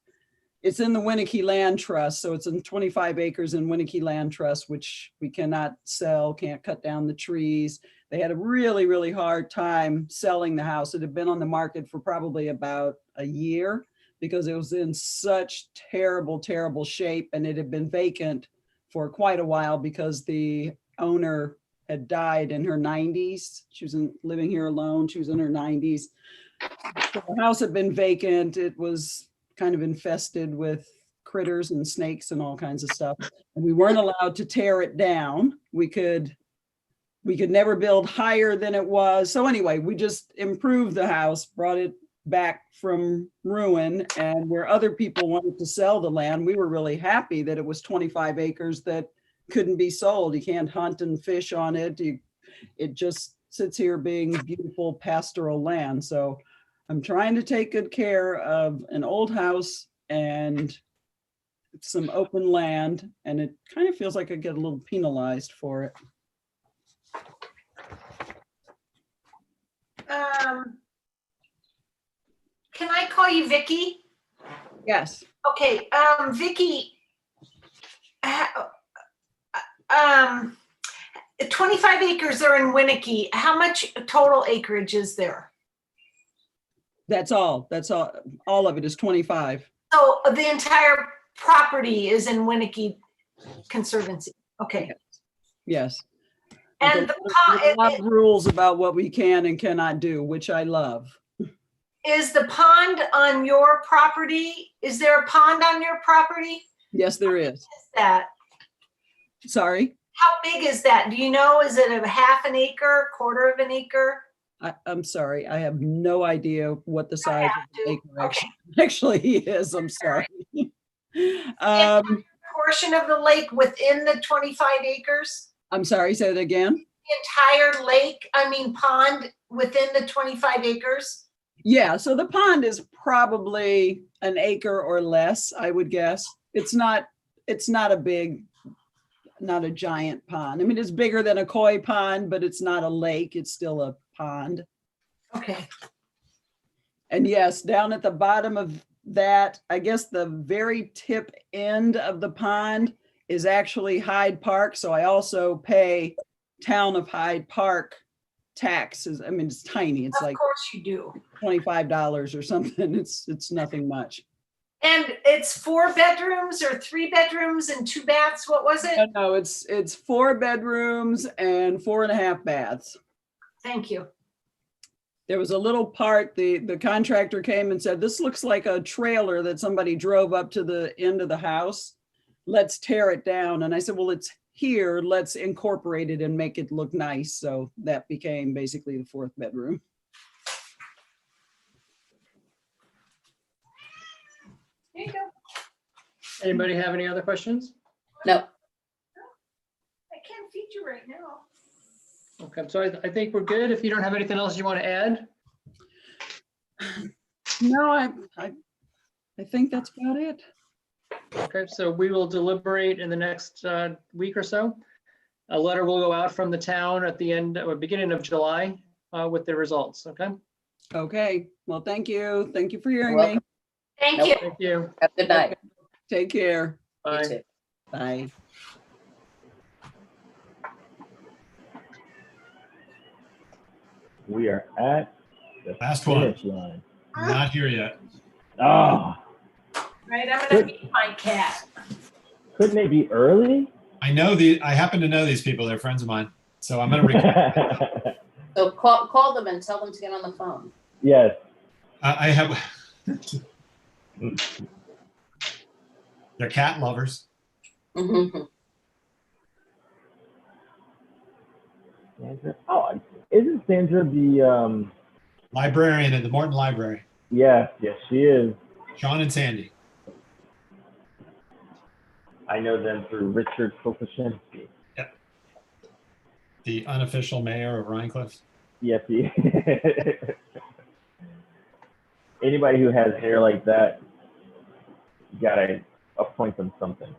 Speaker 13: it's in the Winnicke Land Trust. So it's in 25 acres in Winnicke Land Trust, which we cannot sell, can't cut down the trees. They had a really, really hard time selling the house. It had been on the market for probably about a year, because it was in such terrible shape, and it had been vacant for quite a while because the owner had died in her 90s. She was living here alone. She was in her 90s. So the house had been vacant. It was kind of infested with critters and snakes and all kinds of stuff. And we weren't allowed to tear it down. We could never build higher than it was. So anyway, we just improved the house, brought it back from ruin, and where other people wanted to sell the land, we were really happy that it was 25 acres that couldn't be sold. You can't hunt and fish on it. It just sits here being beautiful pastoral land. So I'm trying to take good care of an old house and some open land, and it kind of feels like I get a little penalized for it.
Speaker 3: Can I call you Vicky?
Speaker 13: Yes.
Speaker 3: Okay, Vicky, 25 acres are in Winnicke. How much total acreage is there?
Speaker 13: That's all. All of it is 25.
Speaker 3: So the entire property is in Winnicke Conservancy. Okay.
Speaker 13: Yes.
Speaker 3: And
Speaker 13: there's a lot of rules about what we can and cannot do, which I love.
Speaker 3: Is the pond on your property? Is there a pond on your property?
Speaker 13: Yes, there is.
Speaker 3: What is that?
Speaker 13: Sorry?
Speaker 3: How big is that? Do you know? Is it a half an acre, quarter of an acre?
Speaker 13: I'm sorry. I have no idea what the size of the acre actually is. I'm sorry.
Speaker 3: Portion of the lake within the 25 acres?
Speaker 13: I'm sorry, say that again.
Speaker 3: The entire lake, pond within the 25 acres?
Speaker 13: Yeah, so the pond is probably an acre or less, I would guess. It's not a big, not a giant pond. It's bigger than a koi pond, but it's not a lake. It's still a pond.
Speaker 3: Okay.
Speaker 13: And yes, down at the bottom of that, I guess the very tip end of the pond is actually Hyde Park. So I also pay town of Hyde Park taxes. It's tiny. It's like,
Speaker 3: of course you do,
Speaker 13: $25 or something. It's nothing much.
Speaker 3: And it's 4 bedrooms or 3 bedrooms and 2 baths. What was it?
Speaker 13: No, it's 4 bedrooms and 4.5 baths.
Speaker 3: Thank you.
Speaker 13: There was a little part, the contractor came and said, this looks like a trailer that somebody drove up to the end of the house. Let's tear it down. And I said, well, it's here. Let's incorporate it and make it look nice. So that became basically the 4th bedroom.
Speaker 3: Here you go.
Speaker 1: Anybody have any other questions?
Speaker 4: No.
Speaker 3: I can't feed you right now.
Speaker 1: Okay, so I think we're good. If you don't have anything else you want to add?
Speaker 13: No, I think that's about it.
Speaker 1: Okay, so we will deliberate in the next week or so. A letter will go out from the town at the end or beginning of July with the results, okay?
Speaker 13: Okay, well, thank you. Thank you for hearing
Speaker 4: You're
Speaker 13: me.
Speaker 3: Thank you.
Speaker 1: Thank you.
Speaker 4: Have a good night.
Speaker 13: Take care.
Speaker 4: You
Speaker 1: Bye.
Speaker 4: too.
Speaker 13: Bye.
Speaker 6: We are at the
Speaker 2: Last one.
Speaker 6: finish line.
Speaker 2: Not here yet.
Speaker 6: Oh,
Speaker 3: Right, I'm gonna feed my cat.
Speaker 6: couldn't they be early?
Speaker 2: I happen to know these people. They're friends of mine. So I'm going to record.
Speaker 4: So call them and tell them to get on the phone.
Speaker 6: Yes.
Speaker 2: I have. They're cat lovers.
Speaker 4: Mhm.
Speaker 6: Sandra? Oh, isn't Sandra the
Speaker 2: Librarian at the Morton Library.
Speaker 6: yes, she is.
Speaker 2: Sean and Sandy.
Speaker 6: I know them through Richard Kopashinsky.
Speaker 2: Yep. The unofficial mayor of Rhinecliff.
Speaker 6: Yes, he. Anybody who has hair like that, you gotta appoint them something.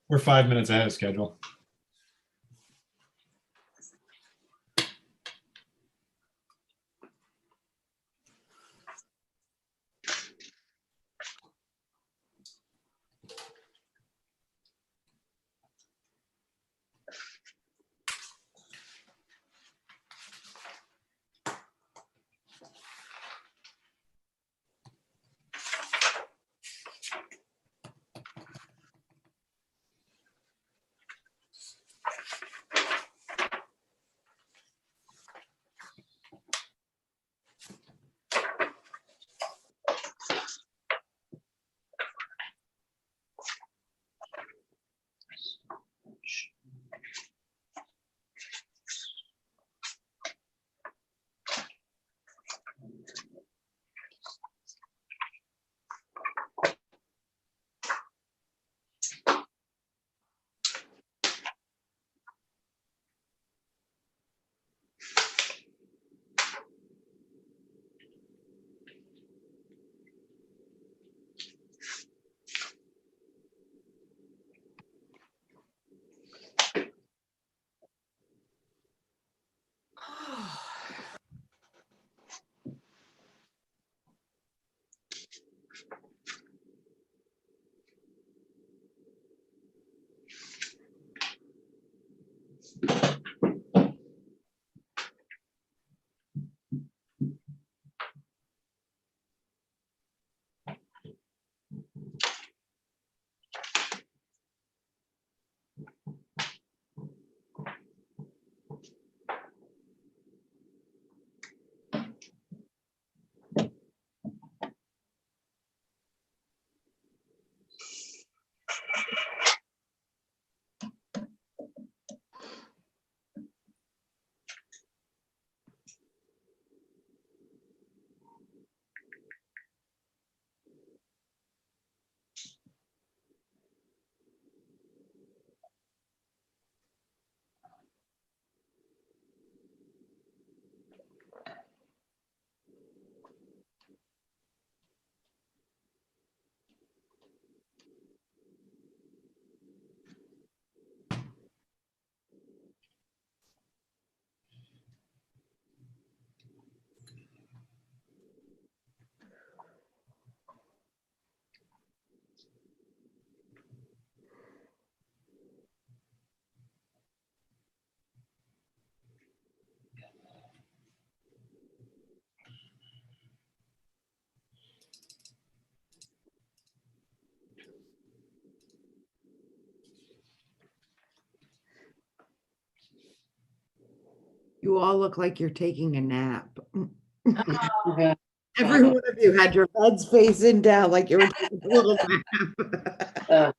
Speaker 2: We're 5 minutes ahead of schedule.
Speaker 14: You all look like you're taking a nap.
Speaker 3: Oh,
Speaker 14: Every one of you had your heads facing down like you were taking a little nap.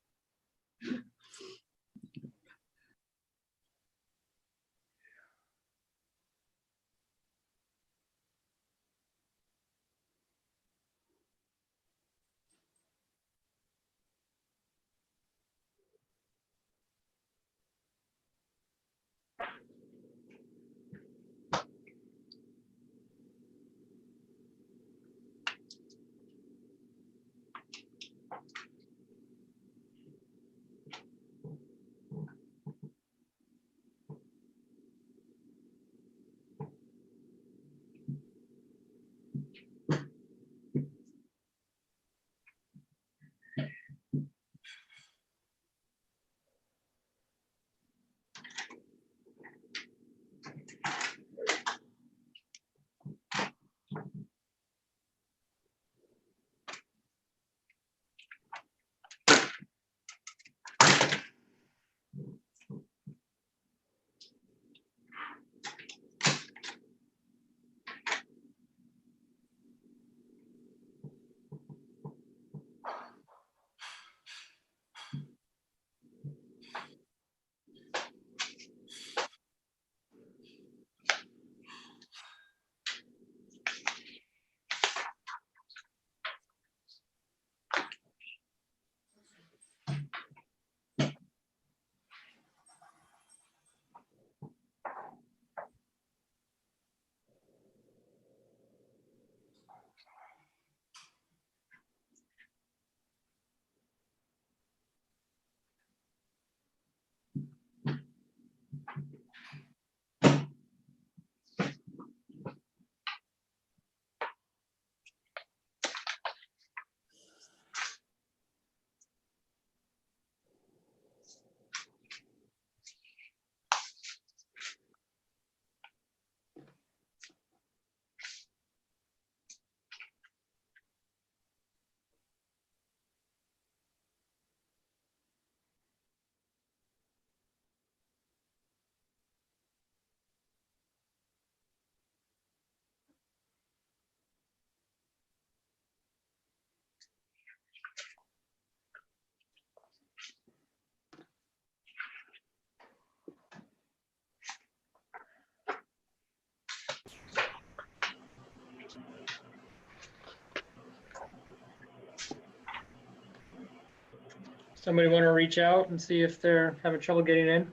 Speaker 1: Somebody want to reach out and see if they're having trouble getting in?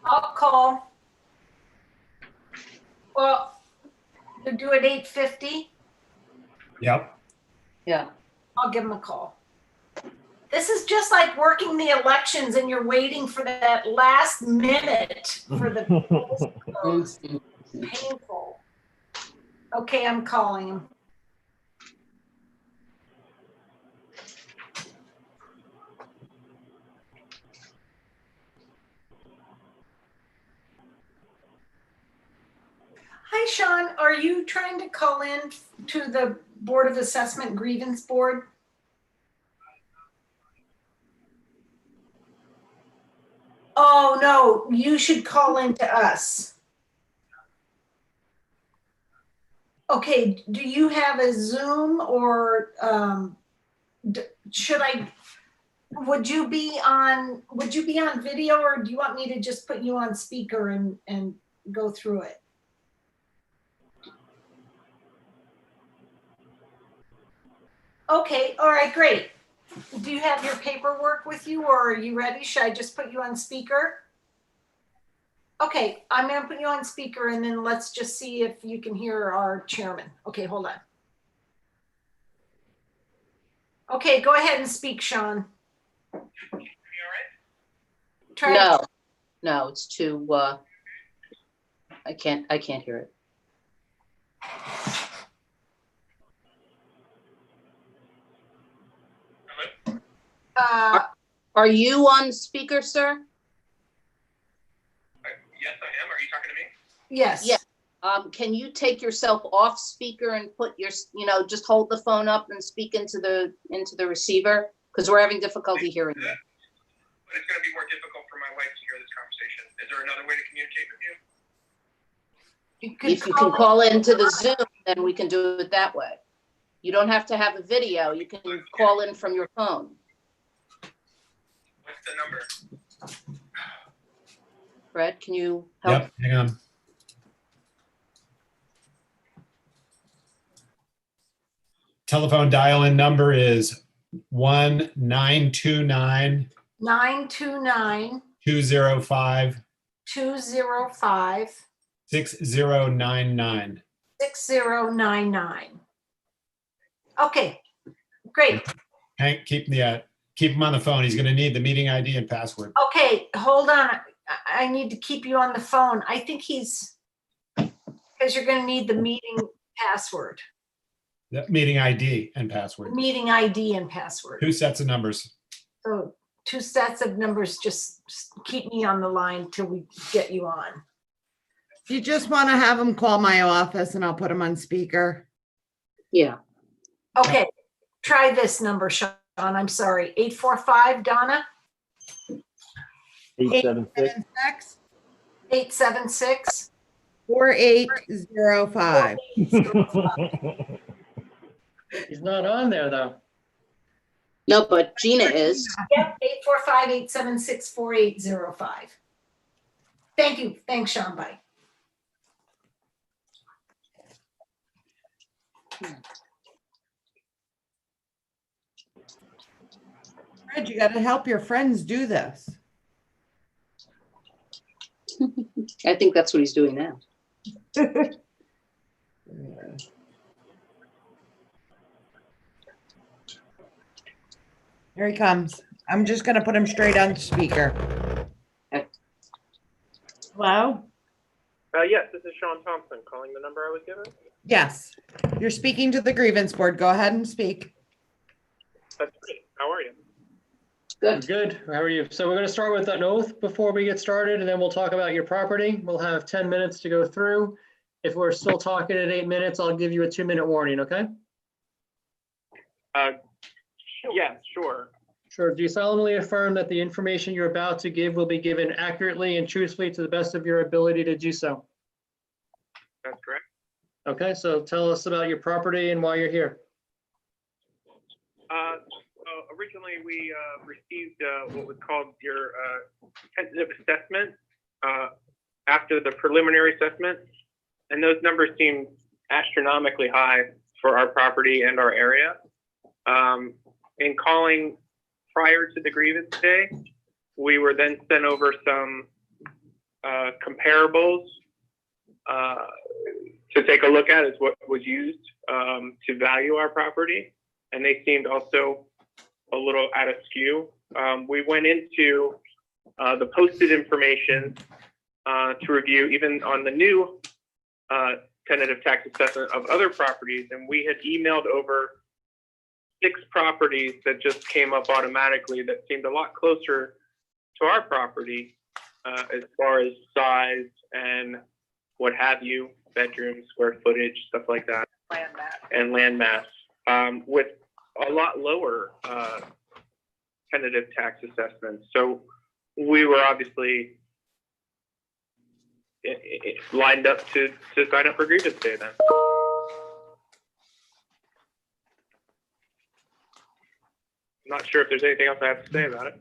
Speaker 3: I'll call. Well, you do it 8:50.
Speaker 2: Yep.
Speaker 4: Yeah.
Speaker 3: I'll give them a call. This is just like working the elections and you're waiting for that last minute for the polls to close. Painful. Okay, I'm calling him. Hi, Sean. Are you trying to call in to the Board of Assessment Grievance Board? Oh, no, you should call in to us. Okay, do you have a Zoom or should I, would you be on video or do you want me to just put you on speaker and go through it? Okay, all right, great. Do you have your paperwork with you or are you ready? Should I just put you on speaker? Okay, I'm gonna put you on speaker and then let's just see if you can hear our chairman. Okay, hold on. Okay, go ahead and speak, Sean. Try
Speaker 4: No, no, it's too, I can't hear it. Are you on speaker, sir?
Speaker 15: Yes, I am. Are you talking to me?
Speaker 3: Yes.
Speaker 4: Yeah. Can you take yourself off speaker and put your, just hold the phone up and speak into the receiver? Because we're having difficulty hearing you.
Speaker 15: But it's going to be more difficult for my wife to hear this conversation. Is there another way to communicate with you?
Speaker 4: If you can call into the Zoom, then we can do it that way. You don't have to have a video. You can call in from your phone.
Speaker 15: What's the number?
Speaker 4: Fred, can you help?
Speaker 2: Yep, hang on. Telephone dial-in number is 1-929
Speaker 3: 929
Speaker 2: 205
Speaker 3: 205
Speaker 2: 6099.
Speaker 3: 6099. Okay, great.
Speaker 2: Hank, keep him on the phone. He's going to need the meeting ID and password.
Speaker 3: Okay, hold on. I need to keep you on the phone. I think because you're going to need the meeting password,
Speaker 2: The meeting ID and password.
Speaker 3: meeting ID and password.
Speaker 2: 2 sets of numbers.
Speaker 3: So 2 sets of numbers. Just keep me on the line till we get you on.
Speaker 14: You just want to have him call my office and I'll put him on speaker.
Speaker 4: Yeah.
Speaker 3: Okay, try this number, Sean. I'm sorry. 845, Donna?
Speaker 6: 876.
Speaker 3: 876.
Speaker 14: 4805.
Speaker 1: He's not on there though.
Speaker 4: No, but Gina is.
Speaker 3: Yep, 845-876-4805. Thank you. Thanks, Sean. Bye.
Speaker 14: Fred, you got to help your friends do this.
Speaker 4: I think that's what he's doing now.
Speaker 14: Here he comes. I'm just going to put him straight on speaker. Hello?
Speaker 15: Yes, this is Sean Thompson calling the number I was given.
Speaker 14: Yes. You're speaking to the grievance board. Go ahead and speak.
Speaker 15: That's great. How are you?
Speaker 4: Good.
Speaker 1: Good. How are you? So we're going to start with an oath before we get started, and then we'll talk about your property. We'll have 10 minutes to go through. If we're still talking at 8 minutes, I'll give you a 2-minute warning, okay?
Speaker 15: Yeah, sure.
Speaker 1: Sure. Do you solemnly affirm that the information you're about to give will be given accurately and truthfully to the best of your ability to do so?
Speaker 15: That's correct.
Speaker 1: Okay, so tell us about your property and why you're here.
Speaker 15: Originally, we received what was called your tentative assessment after the preliminary assessment, and those numbers seemed astronomically high for our property and our area. In calling prior to the grievance day, we were then sent over some comparables to take a look at as what was used to value our property, and they seemed also a little out of skew. We went into the posted information to review even on the new tentative tax assessment of other properties, and we had emailed over 6 properties that just came up automatically that seemed a lot closer to our property as far as size and what have you, bedrooms, square footage, stuff like that, and land mass, with a lot lower tentative tax assessments. So we were obviously lined up to sign up for grievance day then. I'm not sure if there's anything else I have to say about it.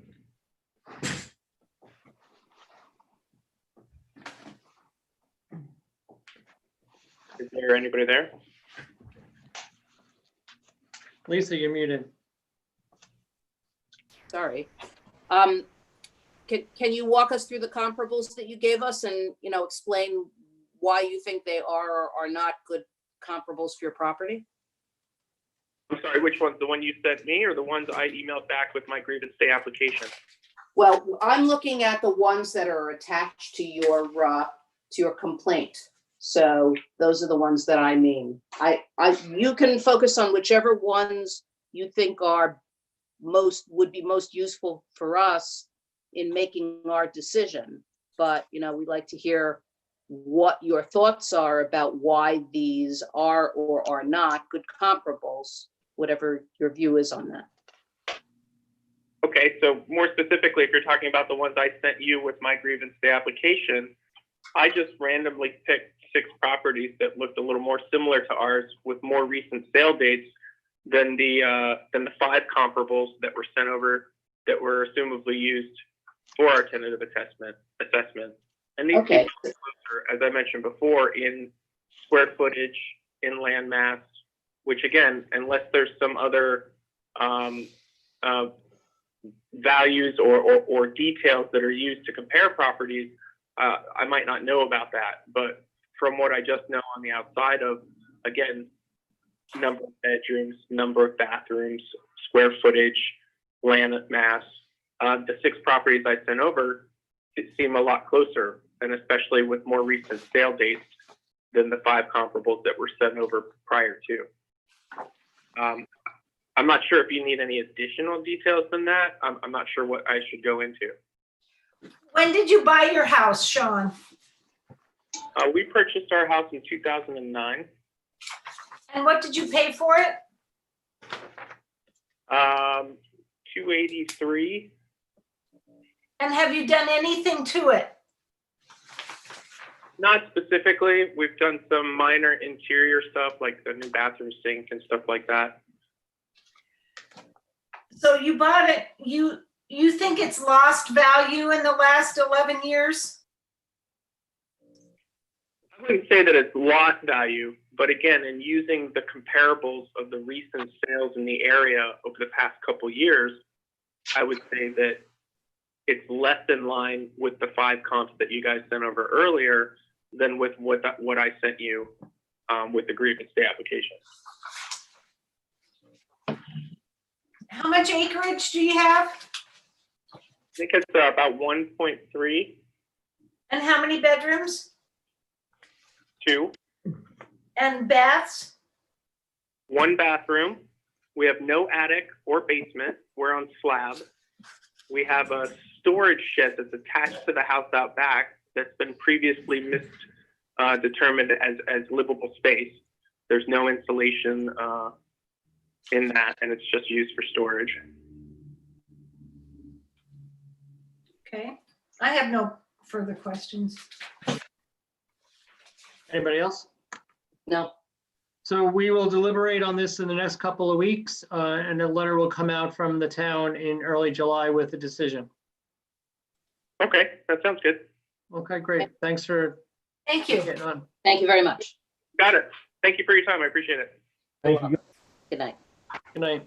Speaker 15: Is there anybody there?
Speaker 1: Lisa, you're muted.
Speaker 4: Sorry. Can you walk us through the comparables that you gave us and, explain why you think they are or are not good comparables for your property?
Speaker 15: I'm sorry, which ones? The one you sent me or the ones I emailed back with my grievance day application?
Speaker 4: Well, I'm looking at the ones that are attached to your complaint. So those are the ones that I mean. You can focus on whichever ones you think would be most useful for us in making our decision. But, we'd like to hear what your thoughts are about why these are or are not good comparables, whatever your view is on that.
Speaker 15: Okay, so more specifically, if you're talking about the ones I sent you with my grievance day application, I just randomly picked 6 properties that looked a little more similar to ours with more recent sale dates than the 5 comparables that were sent over that were assumably used for our tentative assessment. And these
Speaker 10: Okay.
Speaker 15: came closer, as I mentioned before, in square footage, in land mass, which again, unless there's some other values or details that are used to compare properties, I might not know about that. But from what I just know on the outside of, again, number of bedrooms, number of bathrooms, square footage, land mass, the 6 properties I sent over seem a lot closer, and especially with more recent sale dates than the 5 comparables that were sent over prior to. I'm not sure if you need any additional details than that. I'm not sure what I should go into.
Speaker 3: When did you buy your house, Sean?
Speaker 15: We purchased our house in 2009.
Speaker 3: And what did you pay for it?
Speaker 15: $283.
Speaker 3: And have you done anything to it?
Speaker 15: Not specifically. We've done some minor interior stuff like the new bathroom sink and stuff like that.
Speaker 3: So you bought it, you think it's lost value in the last 11 years?
Speaker 15: I wouldn't say that it's lost value, but again, in using the comparables of the recent sales in the area over the past couple years, I would say that it's less in line with the 5 comps that you guys sent over earlier than with what I sent you with the grievance day application.
Speaker 3: How much acreage do you have?
Speaker 15: I think it's about 1.3.
Speaker 3: And how many bedrooms?
Speaker 15: 2.
Speaker 3: And baths?
Speaker 15: 1 bathroom. We have no attic or basement. We're on slab. We have a storage shed that's attached to the house out back that's been previously determined as livable space. There's no insulation in that, and it's just used for storage.
Speaker 3: Okay, I have no further questions.
Speaker 1: Anybody else?
Speaker 10: No.
Speaker 1: So we will deliberate on this in the next couple of weeks, and a letter will come out from the town in early July with a decision.
Speaker 15: Okay, that sounds good.
Speaker 1: Okay, great. Thanks for
Speaker 3: Thank you.
Speaker 1: getting on.
Speaker 10: Thank you very much.
Speaker 15: Got it. Thank you for your time. I appreciate it.
Speaker 6: Thank you.
Speaker 10: Good night.
Speaker 1: Good night.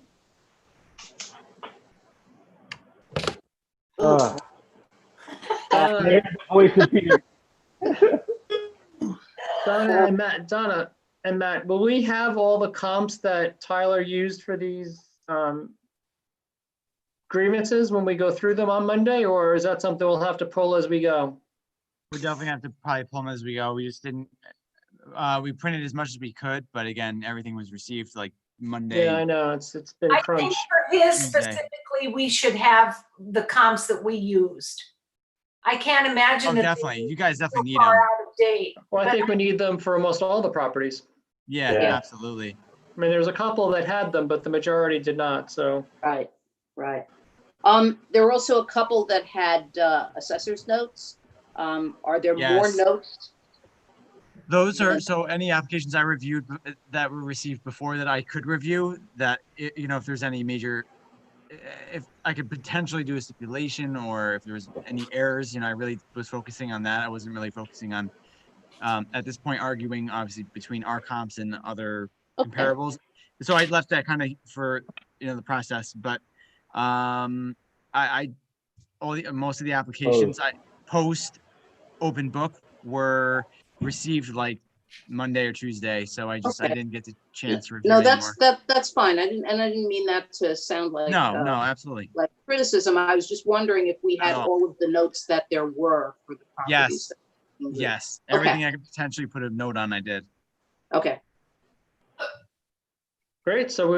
Speaker 1: Donna and Matt, will we have all the comps that Tyler used for these grievances when we go through them on Monday, or is that something we'll have to pull as we go?
Speaker 5: We definitely have to probably pull them as we go. We just didn't, we printed as much as we could, but again, everything was received like Monday.
Speaker 1: Yeah, I know, it's been
Speaker 3: I
Speaker 1: crunch.
Speaker 3: think for his
Speaker 5: Tuesday.
Speaker 3: specifically, we should have the comps that we used. I can't imagine
Speaker 5: Oh,
Speaker 3: that
Speaker 5: definitely. You guys definitely need
Speaker 3: far
Speaker 5: them.
Speaker 3: out of date.
Speaker 1: Well, I
Speaker 3: But
Speaker 1: think we need them for almost all the properties.
Speaker 5: Yeah,
Speaker 6: Yeah.
Speaker 5: absolutely.
Speaker 1: I mean, there's a couple that had them, but the majority did not, so.
Speaker 10: Right, right. There were also a couple that had assessor's notes. Are there more
Speaker 5: Yes.
Speaker 10: notes?
Speaker 5: Those are, so any applications I reviewed that were received before that I could review, that, you know, if there's any major, if I could potentially do a stipulation or if there was any errors, you know, I really was focusing on that. I wasn't really focusing on, at this point, arguing obviously between our comps and other
Speaker 10: Okay.
Speaker 5: comparables. So I left that kind of for, you know, the process, but most of the applications I post open book were received like Monday or Tuesday, so I
Speaker 10: Okay.
Speaker 5: didn't get the chance to review
Speaker 10: No,
Speaker 5: it anymore.
Speaker 10: that's fine. I didn't mean that to sound like
Speaker 5: No, absolutely.
Speaker 10: like criticism. I was just wondering if we had
Speaker 5: No.
Speaker 10: all of the notes that there were for the properties.
Speaker 5: Yes, yes.
Speaker 10: Okay.
Speaker 5: Everything I could potentially put a note on, I did.
Speaker 10: Okay.
Speaker 1: Great, so